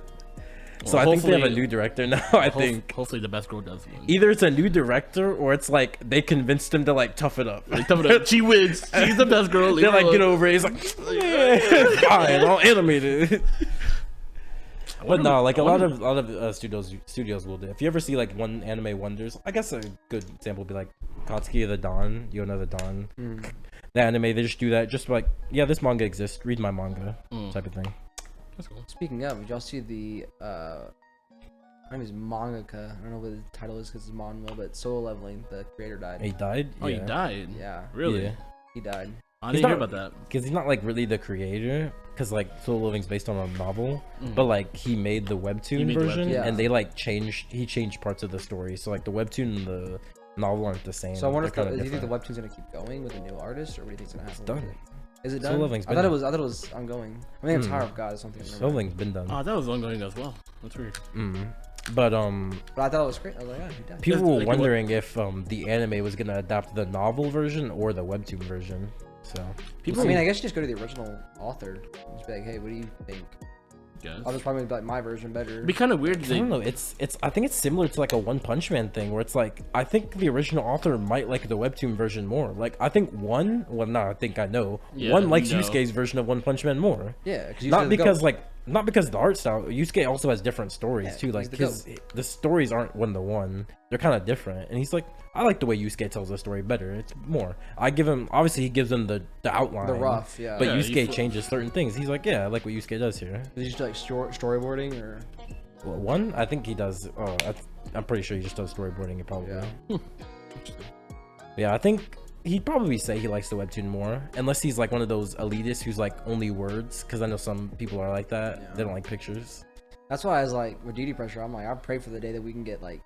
Speaker 3: So I think they have a new director now. I think
Speaker 2: hopefully the best girl does win.
Speaker 3: Either it's a new director or it's like they convinced him to like tough it up.
Speaker 2: She wins. She's the best girl.
Speaker 3: They're like, get over it. He's like, fine, I'll animate it. But no, like a lot of studios will do. If you ever see like one anime wonders, I guess a good example would be like Katsuki of the Dawn, Yona the Dawn. The anime, they just do that, just like, yeah, this manga exists, read my manga, type of thing.
Speaker 1: That's cool. Speaking of, did y'all see the her name is Mangaka. I don't know what the title is because it's Monmo, but Solo Leveling, the creator died.
Speaker 3: He died?
Speaker 2: Oh, he died?
Speaker 1: Yeah.
Speaker 2: Really?
Speaker 3: Yeah.
Speaker 1: He died.
Speaker 2: I didn't hear about that.
Speaker 3: Because he's not like really the creator, because like Solo Leveling's based on a novel, but like he made the webtoon version, and they like he changed parts of the story. So like the webtoon and the novel aren't the same.
Speaker 1: So I wonder do you think the webtoon's gonna keep going with a new artist, or what do you think's gonna happen?
Speaker 3: It's done.
Speaker 1: Is it done? I thought it was ongoing. I mean, Tower of God is something.
Speaker 3: Solo Leveling's been done.
Speaker 2: Oh, that was ongoing as well. That's weird.
Speaker 3: But
Speaker 1: I thought it was great. I was like, yeah, he died.
Speaker 3: People were wondering if the anime was gonna adapt the novel version or the webtoon version. So
Speaker 1: I mean, I guess you just go to the original author and just be like, hey, what do you think?
Speaker 2: Guess.
Speaker 1: I'll just probably be like my version better.
Speaker 2: It'd be kind of weird.
Speaker 3: I don't know. I think it's similar to like a One Punch Man thing, where it's like I think the original author might like the webtoon version more. Like I think one, well, no, I think I know one likes Yusuke's version of One Punch Man more.
Speaker 1: Yeah,
Speaker 3: not because of the art style. Yusuke also has different stories too. Like the stories aren't one to one. They're kind of different. And he's like, I like the way Yusuke tells the story better. It's more. I give him, obviously he gives him the outline,
Speaker 1: the rough, yeah.
Speaker 3: But
Speaker 2: Yeah,
Speaker 3: Yusuke changes certain things. He's like, yeah, I like what Yusuke does here.
Speaker 1: Does he just do like storyboarding or?
Speaker 3: Well, one, I think he does. Oh, I'm pretty sure he just does storyboarding. Probably.
Speaker 1: Yeah.
Speaker 3: Yeah, I think he'd probably say he likes the webtoon more, unless he's like one of those elitists who's like only words. Because I know some people are like that.
Speaker 1: Yeah.
Speaker 3: They don't like pictures.
Speaker 1: That's why I was like with Deity Pressure. I'm like, I pray for the day that we can get like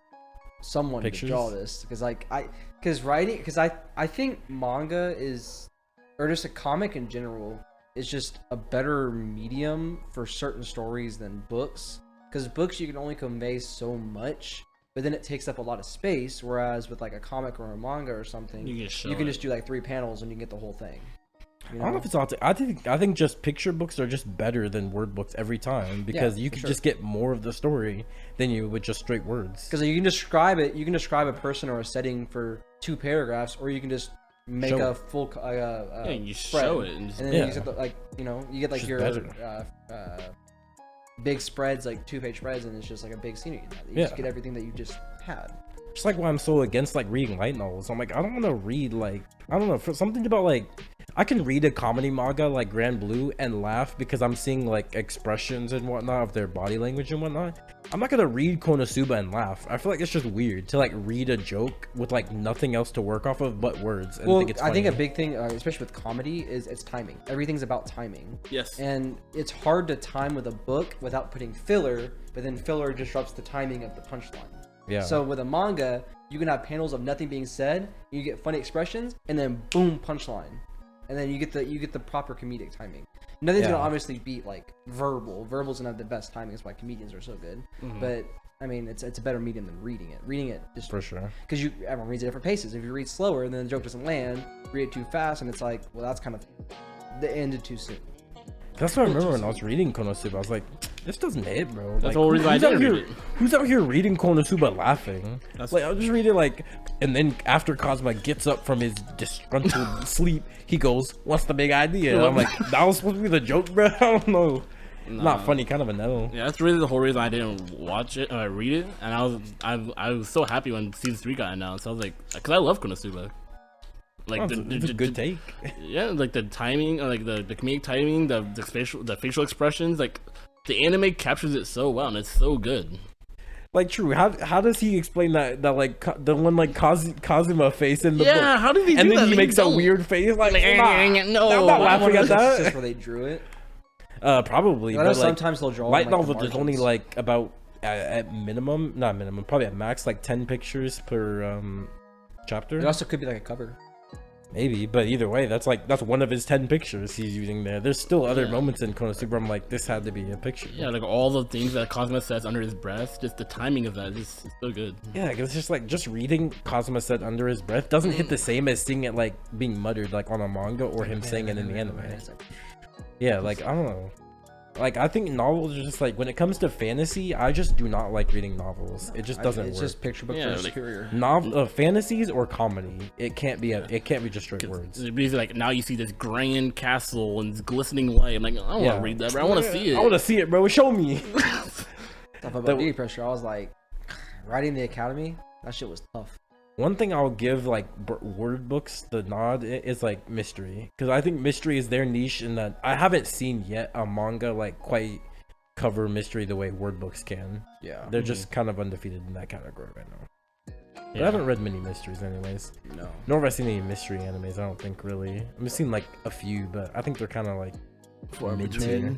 Speaker 1: someone
Speaker 3: Pictures?
Speaker 1: to draw this, because I think manga is, or just a comic in general, is just a better medium for certain stories than books. Because books you can only convey so much, but then it takes up a lot of space. Whereas with like a comic or a manga or something, you can just do like 3 panels and you can get the whole thing. You know?
Speaker 3: I don't know if it's all. I think just picture books are just better than word books every time, because you can just get more of the story than you would just straight words.
Speaker 1: Because you can describe it, you can describe a person or a setting for 2 paragraphs, or you can just make a full
Speaker 2: you
Speaker 1: spread,
Speaker 2: show it, and
Speaker 1: then you get the, you get like your big spreads, like 2-page spreads, and it's just like a big scenery. You just get everything that you just had.
Speaker 3: Just like why I'm so against like reading light novels. I'm like, I don't want to read like, I don't know, for something about like, I can read a comedy manga like Grand Blue and laugh because I'm seeing like expressions and whatnot of their body language and whatnot. I'm not gonna read Konosuba and laugh. I feel like it's just weird to like read a joke with like nothing else to work off of but words. And think it's funny.
Speaker 1: I think a big thing, especially with comedy, is it's timing. Everything's about timing.
Speaker 2: Yes.
Speaker 1: And it's hard to time with a book without putting filler, but then filler disrupts the timing of the punchline.
Speaker 3: Yeah.
Speaker 1: So with a manga, you can have panels of nothing being said, you get funny expressions, and then boom, punchline, and then you get the proper comedic timing. Nothing's gonna obviously beat like verbal. Verbal's gonna have the best timing. That's why comedians are so good. Mm-hmm. But I mean, it's a better medium than reading it. Reading it just
Speaker 3: for sure,
Speaker 1: because everyone reads at different paces. If you read slower, then the joke doesn't land. Read it too fast, and it's like, well, that's kind of the ended too soon.
Speaker 3: That's what I remember when I was reading Konosuba. I was like, this doesn't hit, bro.
Speaker 2: That's
Speaker 3: like,
Speaker 2: the whole reason I didn't read it.
Speaker 3: Who's out here reading Konosuba laughing? Like, I'll just read it like, and then after Cosma gets up from his disgruntled sleep, he goes, "What's the big idea?" And I'm like, that was supposed to be the joke, bro. I don't know. Nah. Not funny, kind of a no.
Speaker 2: Yeah, that's really the whole reason I didn't watch it or read it. And I was so happy when season 3 got announced. I was like, because I love Konosuba. Like
Speaker 3: it's a good take.
Speaker 2: Yeah, like the timing, or like the comedic timing, the facial expressions, like the anime captures it so well, and it's so good.
Speaker 3: Like, true. How does he explain that like the one like Kazuma face in the book?
Speaker 2: Yeah, how did he do that?
Speaker 3: And then he makes a weird face like,
Speaker 2: no,
Speaker 3: I'm not laughing at that.
Speaker 1: Just where they drew it.
Speaker 3: Probably.
Speaker 1: I know
Speaker 3: but,
Speaker 1: sometimes they'll draw
Speaker 3: light
Speaker 1: like,
Speaker 3: novel. There's only like about at minimum, not minimum, probably at max like 10 pictures per chapter.
Speaker 1: It also could be like a cover.
Speaker 3: Maybe, but either way, that's one of his 10 pictures he's using there. There's still other moments in Konosuba I'm like, this had to be a picture.
Speaker 2: Yeah, like all the things that Cosmo says under his breath, just the timing of that is so good.
Speaker 3: Yeah, it's just like, just reading Cosmo said under his breath doesn't hit the same as seeing it like being muttered like on a manga or him saying it in the anime. Yeah, like, I don't know. Like, I think novels are just like, when it comes to fantasy, I just do not like reading novels. It just doesn't work.
Speaker 1: It's just picture books are superior.
Speaker 3: Fantasies or comedy, it can't be just straight words.
Speaker 2: It's basically like, now you see this grand castle and this glistening light. I'm like, I don't want to read that, bro. I want to see it.
Speaker 3: I want to see it, bro. Show me.
Speaker 1: Stuff about Deity Pressure, I was like, writing the Academy, that shit was tough.
Speaker 3: One thing I'll give like word books the nod is like mystery, because I think mystery is their niche in that I haven't seen yet a manga like quite cover mystery the way word books can. Yeah, they're just kind of undefeated in that category right now. But I haven't read many mysteries anyways. No. Nor have I seen any mystery animes, I don't think, really. I've seen like a few, but I think they're kind of like mid-tier.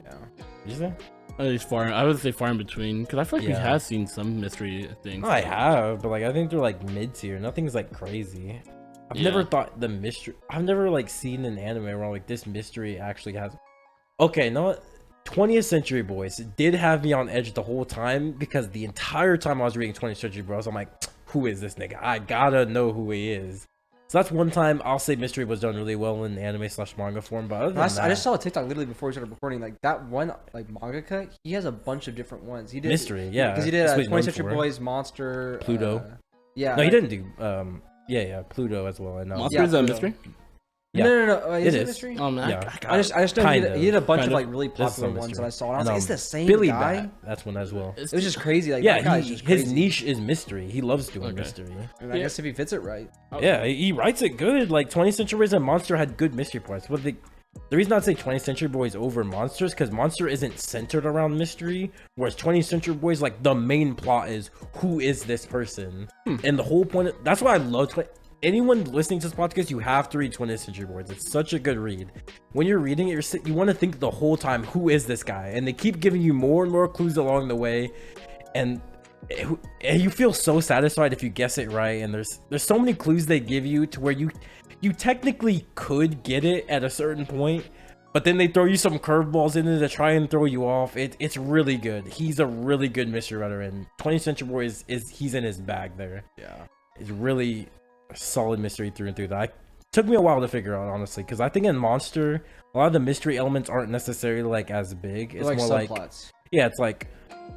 Speaker 3: Yeah. Did you say?
Speaker 2: At least far, I would say far in between, because I feel like we have seen some mystery things.
Speaker 3: I have, but like I think they're like mid-tier. Nothing's like crazy. I've never thought the mystery. I've never like seen an anime where like this mystery actually has. Okay, no, what? 20th Century Boys did have me on edge the whole time, because the entire time I was reading 20th Century Boys, I'm like, who is this nigga? I gotta know who he is. So that's one time I'll say mystery was done really well in anime / manga form. But other than that,
Speaker 1: I just saw a TikTok literally before we started recording. Like that one, like mangaka, he has a bunch of different ones. He did
Speaker 3: mystery, yeah,
Speaker 1: because he did
Speaker 3: that's what he's
Speaker 1: 20th
Speaker 3: known
Speaker 1: Century
Speaker 3: for.
Speaker 1: Boys, Monster,
Speaker 3: Pluto.
Speaker 1: Yeah,
Speaker 3: No, he didn't do. Pluto as well. I know.
Speaker 2: Monster is a mystery.
Speaker 3: Yeah.
Speaker 1: No.
Speaker 3: It
Speaker 1: Is it
Speaker 3: is.
Speaker 1: mystery?
Speaker 3: Yeah.
Speaker 1: I just know he did a bunch
Speaker 3: Kind
Speaker 1: of
Speaker 3: of.
Speaker 1: like really
Speaker 3: This is
Speaker 1: popular
Speaker 3: a
Speaker 1: ones
Speaker 3: mystery.
Speaker 1: that I saw. And I was
Speaker 3: And,
Speaker 1: like, it's the same
Speaker 3: Billy
Speaker 1: guy.
Speaker 3: Bat, that's one as well.
Speaker 1: It was just crazy. Like
Speaker 3: Yeah,
Speaker 1: that guy's just
Speaker 3: his
Speaker 1: crazy.
Speaker 3: niche is mystery. He loves doing
Speaker 2: Okay.
Speaker 3: mystery.
Speaker 1: And I guess if he fits it right.
Speaker 3: Yeah, he writes it good. Like 20th Century Boys and Monster had good mystery parts. But the reason I'd say 20th Century Boys over Monsters, because Monster isn't centered around mystery, whereas 20th Century Boys, like the main plot is who is this person, and the whole point. That's why I love. Anyone listening to this podcast, you have to read 20th Century Boys. It's such a good read. When you're reading it, you want to think the whole time, who is this guy? And they keep giving you more and more clues along the way, and you feel so satisfied if you guess it right. And there's so many clues they give you to where you technically could get it at a certain point, but then they throw you some curveballs in there to try and throw you off. It's really good. He's a really good mystery writer, and 20th Century Boys he's in his bag there.
Speaker 1: Yeah.
Speaker 3: It's really solid mystery through and through. That took me a while to figure out, honestly, because I think in Monster a lot of the mystery elements aren't necessarily like as big. It's
Speaker 1: Like
Speaker 3: more like,
Speaker 1: subplots.
Speaker 3: yeah, it's like,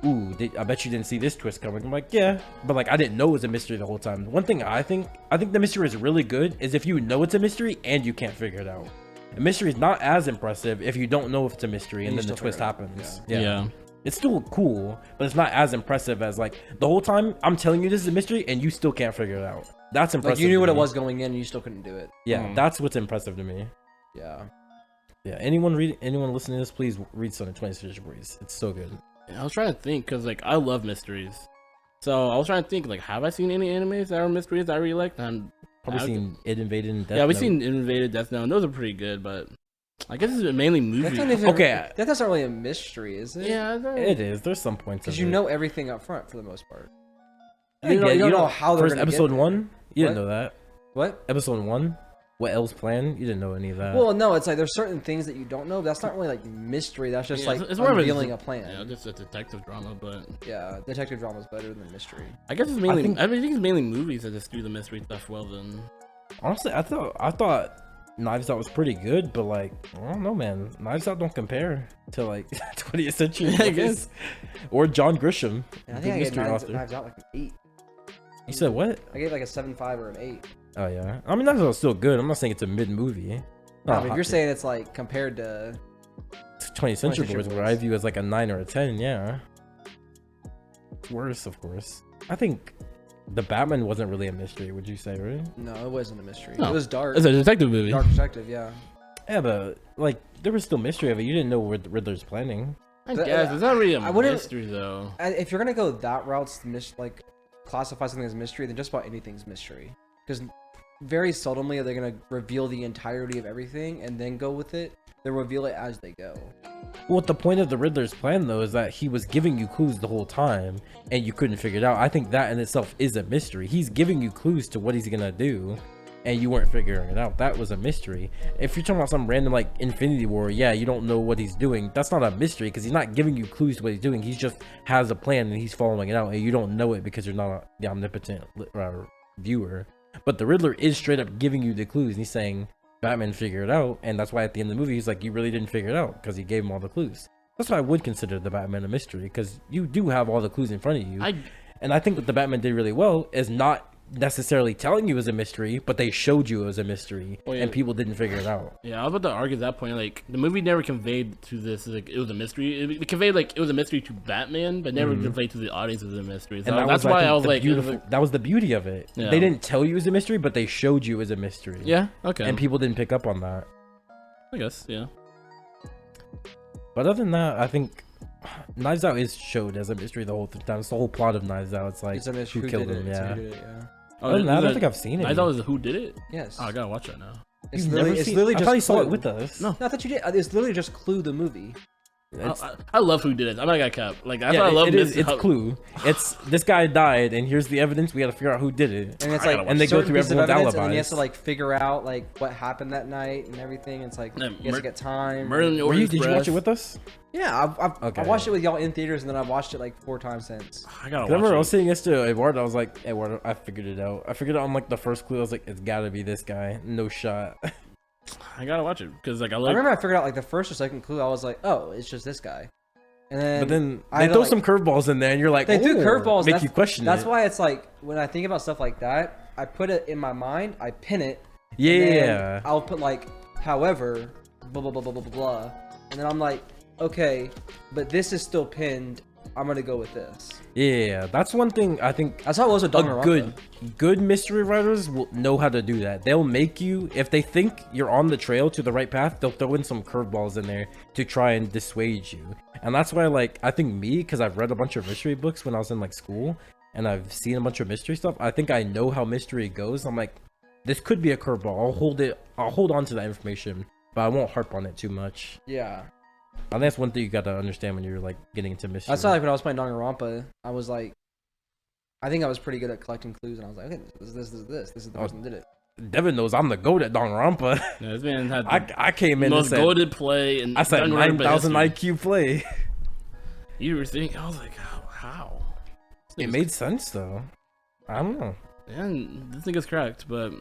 Speaker 3: ooh, I bet you didn't see this twist coming. I'm like, yeah, but like I didn't know it was a mystery the whole time. One thing I think the mystery is really good is if you know it's a mystery and you can't figure it out. A mystery is not as impressive if you don't know if it's a mystery and then the twist happens.
Speaker 2: Yeah.
Speaker 3: It's still cool, but it's not as impressive as like the whole time I'm telling you this is a mystery and you still can't figure it out. That's impressive.
Speaker 1: Like you knew
Speaker 3: to
Speaker 1: what it
Speaker 3: me.
Speaker 1: was going in and you still couldn't do it.
Speaker 3: Yeah, that's what's impressive to me.
Speaker 1: Yeah.
Speaker 3: Yeah, anyone listening to this, please read some of 20th Century Boys. It's so good.
Speaker 2: I was trying to think because like I love mysteries, so I was trying to think like, have I seen any animes that are mysteries that I really liked? And
Speaker 3: Probably seen It Invaded and Death
Speaker 2: yeah, we've
Speaker 3: Note.
Speaker 2: seen Invaded, Death Note, and those are pretty good, but I guess it's mainly movies.
Speaker 3: Okay.
Speaker 1: That's not really a mystery, is it?
Speaker 2: Yeah,
Speaker 3: It is. There's some points.
Speaker 1: Because you know everything up front for the most part.
Speaker 3: You
Speaker 1: don't know how they're
Speaker 3: first
Speaker 1: gonna
Speaker 3: episode
Speaker 1: get there.
Speaker 3: 1. You didn't
Speaker 1: What?
Speaker 3: know that.
Speaker 1: What?
Speaker 3: Episode 1. What L's plan? You didn't know any of that.
Speaker 1: Well, no, it's like there's certain things that you don't know. But that's not really like mystery. That's just
Speaker 2: Yeah,
Speaker 1: like
Speaker 2: it's more of a-
Speaker 1: revealing a plan.
Speaker 2: Yeah, just a detective drama, but
Speaker 1: Yeah, detective drama is better than mystery.
Speaker 2: I guess it's mainly.
Speaker 3: think-
Speaker 2: I think it's mainly movies that just do the mystery stuff well. Then
Speaker 3: honestly, I thought Knives Out was pretty good, but like I don't know, man. Knives Out don't compare to like 20th Century.
Speaker 2: I guess.
Speaker 3: Or John Grisham,
Speaker 1: And I
Speaker 3: good
Speaker 1: think I gave
Speaker 3: mystery author.
Speaker 1: Knives Out like an 8.
Speaker 3: You said what?
Speaker 1: I gave like a 7.5 or an 8.
Speaker 3: Oh yeah. I mean, Knives Out was still good. I'm not saying it's a mid movie.
Speaker 1: I mean, if you're saying it's like compared to
Speaker 3: 20th Century
Speaker 1: 20th
Speaker 3: Boys, where I view as like a 9 or a 10, yeah. It's worse, of course. I think the Batman wasn't really a mystery, would you say, right?
Speaker 1: no, it wasn't a mystery.
Speaker 2: No.
Speaker 1: It was dark.
Speaker 2: it's a detective movie.
Speaker 1: Dark detective, yeah.
Speaker 3: Yeah, but like there was still mystery of it. You didn't know what Riddler's planning.
Speaker 2: I guess it's not really a
Speaker 1: I wouldn't-
Speaker 2: mystery though.
Speaker 1: If you're gonna go that route, like classify something as mystery, then just about anything's mystery. Because very seldomly are they gonna reveal the entirety of everything and then go with it. They reveal it as they go.
Speaker 3: Well, the point of the Riddler's plan, though, is that he was giving you clues the whole time, and you couldn't figure it out. I think that in itself is a mystery. He's giving you clues to what he's gonna do, and you weren't figuring it out. That was a mystery. If you're talking about some random like Infinity War, yeah, you don't know what he's doing. That's not a mystery because he's not giving you clues to what he's doing. He just has a plan and he's following it out, and you don't know it because you're not the omnipotent viewer. But the Riddler is straight up giving you the clues, and he's saying, Batman figure it out, and that's why at the end of the movie he's like, you really didn't figure it out because he gave him all the clues. That's why I would consider the Batman a mystery, because you do have all the clues in front of you. And I think what the Batman did really well is not necessarily telling you it was a mystery, but they showed you it was a mystery, and people didn't figure it out.
Speaker 2: Yeah, I was about to argue that point. Like the movie never conveyed to this like it was a mystery. It conveyed like it was a mystery to Batman, but never conveyed to the audience as a mystery. So
Speaker 3: And
Speaker 2: that's why I was like,
Speaker 3: that was the beauty of it.
Speaker 2: Yeah.
Speaker 3: They didn't tell you it was a mystery, but they showed you it was a mystery.
Speaker 2: yeah, okay,
Speaker 3: And people didn't pick up on that.
Speaker 2: I guess, yeah.
Speaker 3: But other than that, I think Knives Out is showed as a mystery the whole time. It's the whole plot of Knives Out. It's like
Speaker 1: It's a mystery.
Speaker 3: who killed him. Yeah.
Speaker 2: Oh,
Speaker 3: Other than that, I
Speaker 2: is
Speaker 3: don't
Speaker 2: it-
Speaker 3: think I've seen it.
Speaker 2: I thought it was who did it.
Speaker 1: Yes.
Speaker 2: Oh, I gotta watch that now.
Speaker 1: It's
Speaker 3: You've
Speaker 1: literally,
Speaker 3: never
Speaker 1: it's
Speaker 3: seen-
Speaker 1: literally
Speaker 3: I
Speaker 1: just
Speaker 3: thought you saw it
Speaker 1: Clue.
Speaker 3: with us.
Speaker 2: No.
Speaker 1: Not that you did. It's literally just Clue the movie.
Speaker 2: I love who did it. I'm not gonna cap. Like that's why I love this.
Speaker 3: It's Clue. It's this guy died, and here's the evidence. We got to figure out who did it.
Speaker 1: And it's like,
Speaker 3: and they go through everyone's alibis.
Speaker 1: And then you have to like figure out like what happened that night and everything. It's like you have to get time.
Speaker 3: Did you watch it with us?
Speaker 1: Yeah, I watched it with y'all in theaters, and then I watched it like 4 times since.
Speaker 2: I gotta.
Speaker 3: Remember, I was saying this to Eduardo. I was like, Eduardo, I figured it out. I figured it out on like the first clue. I was like, it's gotta be this guy. No shot.
Speaker 2: I gotta watch it because like I
Speaker 1: remember I figured out like the first or second clue. I was like, oh, it's just this guy. And then,
Speaker 3: but then they throw some curveballs in there, and you're like,
Speaker 1: they threw curveballs.
Speaker 3: Make you question it.
Speaker 1: That's why it's like when I think about stuff like that, I put it in my mind, I pin it.
Speaker 3: Yeah.
Speaker 1: I'll put like, however, blah blah blah blah blah blah, and then I'm like, okay, but this is still pinned. I'm gonna go with this.
Speaker 3: Yeah, that's one thing I think.
Speaker 1: That's how it was with Danganranpa.
Speaker 3: Good mystery writers will know how to do that. They'll make you, if they think you're on the trail to the right path, they'll throw in some curveballs in there to try and dissuade you. And that's why, like, I think me, because I've read a bunch of mystery books when I was in like school, and I've seen a bunch of mystery stuff. I think I know how mystery goes. I'm like, this could be a curveball. I'll hold on to that information, but I won't harp on it too much.
Speaker 1: Yeah.
Speaker 3: I think that's one thing you gotta understand when you're like getting into mystery.
Speaker 1: That's not like when I was playing Danganranpa. I was like, I think I was pretty good at collecting clues, and I was like, okay, this is the person that did it.
Speaker 3: Deven knows I'm the GOAT at Danganranpa.
Speaker 2: Yeah, this man had
Speaker 3: I came in
Speaker 2: most goated play, and
Speaker 3: I said 9,000 IQ play.
Speaker 2: You were thinking, I was like, how?
Speaker 3: It made sense though. I don't know.
Speaker 2: And this nigga's cracked, but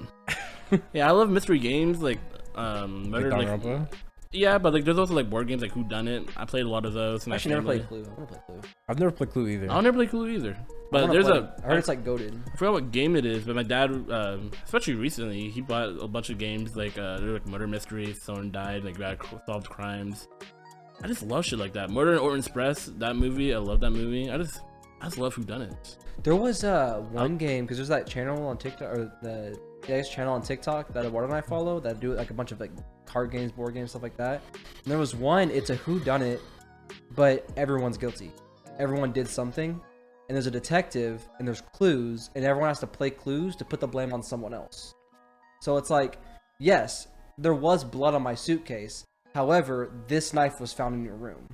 Speaker 2: yeah, I love mystery games like
Speaker 3: Like Danganranpa.
Speaker 2: Yeah, but like there's also like board games like Who Done It. I played a lot of those. And
Speaker 1: I actually never played Clue. I want to play Clue.
Speaker 3: I've never played Clue either.
Speaker 2: I'll never play Clue either. But there's
Speaker 1: I heard it's like goated.
Speaker 2: I forgot what game it is, but my dad, especially recently, he bought a bunch of games like they're like murder mysteries, someone died, like bad solved crimes. I just love shit like that. Murder in Orient Express, that movie, I love that movie. I just love Who Done It.
Speaker 1: There was one game because there's that channel on TikTok or the channel on TikTok that Eduardo and I follow that do like a bunch of like card games, board games, stuff like that. And there was one, it's a whodunit, but everyone's guilty. Everyone did something, and there's a detective, and there's clues, and everyone has to play clues to put the blame on someone else. So it's like, yes, there was blood on my suitcase. However, this knife was found in your room.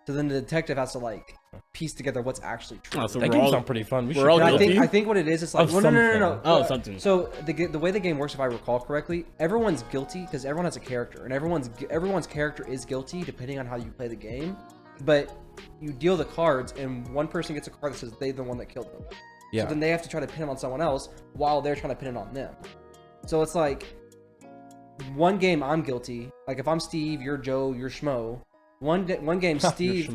Speaker 1: So then the detective has to like piece together what's actually true.
Speaker 3: Oh, so that game sounds pretty fun.
Speaker 2: We're all guilty?
Speaker 1: I think what it is, it's like no.
Speaker 2: Oh, something.
Speaker 1: So the way the game works, if I recall correctly, everyone's guilty because everyone has a character, and everyone's character is guilty depending on how you play the game. But you deal the cards, and one person gets a card that says they're the one that killed them. Yeah. So then they have to try to pin it on someone else while they're trying to pin it on them. So it's like one game I'm guilty. Like if I'm Steve, you're Joe, you're Schmo. One game Steve.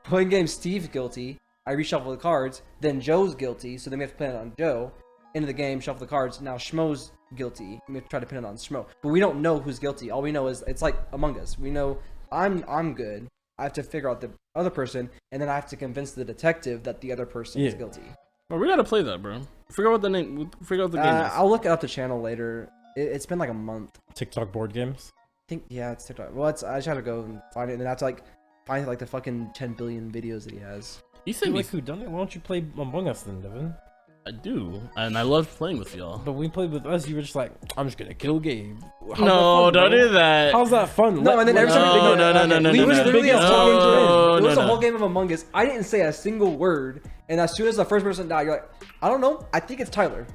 Speaker 1: One game Steve's guilty. I reshuffle the cards. Then Joe's guilty, so then we have to pin it on Joe. End of the game, shuffle the cards. Now Schmo's guilty. We have to try to pin it on Schmo. But we don't know who's guilty. All we know is it's like Among Us. We know I'm good. I have to figure out the other person, and then I have to convince the detective that the other person is guilty.
Speaker 2: Well, we gotta play that, bro. Figure out what the name. Figure out the game.
Speaker 1: I'll look up the channel later. It's been like a month.
Speaker 3: TikTok board games.
Speaker 1: I think it's TikTok. Well, I just have to go and find it, and then I have to like find like the fucking 10 billion videos that he has.
Speaker 2: You said
Speaker 3: like Who Done It? Why don't you play Among Us then, Deven?
Speaker 2: I do, and I love playing with y'all.
Speaker 3: But when you played with us, you were just like, I'm just gonna kill Gabe.
Speaker 2: No, don't do that.
Speaker 3: How's that fun?
Speaker 1: No, and then every time
Speaker 2: no.
Speaker 1: It was literally a
Speaker 2: No.
Speaker 1: whole game of Among Us. I didn't say a single word, and as soon as the first person died, you're like, I don't know. I think it's Tyler.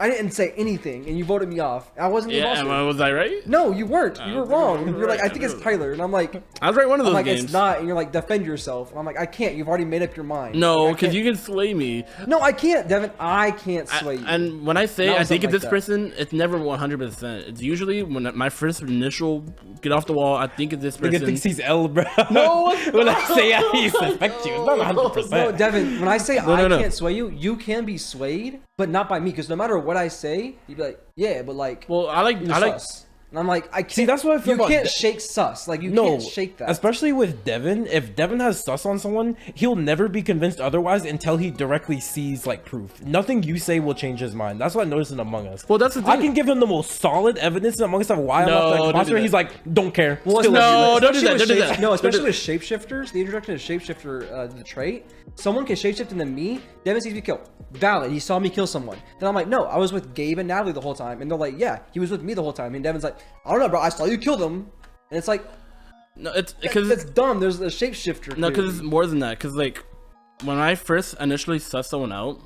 Speaker 1: I didn't say anything, and you voted me off. I wasn't the imposter.
Speaker 2: Was I right?
Speaker 1: No, you weren't. You were wrong. You're like, I think it's Tyler, and I'm like,
Speaker 2: I was right one of those games.
Speaker 1: It's not, and you're like, defend yourself, and I'm like, I can't. You've already made up your mind.
Speaker 2: No, because you can sway me.
Speaker 1: No, I can't, Deven. I can't sway you.
Speaker 2: And when I say I think it's this person, it's never 100%. It's usually when my first initial get off the wall. I think it's this person.
Speaker 3: Nigga thinks he's L, bro.
Speaker 2: No,
Speaker 3: when I say I suspect you, it's not 100%.
Speaker 1: No, Deven. When I say I can't sway you, you can be swayed, but not by me. Because no matter what I say, you'd be like, yeah, but like,
Speaker 2: well, I like
Speaker 1: sus. And I'm like, I can't.
Speaker 3: See, that's what I feel
Speaker 1: you can't shake sus. Like you can't shake that.
Speaker 3: Especially with Deven. If Deven has sus on someone, he'll never be convinced otherwise until he directly sees like proof. Nothing you say will change his mind. That's what I noticed in Among Us.
Speaker 2: Well, that's the thing.
Speaker 3: I can give him the most solid evidence in Among Us of why I'm not the imposter. He's like, don't care.
Speaker 2: Well, don't do that. Don't do that.
Speaker 1: No, especially with shapeshifters, the introduction of shapeshifter, the trait. Someone can shapeshift into me. Deven sees me kill. Valid. He saw me kill someone. Then I'm like, no, I was with Gabe and Natalie the whole time, and they're like, yeah, he was with me the whole time. And Devin's like, I don't know, bro. I saw you kill them. And it's like,
Speaker 2: No, it's because
Speaker 1: that's dumb. There's a shapeshifter.
Speaker 2: No, because it's more than that. Because like, when I first initially suss someone out,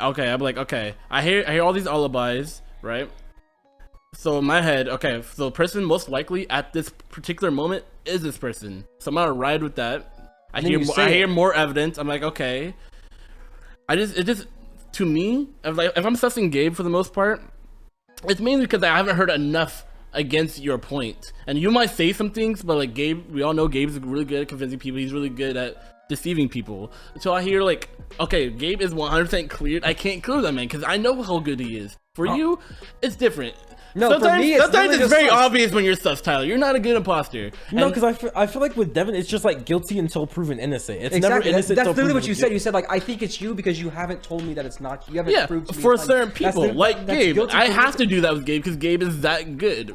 Speaker 2: okay, I'm like, okay, I hear all these alibis, right? So in my head, okay, so the person most likely at this particular moment is this person. So I'm gonna ride with that. I hear more evidence. I'm like, okay. It just to me, if I'm sussing Gabe for the most part, it's mainly because I haven't heard enough against your point. And you might say some things, but like Gabe, we all know Gabe's really good at convincing people. He's really good at deceiving people. So I hear like, okay, Gabe is 100% cleared. I can't clear that man because I know how good he is. For you, it's different.
Speaker 1: No,
Speaker 2: sometimes,
Speaker 1: for me, it's
Speaker 2: very obvious when you're sus, Tyler. You're not a good imposter.
Speaker 3: No, because I feel like with Deven, it's just like guilty until proven innocent. It's
Speaker 1: exactly.
Speaker 3: never innocent.
Speaker 1: That's literally what you said. You said like, I think it's you because you haven't told me that it's not you. You haven't proved to me.
Speaker 2: For certain people, like Gabe, I have to do that with Gabe because Gabe is that good.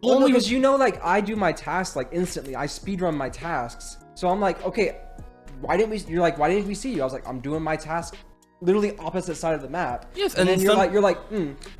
Speaker 1: Only because you know, like I do my tasks like instantly. I speedrun my tasks, so I'm like, okay, why didn't we? You're like, why didn't we see you? I was like, I'm doing my task. Literally opposite side of the map.
Speaker 2: Yes,
Speaker 1: and then you're like,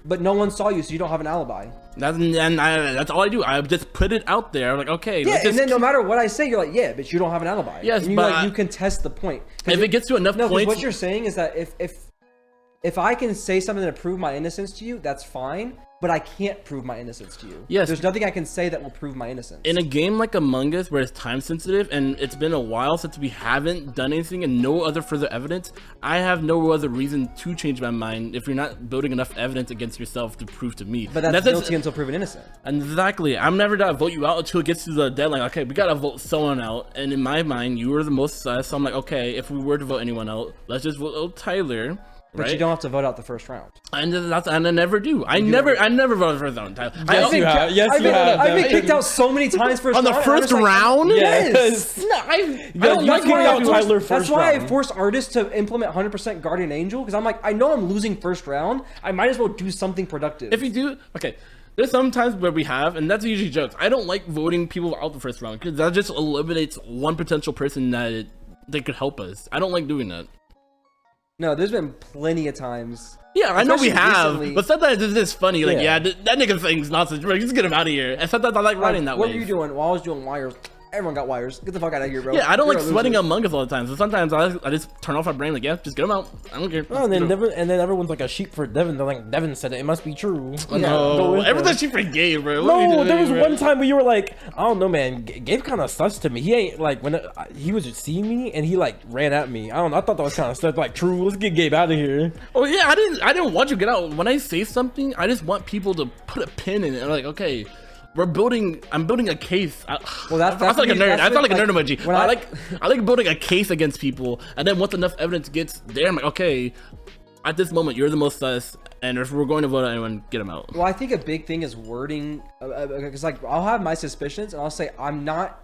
Speaker 1: but no one saw you, so you don't have an alibi.
Speaker 2: That's all I do. I just put it out there. I'm like, okay.
Speaker 1: Yeah, and then no matter what I say, you're like, yeah, but you don't have an alibi.
Speaker 2: Yes,
Speaker 1: and
Speaker 2: but
Speaker 1: you contest the point.
Speaker 2: If it gets to enough points,
Speaker 1: what you're saying is that if I can say something to prove my innocence to you, that's fine. But I can't prove my innocence to you.
Speaker 2: Yes.
Speaker 1: There's nothing I can say that will prove my innocence.
Speaker 2: In a game like Among Us, where it's time sensitive, and it's been a while since we haven't done anything and no other further evidence, I have no other reason to change my mind if you're not building enough evidence against yourself to prove to me.
Speaker 1: But that's guilty until proven innocent.
Speaker 2: Exactly. I'm never gonna vote you out until it gets to the deadline. Okay, we gotta vote someone out. And in my mind, you were the most sus. So I'm like, okay, if we were to vote anyone out, let's just vote Tyler.
Speaker 1: But
Speaker 2: right?
Speaker 1: you don't have to vote out the first round.
Speaker 2: And I never do. I never vote the first round. Tyler.
Speaker 3: Yes, you have. Yes, you have.
Speaker 1: I've been kicked out so many times
Speaker 2: on the first round.
Speaker 1: Yes.
Speaker 2: No, I don't
Speaker 3: like Tyler first
Speaker 1: That's why
Speaker 3: round.
Speaker 1: I forced artists to implement 100% Guardian Angel because I'm like, I know I'm losing first round. I might as well do something productive.
Speaker 2: If you do, okay. There's some times where we have, and that's usually jokes. I don't like voting people out the first round because that just eliminates one potential person that they could help us. I don't like doing that.
Speaker 1: No, there's been plenty of times.
Speaker 2: Yeah, I know we have,
Speaker 1: recently.
Speaker 2: but sometimes it's just funny. Like, that nigga thing's nonsense. Bro, just get him out of here. And sometimes I like writing that way.
Speaker 1: What were you doing while I was doing wires? Everyone got wires. Get the fuck out of here, bro.
Speaker 2: Yeah, I don't like sweating Among Us all the time. So sometimes I just turn off my brain. Like, yeah, just get them out. I don't care.
Speaker 3: Oh, and then everyone's like a sheep for Deven. They're like, Deven said it. It must be true.
Speaker 2: No, everyone's a sheep for Gabe, bro.
Speaker 3: No, there was one time where you were like, I don't know, man. Gabe kind of sus to me. He ain't like when he was seeing me and he like ran at me. I don't know. I thought that was kind of stuff like true. Let's get Gabe out of here.
Speaker 2: Oh yeah, I didn't want you to get out. When I say something, I just want people to put a pin in it. I'm like, okay. I'm building a case.
Speaker 1: Well, that's
Speaker 2: I sound like a nerd. I sound like a nerd
Speaker 1: like,
Speaker 2: emoji. I like building a case against people, and then once enough evidence gets there, I'm like, okay, at this moment, you're the most sus, and if we're going to vote on anyone, get them out.
Speaker 1: Well, I think a big thing is wording, because like I'll have my suspicions, and I'll say I'm not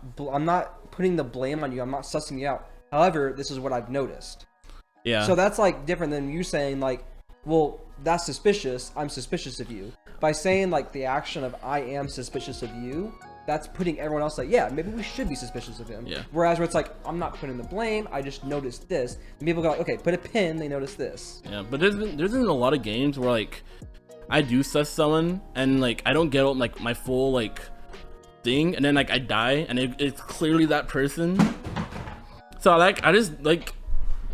Speaker 1: putting the blame on you. I'm not sussing you out. However, this is what I've noticed.
Speaker 2: Yeah.
Speaker 1: So that's like different than you saying like, well, that's suspicious. I'm suspicious of you. By saying like the action of I am suspicious of you, that's putting everyone else like, yeah, maybe we should be suspicious of him.
Speaker 2: Yeah.
Speaker 1: Whereas where it's like, I'm not putting the blame, I just noticed this. And people go like, okay, put a pin, they notice this.
Speaker 2: Yeah, but there's been a lot of games where like I do sus someone and like I don't get like my full like thing, and then like I die and it's clearly that person. So like I just like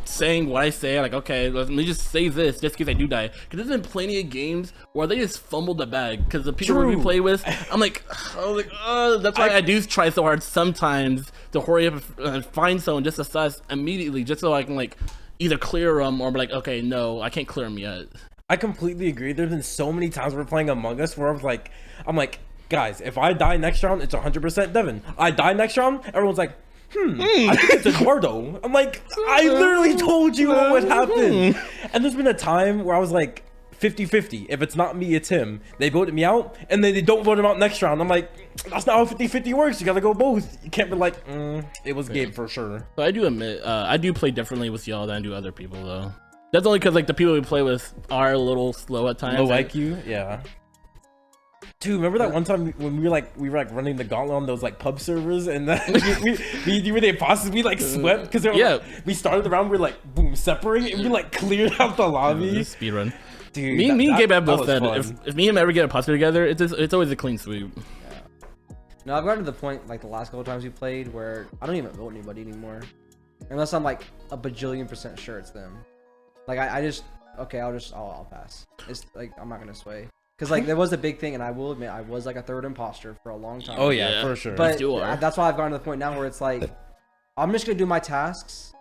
Speaker 2: saying what I say, like, okay, let me just say this just in case I do die. Because there's been plenty of games where they just fumbled the bag. Because the people we play with, I'm like, that's why I do try so hard sometimes to hurry up and find someone just to sus immediately, just so I can like either clear them or be like, okay, no, I can't clear them yet.
Speaker 3: I completely agree. There's been so many times we're playing Among Us where I'm like, guys, if I die next round, it's 100% Deven. I die next round, everyone's like, I think it's Eduardo. I'm like, I literally told you what would happen. And there's been a time where I was like 50-50. If it's not me, it's him. They voted me out, and then they don't vote him out next round. I'm like, that's not how 50-50 works. You gotta go both. You can't be like, it was Gabe for sure.
Speaker 2: So I do admit, I do play differently with y'all than I do other people, though. That's only because like the people we play with are a little slow at times.
Speaker 3: Low IQ, yeah. Dude, remember that one time when we were like running the gauntlet on those like pub servers, and then we were the imposters, we like swept because we started the round, we were like boom separate, and we like cleared out the lobby.
Speaker 2: Speed run.
Speaker 3: Dude,
Speaker 2: me and Gabe have both said if me and him ever get a imposter together, it's always a clean sweep.
Speaker 1: No, I've gotten to the point like the last couple times we played where I don't even vote anybody anymore, unless I'm like a bajillion% sure it's them. Like I just okay, I'll pass. It's like I'm not gonna sway because like there was a big thing, and I will admit I was like a third imposter for a long time.
Speaker 3: Oh yeah, for sure.
Speaker 1: But that's why I've gotten to the point now where it's like I'm just gonna do my tasks,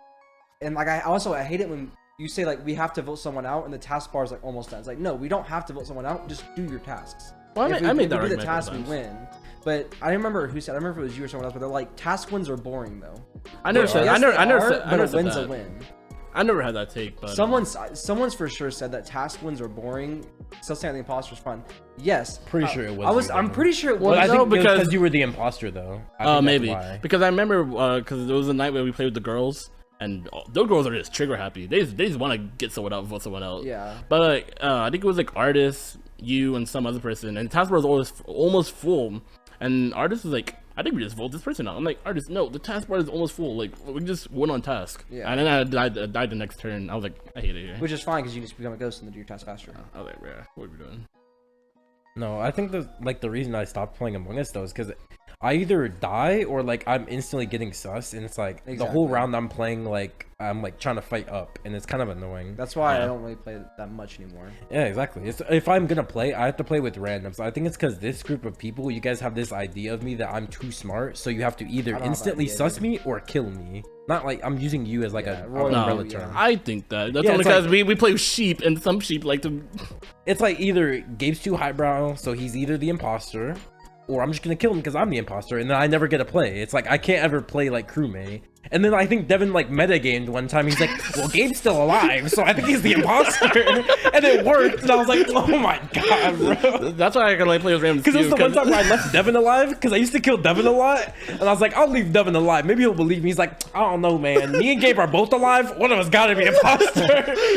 Speaker 1: and like I hate it when you say like we have to vote someone out and the task bar is like almost done. It's like no, we don't have to vote someone out. Just do your tasks.
Speaker 2: Well,
Speaker 1: if
Speaker 2: I made that
Speaker 1: we do the
Speaker 2: argument
Speaker 1: task, we win. But I remember who said. I remember if it was you or someone else. But they're like task wins are boring though.
Speaker 2: I never said. I never said.
Speaker 1: But a win's a win.
Speaker 2: I never had that take. But
Speaker 1: someone's for sure said that task wins are boring. Still saying the imposter's fun. Yes,
Speaker 3: pretty sure it was.
Speaker 1: I'm pretty sure it was.
Speaker 3: Well, I think
Speaker 2: because
Speaker 3: you were the imposter though.
Speaker 2: Oh, maybe because I remember because there was a night where we played with the girls. And those girls are just trigger happy. They just want to get someone out, vote someone else.
Speaker 1: Yeah.
Speaker 2: But like, I think it was like Artist, you, and some other person. And the task bar was almost full. And Artist was like, I think we just vote this person out. I'm like, Artist, no, the task bar is almost full. Like, we just went on task. Yeah. And then I died the next turn. I was like, I hate it here.
Speaker 1: Which is fine because you just become a ghost and then do your task faster.
Speaker 2: I was like, yeah, what are we doing?
Speaker 3: No, I think the reason I stopped playing Among Us though is because I either die or like I'm instantly getting sus, and it's like the whole round I'm playing like I'm like trying to fight up, and it's kind of annoying.
Speaker 1: That's why I don't really play that much anymore.
Speaker 3: Yeah, exactly. If I'm gonna play, I have to play with randoms. I think it's because this group of people, you guys have this idea of me that I'm too smart, so you have to either instantly sus me or kill me. Not like I'm using you as like a umbrella term.
Speaker 2: I think that's only because like, we play with sheep, and some sheep like to.
Speaker 3: It's like either Gabe's too highbrow, so he's either the imposter, or I'm just gonna kill him because I'm the imposter, and then I never get to play. It's like I can't ever play like crewmate. And then I think Deven like metagamed one time. He's like, "Well, Gabe's still alive, so I think he's the imposter," and it worked. And I was like, "Oh my god, bro!"
Speaker 2: That's why I can like play with randoms.
Speaker 3: Because it was the one time where I left Deven alive. Because I used to kill Deven a lot, and I was like, "I'll leave Deven alive. Maybe he'll believe me." He's like, "I don't know, man. Me and Gabe are both alive. One of us gotta be imposter,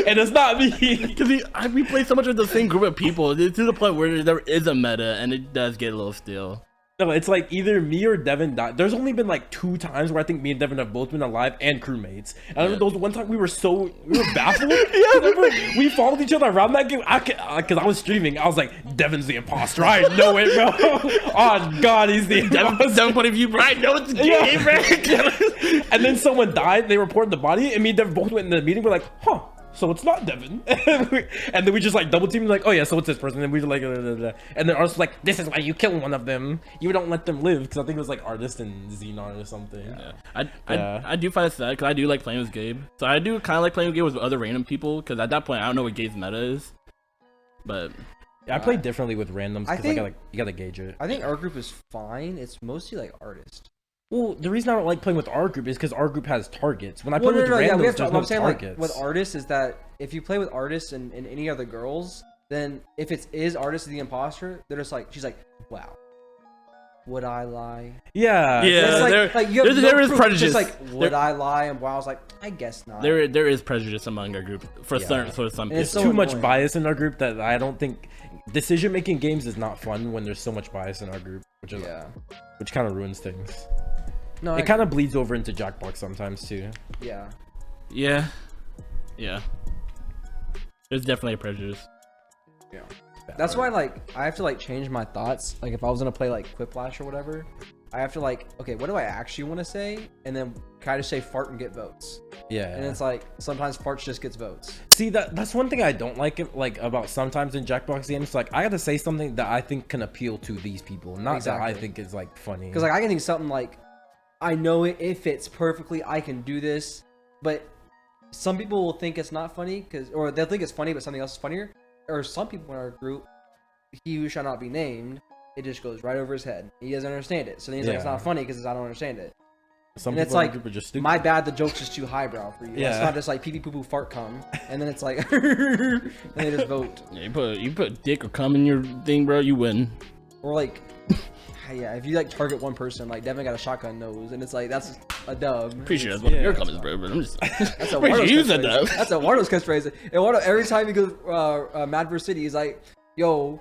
Speaker 3: and it's not me."
Speaker 2: Because we play so much with the same group of people to the point where there is a meta, and it does get a little stale.
Speaker 3: No, it's like either me or Deven died. There's only been like 2 times where I think me and Deven have both been alive and crewmates. And I remember those one time we were baffled. Yeah, we followed each other around that game. Because I was streaming, I was like, Deven's the imposter. I know it, bro. Oh god, he's the imposter.
Speaker 2: Deven point of view, bro. I know it's Gabe, right?
Speaker 3: And then someone died. They reported the body, and me and Deven both went in the meeting. We're like, huh. So it's not Deven. And then we just like double teamed like, oh yeah, so it's this person. And we were like, and then Artist was like, this is why you kill one of them. You don't let them live. Because I think it was like Artist and Xenon or something.
Speaker 2: Yeah. I do find it sad because I do like playing with Gabe. So I do kind of like playing with Gabe with other random people because at that point I don't know what Gabe's meta is. But
Speaker 3: yeah, I play differently with randoms because you gotta gauge it.
Speaker 1: I think our group is fine. It's mostly like Artist.
Speaker 3: Well, the reason I don't like playing with our group is because our group has targets. When I play with randoms, there's no
Speaker 1: I'm saying
Speaker 3: targets.
Speaker 1: Like, with Artists is that if you play with Artists and any other girls, then if it is Artist the imposter, they're just like, she's like, wow, would I lie?
Speaker 3: Yeah.
Speaker 2: Yeah. There is prejudice.
Speaker 1: Just like, would I lie? And wow, I was like, I guess not.
Speaker 2: There is prejudice among our group for some people.
Speaker 3: There's so too much bias in our group that I don't think decision making games is not fun when there's so much bias in our group, which kind of ruins things. No, it kind of bleeds over into Jackbox sometimes too.
Speaker 1: Yeah.
Speaker 2: Yeah. There's definitely a prejudice.
Speaker 1: Yeah. That's why like I have to like change my thoughts. Like if I was gonna play like Quiplash or whatever, I have to like, okay, what do I actually want to say? And then kind of say fart and get votes.
Speaker 3: Yeah.
Speaker 1: And it's like sometimes farts just gets votes.
Speaker 3: See, that's one thing I don't like about sometimes in Jackbox games. Like I gotta say something that I think can appeal to these people, not that I think is like funny.
Speaker 1: Because like I can think something like, I know it fits perfectly. I can do this, but some people will think it's not funny or they'll think it's funny, but something else is funnier. Or some people in our group, he who shall not be named, it just goes right over his head. He doesn't understand it, so then he's like, it's not funny because I don't understand it.
Speaker 3: Some
Speaker 1: and
Speaker 3: people
Speaker 1: it's like,
Speaker 3: are just stupid.
Speaker 1: My bad, the joke's just too highbrow for you.
Speaker 3: Yeah.
Speaker 1: It's not just like pee pee poo poo fart cum, and then it's like, and they just vote.
Speaker 2: Yeah, you put dick or cum in your thing, bro, you win.
Speaker 1: Or like. Yeah, if you like target one person, like Deven got a shotgun nose, and it's like that's a dub.
Speaker 2: Pretty sure that's one of your comments, bro. But I'm just
Speaker 1: that's Eduardo's catchphrase. That's Eduardo's catchphrase. Eduardo, every time he goes Mad vs City, he's like, "Yo,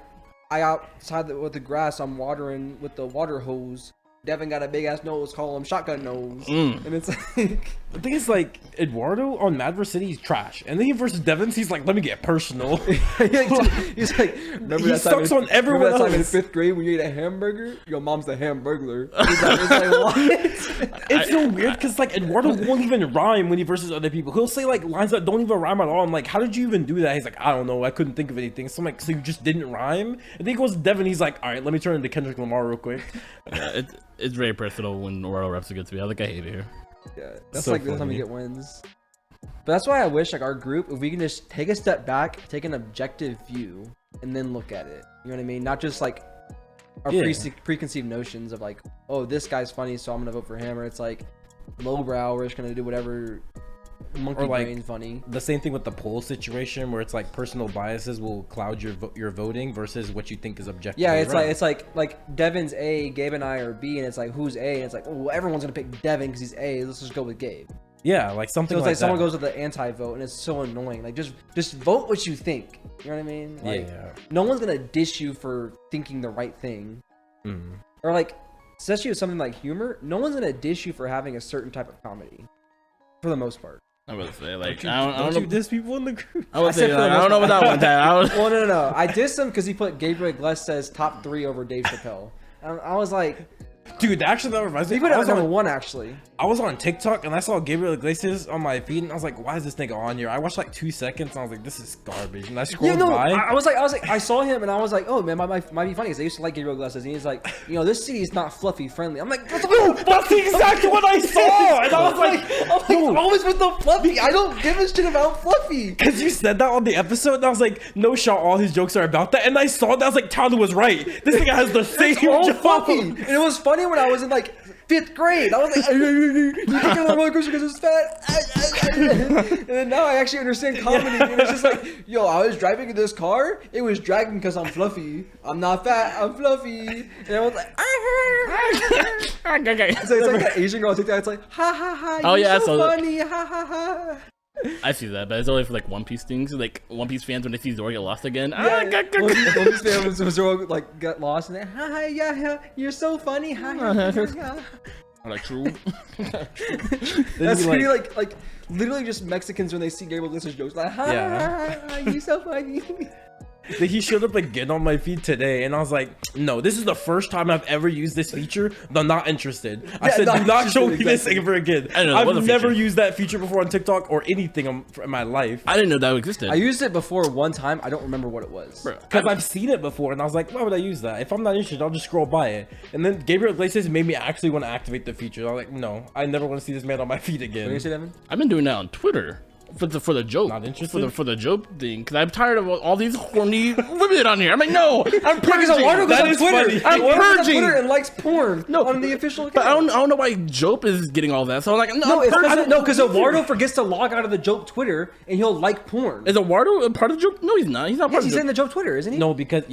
Speaker 1: I outside with the grass, I'm watering with the water hose. Deven got a big ass nose, call him shotgun nose. And it's like
Speaker 3: The thing is, like, Eduardo on Mad vs. City, he's trash. And then he versus Deven, he's like, let me get personal.
Speaker 1: he's like, remember
Speaker 3: He
Speaker 1: that time
Speaker 3: sucks on everyone
Speaker 1: remember that time in
Speaker 3: else.
Speaker 1: 5th grade when you ate a hamburger? Your mom's the hamburglar. It's like what?
Speaker 3: It's so weird because, like, Eduardo won't even rhyme when he versus other people. He'll say, like, lines that don't even rhyme at all. I'm like, how did you even do that? He's like, I don't know. I couldn't think of anything. So I'm like, so you just didn't rhyme? And then he goes to Deven, he's like, all right, let me turn into Kendrick Lamar real quick.
Speaker 2: Yeah, it's very personal when Royal reps against me. I hate it here.
Speaker 1: Yeah, that's
Speaker 3: So
Speaker 1: like the time
Speaker 3: funny.
Speaker 1: you get wins. But that's why I wish like our group, if we can just take a step back, take an objective view, and then look at it. You know what I mean? Not just like our
Speaker 3: Yeah.
Speaker 1: preconceived notions of like, oh, this guy's funny, so I'm gonna vote for him, or it's like lowbrow, we're just gonna do whatever monkey
Speaker 3: Or, like,
Speaker 1: brain funny.
Speaker 3: The same thing with the poll situation where it's like personal biases will cloud your voting versus what you think is objective.
Speaker 1: Yeah, it's like Devin's A, Gabe and I are B, and it's like who's A, and it's like, oh, well, everyone's gonna pick Deven because he's A. Let's just go with Gabe.
Speaker 3: yeah, like something
Speaker 1: So it's like
Speaker 3: that.
Speaker 1: someone goes with the anti-vote, and it's so annoying. Like just vote what you think. You know what I mean? Like,
Speaker 3: Yeah.
Speaker 1: no one's gonna dish you for thinking the right thing, or like, especially with something like humor. No one's gonna dish you for having a certain type of comedy, for the most part.
Speaker 2: I was say like
Speaker 3: Don't
Speaker 2: I don't
Speaker 3: you
Speaker 2: know.
Speaker 3: diss people in the group?
Speaker 2: I would say
Speaker 1: said for
Speaker 2: like,
Speaker 1: the
Speaker 2: I don't know
Speaker 1: most
Speaker 2: about that one time.
Speaker 1: Well, no. I dissed him because he put Gabriel Iglesias top 3 over Dave Chappelle. I was like,
Speaker 3: Dude, actually, that reminds me.
Speaker 1: he put it
Speaker 3: I
Speaker 1: at
Speaker 3: was
Speaker 1: number
Speaker 3: on-
Speaker 1: 1 actually.
Speaker 3: I was on TikTok and I saw Gabriel Iglesias on my feed and I was like, why is this nigga on here? I watched like 2 seconds and I was like, this is garbage. And I scrolled
Speaker 1: Yeah, no,
Speaker 3: by.
Speaker 1: I was like, I saw him and I was like, oh man, might be funny because I used to like Gabriel Iglesias, and he's like, you know, this city is not fluffy friendly. I'm like, what the fuck?
Speaker 3: That's exactly what I saw! And I was like,
Speaker 1: I'm always with the fluffy. I don't give a shit about fluffy.
Speaker 3: because you said that on the episode and I was like, no shot, all his jokes are about that. And I saw that, I was like, Tyler was right. This nigga has the same
Speaker 1: All
Speaker 3: joke.
Speaker 1: fluffy. And it was funny when I was in like 5th grade. I was like, you think I'm the roller coaster because it's fat? And then now I actually understand comedy. And it's just like, yo, I was driving in this car. It was dragging because I'm fluffy. I'm not fat. I'm fluffy. And I was like,
Speaker 2: Okay.
Speaker 1: so it's like that Asian girl on TikTok. It's like, ha ha ha.
Speaker 2: Oh,
Speaker 1: You're
Speaker 2: yeah, I
Speaker 1: so
Speaker 2: saw that.
Speaker 1: funny. Ha ha ha.
Speaker 2: I see that, but it's only for like One Piece things. Like One Piece fans when they see Zoro get lost again.
Speaker 1: Yeah, one of these fans was all, like got lost and then, hi, yeah, you're so funny. Hi, yeah.
Speaker 2: I'm like true.
Speaker 1: That's
Speaker 3: you
Speaker 1: really like literally just Mexicans when they see Gabriel Iglesias jokes like, hi,
Speaker 3: Yeah.
Speaker 1: you're so funny.
Speaker 3: Then he showed up again on my feed today, and I was like, "No, this is the first time I've ever used this feature. I'm not interested." I
Speaker 1: Yeah,
Speaker 3: said,
Speaker 1: not
Speaker 3: "Do not show me
Speaker 1: interested,
Speaker 3: this
Speaker 1: exactly.
Speaker 3: ever again."
Speaker 2: I know, that was a
Speaker 3: I've never
Speaker 2: feature.
Speaker 3: used that feature before on TikTok or anything in my life.
Speaker 2: I didn't know that existed.
Speaker 1: I used it before one time. I don't remember what it was.
Speaker 2: Bro,
Speaker 3: Because I've seen it before, and I was like, "Why would I use that? If I'm not interested, I'll just scroll by it." And then Gabriel Iglesias made me actually want to activate the feature. I was like, "No, I never want to see this man on my feed
Speaker 1: What do you
Speaker 3: again."
Speaker 1: say, Devin?
Speaker 2: I've been doing that on Twitter for the joke.
Speaker 3: Not interested?
Speaker 2: for the joke thing because I'm tired of all these horny women on here. I'm like, no, I'm
Speaker 1: Because
Speaker 2: purging.
Speaker 1: Eduardo goes
Speaker 3: That
Speaker 1: on
Speaker 3: is
Speaker 1: Twitter.
Speaker 3: funny.
Speaker 2: I'm
Speaker 1: Eduardo goes on
Speaker 2: purging.
Speaker 1: Twitter and likes porn
Speaker 2: No,
Speaker 1: on the official account.
Speaker 2: But I don't know why Jowp is getting all that. So I'm like, no,
Speaker 1: No,
Speaker 2: I'm
Speaker 1: it's
Speaker 2: purging.
Speaker 1: because Eduardo forgets to log out of the Jowp Twitter and he'll like porn.
Speaker 2: Is Eduardo a part of the joke? No, he's not. He's not part
Speaker 1: Yes,
Speaker 2: of
Speaker 1: he's
Speaker 2: the
Speaker 1: in the Jowp Twitter, isn't he?
Speaker 3: No, because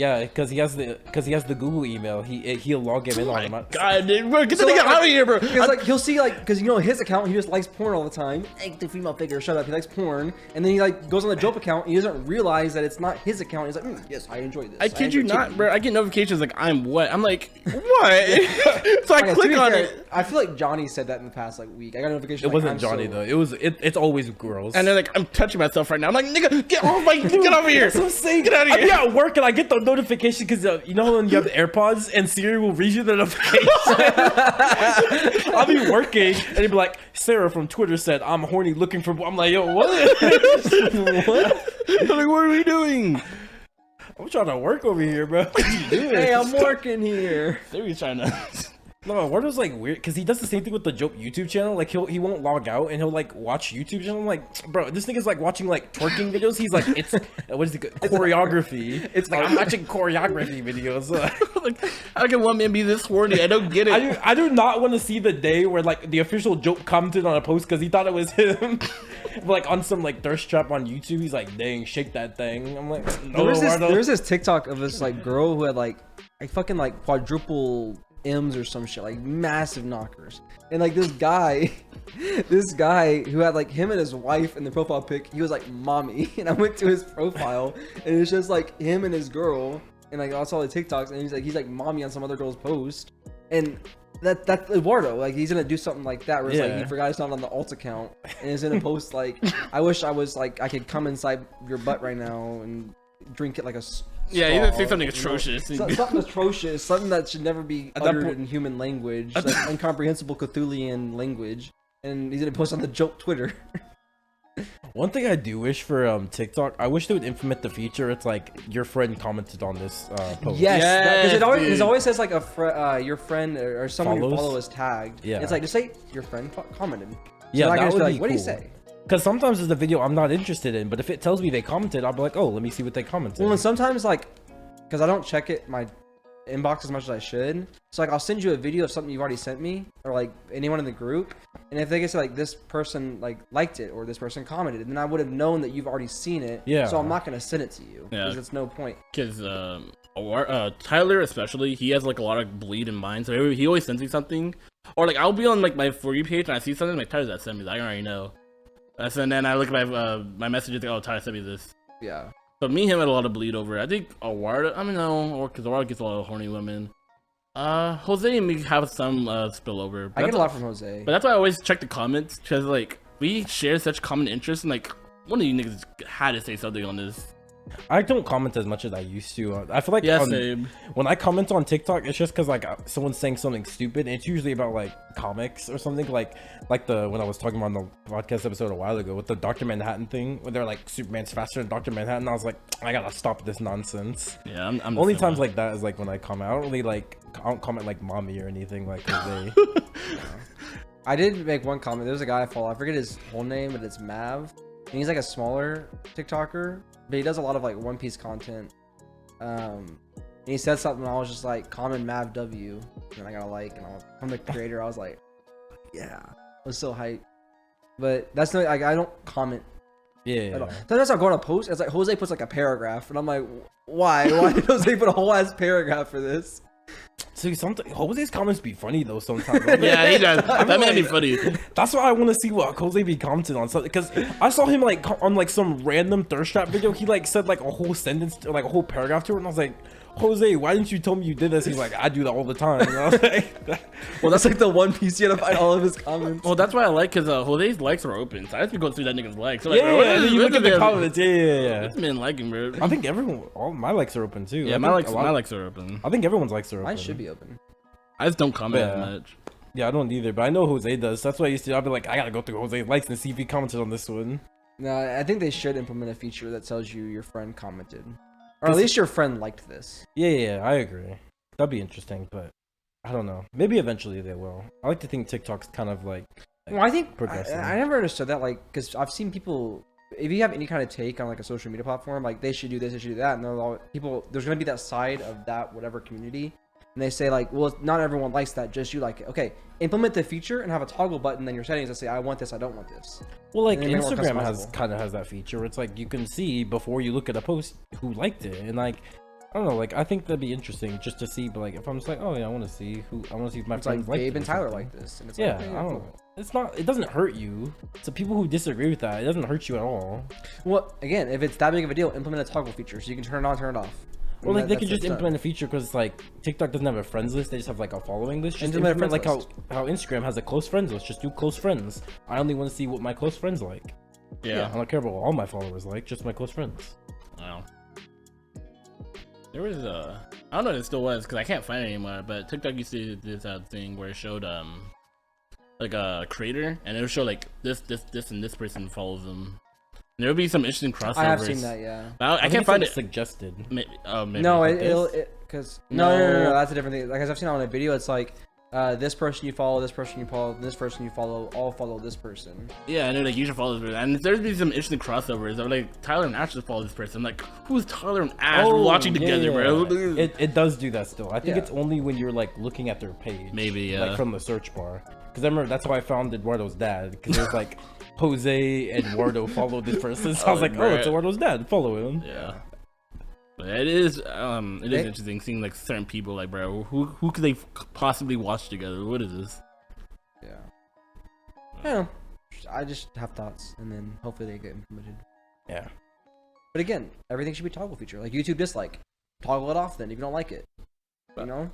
Speaker 3: he has the Google email. He'll log him in on him.
Speaker 2: God, dude, bro, get the
Speaker 1: So,
Speaker 2: nigga
Speaker 1: like,
Speaker 2: out of here, bro.
Speaker 1: Because like he'll see like because you know his account he just likes porn all the time. Hey, the female figure, shut up. He likes porn, and then he like goes on the Jowp account. And he doesn't realize that it's not his account. He's like, yes, I enjoy this.
Speaker 2: I kid you
Speaker 1: enjoy
Speaker 2: not,
Speaker 1: chicken."
Speaker 2: bro. I get notifications like I'm wet. I'm like, what? So I
Speaker 1: Okay, to
Speaker 2: click
Speaker 1: be
Speaker 2: on
Speaker 1: fair,
Speaker 2: it,
Speaker 1: I feel like Johnny said that in the past like week. I got a notification.
Speaker 3: It
Speaker 1: like,
Speaker 3: wasn't
Speaker 1: I'm
Speaker 3: Johnny
Speaker 1: so-
Speaker 3: though. It's always girls.
Speaker 2: and then like I'm touching myself right now. I'm like, nigga, get off my, get over here.
Speaker 3: That's what I'm saying.
Speaker 2: Get out of
Speaker 3: I'll
Speaker 2: here.
Speaker 3: be at work and I get the notification because you know when you have the AirPods and Siri will read you the notification. I'll be working and it'll be like, Sarah from Twitter said I'm horny looking for. I'm like, yo, what? What?
Speaker 2: I'm like, what are we doing?
Speaker 3: I'm trying to work over here, bro. What you doing?
Speaker 1: Hey, I'm working here.
Speaker 2: Siri's trying to.
Speaker 3: No, Eduardo's like weird because he does the same thing with the Jowp YouTube channel. Like he won't log out and he'll like watch YouTube channel. I'm like, bro, this nigga's like watching like twerking videos. He's like, it's what is it? Choreography. It's like I'm watching choreography videos.
Speaker 2: Like, how can one man be this horny? I don't get it.
Speaker 3: I do not want to see the day where like the official Jowp commented on a post because he thought it was him. But, like on some like thirst trap on YouTube, he's like, dang, shake that thing. I'm like, no,
Speaker 1: There was this TikTok of this like girl who had like a fucking like quadruple M's or some shit, like massive knockers. And like this guy who had like him and his wife in the profile pic, he was like mommy. And I went to his profile and it's just like him and his girl. And like I saw the TikToks and he's like mommy on some other girl's post. And That's Eduardo. Like he's gonna do something like that where it's like
Speaker 3: Yeah.
Speaker 1: he forgot it's not on the alt account and is gonna post like, I wish I was like I could come inside your butt right now and drink it like a
Speaker 2: Yeah, he's gonna say
Speaker 1: straw,
Speaker 2: something
Speaker 1: you know?
Speaker 2: atrocious.
Speaker 1: Something atrocious, something that should never be
Speaker 3: At that
Speaker 1: uttered
Speaker 3: point-
Speaker 1: in human language, like incomprehensible Cthulian language, and he's gonna post on the Jowp Twitter.
Speaker 3: One thing I do wish for TikTok, I wish they would implement the feature. It's like your friend commented on this post.
Speaker 1: Yes, because
Speaker 2: Yes,
Speaker 1: it always says like your friend or someone you
Speaker 3: Follows?
Speaker 1: follow is tagged.
Speaker 3: Yeah.
Speaker 1: It's like just say your friend commented. So
Speaker 3: Yeah,
Speaker 1: I can
Speaker 3: that
Speaker 1: just be
Speaker 3: would
Speaker 1: like,
Speaker 3: be
Speaker 1: what do you
Speaker 3: cool.
Speaker 1: say?
Speaker 3: Because sometimes it's a video I'm not interested in, but if it tells me they commented, I'll be like, oh, let me see what they commented.
Speaker 1: Well, and sometimes like, because I don't check my inbox as much as I should, so like I'll send you a video of something you've already sent me, or like anyone in the group, and if they get to like this person like liked it or this person commented, then I would have known that you've already seen it.
Speaker 3: Yeah.
Speaker 1: So I'm not gonna send it to you
Speaker 2: Yeah.
Speaker 1: because it's no point.
Speaker 2: Because Tyler especially, he has like a lot of bleed in mind, so he always sends me something, or like I'll be on like my For You page and I see something like Tyler that sent me that I already know. And then I look at my messages like, oh, Tyler sent me this.
Speaker 1: Yeah.
Speaker 2: But me and him had a lot of bleed over it. I think Eduardo, I don't know, or because Eduardo gets a lot of horny women. Jose and me have some spillover.
Speaker 1: I get a lot from Jose.
Speaker 2: But that's why I always check the comments, because like we share such common interests, and like one of you niggas had to say something on this.
Speaker 3: I don't comment as much as I used to. I feel like
Speaker 2: Yeah, same.
Speaker 3: when I comment on TikTok, it's just because like someone's saying something stupid. And it's usually about like comics or something, like when I was talking about on the podcast episode a while ago with the Dr. Manhattan thing, where they're like Superman's faster than Dr. Manhattan. I was like, I gotta stop this nonsense.
Speaker 2: Yeah, I'm the
Speaker 3: Only
Speaker 2: same
Speaker 3: times
Speaker 2: way.
Speaker 3: like that is like when I comment. I don't comment like mommy or anything like Jose.
Speaker 1: I did make one comment. There's a guy I follow. I forget his whole name, but it's Mav, and he's like a smaller TikToker, but he does a lot of like One Piece content. And he said something. I was just like, comment Mav W, and I got a like, and I'm the creator. I was like, yeah, I was so hyped. But that's not like I don't comment
Speaker 3: Yeah.
Speaker 1: at all. Sometimes I'll go on a post. It's like Jose puts like a paragraph, and I'm like, why? Why did Jose put a whole ass paragraph for this?
Speaker 3: See, sometimes Jose's comments be funny though. Sometimes.
Speaker 2: Yeah, he does. That made me funny.
Speaker 3: That's why I want to see what Jose be commenting on something, because I saw him like on like some random thirst trap video. He like said like a whole sentence, like a whole paragraph to it, and I was like, Jose, why didn't you tell me you did this? He's like, I do that all the time. And I was like,
Speaker 1: Well, that's like the one piece you gotta find all of his comments.
Speaker 2: Well, that's why I like, because Jose's likes are open, so I have to go through that nigga's likes. So, like,
Speaker 3: yeah,
Speaker 2: bro,
Speaker 3: and then you look at the
Speaker 2: man-
Speaker 3: comments. Yeah.
Speaker 2: This man liking, bro.
Speaker 3: I think all my likes are open too.
Speaker 2: Yeah,
Speaker 3: I
Speaker 2: my
Speaker 3: think
Speaker 2: likes,
Speaker 3: a lot-
Speaker 2: my likes are open.
Speaker 3: I think everyone's likes are open.
Speaker 1: Mine should be open.
Speaker 2: I just don't comment
Speaker 3: Yeah.
Speaker 2: as much.
Speaker 3: Yeah, I don't either, but I know Jose does. That's why I used to. I'll be like, I gotta go through Jose's likes and see if he commented on this one.
Speaker 1: No, I think they should implement a feature that tells you your friend commented, or at least your friend liked this.
Speaker 3: Yeah, I agree. That'd be interesting, but I don't know. Maybe eventually they will. I like to think TikTok's kind of like
Speaker 1: Well, I think
Speaker 3: progressing.
Speaker 1: I never understood that, like, because I've seen people. If you have any kind of take on like a social media platform, like they should do this, they should do that, and they're all people. There's gonna be that side of that whatever community, and they say like, well, not everyone likes that, just you like it. Okay, implement the feature and have a toggle button in your settings that say I want this, I don't want this.
Speaker 3: Well, like
Speaker 1: And they make it more
Speaker 3: Instagram has
Speaker 1: customizable.
Speaker 3: kind of has that feature where it's like you can see before you look at a post who liked it, and like I don't know, like I think that'd be interesting just to see. But like if I'm just like, oh yeah, I want to see if my
Speaker 1: It's like
Speaker 3: friends like
Speaker 1: Gabe
Speaker 3: it
Speaker 1: and
Speaker 3: or
Speaker 1: Tyler
Speaker 3: something.
Speaker 1: like this, and it's
Speaker 3: Yeah,
Speaker 1: like, okay,
Speaker 3: I don't
Speaker 1: cool.
Speaker 3: know. It's not. It doesn't hurt you. So people who disagree with that, it doesn't hurt you at all.
Speaker 1: Well, again, if it's that big of a deal, implement a toggle feature so you can turn it on, turn it off.
Speaker 3: Or like they could
Speaker 1: That's
Speaker 3: just
Speaker 1: it, done.
Speaker 3: implement a feature because like TikTok doesn't have a friends list; they just have like a following list. Just
Speaker 1: Implement a
Speaker 3: implement like
Speaker 1: friends
Speaker 3: how Instagram has a close friends list. Just do close friends. I only want to see what my close friends like.
Speaker 2: Yeah.
Speaker 3: I don't care about what all my followers like, just my close friends.
Speaker 2: Wow. There was I don't know if it still was, because I can't find it anymore, but TikTok used to do this thing where it showed like a creator, and it would show like this and this person follows them. And there would be some interesting crossovers.
Speaker 1: I have seen that, yeah.
Speaker 2: But I
Speaker 3: think
Speaker 2: can't
Speaker 3: it's,
Speaker 2: find
Speaker 3: like,
Speaker 2: it.
Speaker 3: suggested.
Speaker 2: Maybe, maybe.
Speaker 1: No,
Speaker 3: like
Speaker 1: it'll
Speaker 3: this?
Speaker 1: because
Speaker 2: No.
Speaker 1: no, that's a different thing. Like as I've seen on a video, it's like this person you follow, this person you follow, this person you follow, all follow this person.
Speaker 2: Yeah, and they're like, you should follow this person. And there'd be some interesting crossovers. I'm like, Tyler and Ash should follow this person. I'm like, who's Tyler and Ash watching
Speaker 3: yeah,
Speaker 2: together, bro?
Speaker 3: It does do that still. I think
Speaker 1: Yeah.
Speaker 3: it's only when you're like looking at their page.
Speaker 2: Maybe, yeah.
Speaker 3: Like from the search bar. Because I remember that's how I found Eduardo's dad. Because it was like Jose Eduardo followed this person. So I was
Speaker 2: Oh,
Speaker 3: like, oh, it's
Speaker 2: right.
Speaker 3: Eduardo's dad. Follow him.
Speaker 2: Yeah. But it is interesting seeing like certain people like, bro, who could they possibly watch together? What is this?
Speaker 1: Yeah. I don't know. I just have thoughts, and then hopefully they get implemented.
Speaker 3: Yeah.
Speaker 1: But again, everything should be toggle feature. Like YouTube dislike, toggle it off then if you don't like it. You know,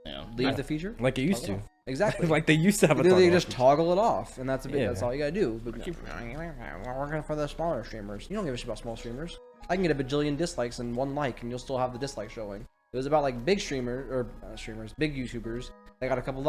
Speaker 2: Yeah.
Speaker 1: leave the feature.
Speaker 3: Like it used to.
Speaker 1: Toggle it Exactly.
Speaker 3: Like they used to have a
Speaker 1: They
Speaker 3: toggle
Speaker 1: just
Speaker 3: off.
Speaker 1: toggle it off, and that's a bit.
Speaker 3: Yeah.
Speaker 1: That's all you gotta do. But we're working for the smaller streamers. You don't give a shit about small streamers. I can get a bajillion dislikes and 1 like, and you'll still have the dislike showing. It was about like big big YouTubers. They got a couple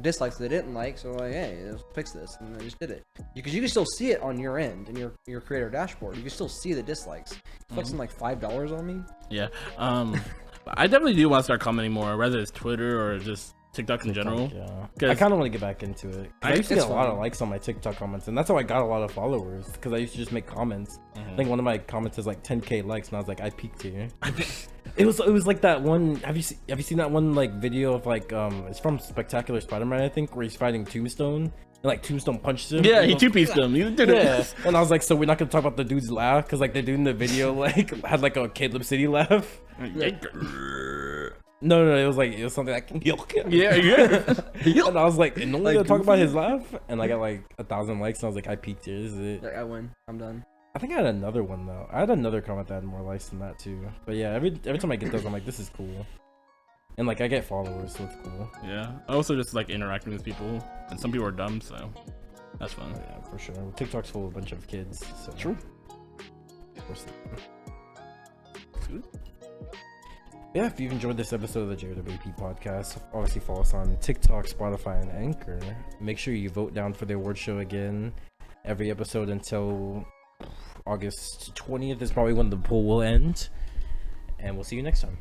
Speaker 1: dislikes they didn't like, so like, hey, let's fix this, and they just did it. Because you can still see it on your end in your creator dashboard. You can still see the dislikes. Flexing like $5 on me.
Speaker 2: Yeah. I definitely do want to start commenting more, whether it's Twitter or just TikTok in general.
Speaker 3: Yeah. I kind of want to get back into it. I used to get a lot
Speaker 1: fun.
Speaker 3: of likes on my TikTok comments, and that's how I got a lot of followers. Because I used to just make comments. I think one of my comments is like 10K likes, and I was like, I peaked here. It was like that one. Have you seen that one like video of like it's from Spectacular Spider-Man, I think, where he's fighting Tombstone and like Tombstone punches him.
Speaker 2: Yeah, he two-pieced him. He did it.
Speaker 3: Yeah, and I was like, so we're not gonna talk about the dude's laugh because like the dude in the video like had like a Caleb City laugh. No, it was something like
Speaker 2: Yeah.
Speaker 3: and I was like, and no one's
Speaker 1: Like
Speaker 3: gonna talk about
Speaker 1: Goofy?
Speaker 3: his laugh, and I got like 1,000 likes, and I was like, I peaked here. This is it.
Speaker 1: Like, I win. I'm done.
Speaker 3: I think I had another one though. I had another comment that had more likes than that too. But yeah, every time I get those, I'm like, this is cool, and like I get followers, so it's cool.
Speaker 2: Yeah. I also just like interacting with people, and some people are dumb, so that's fun.
Speaker 3: Oh, yeah, for sure. TikTok's full of a bunch of kids. So.
Speaker 2: True.
Speaker 3: Of course. Yeah, if you've enjoyed this episode of the JWP podcast, obviously follow us on TikTok, Spotify, and Anchor. Make sure you vote down for the award show again. Every episode until August 20th is probably when the poll will end. And we'll see you next time.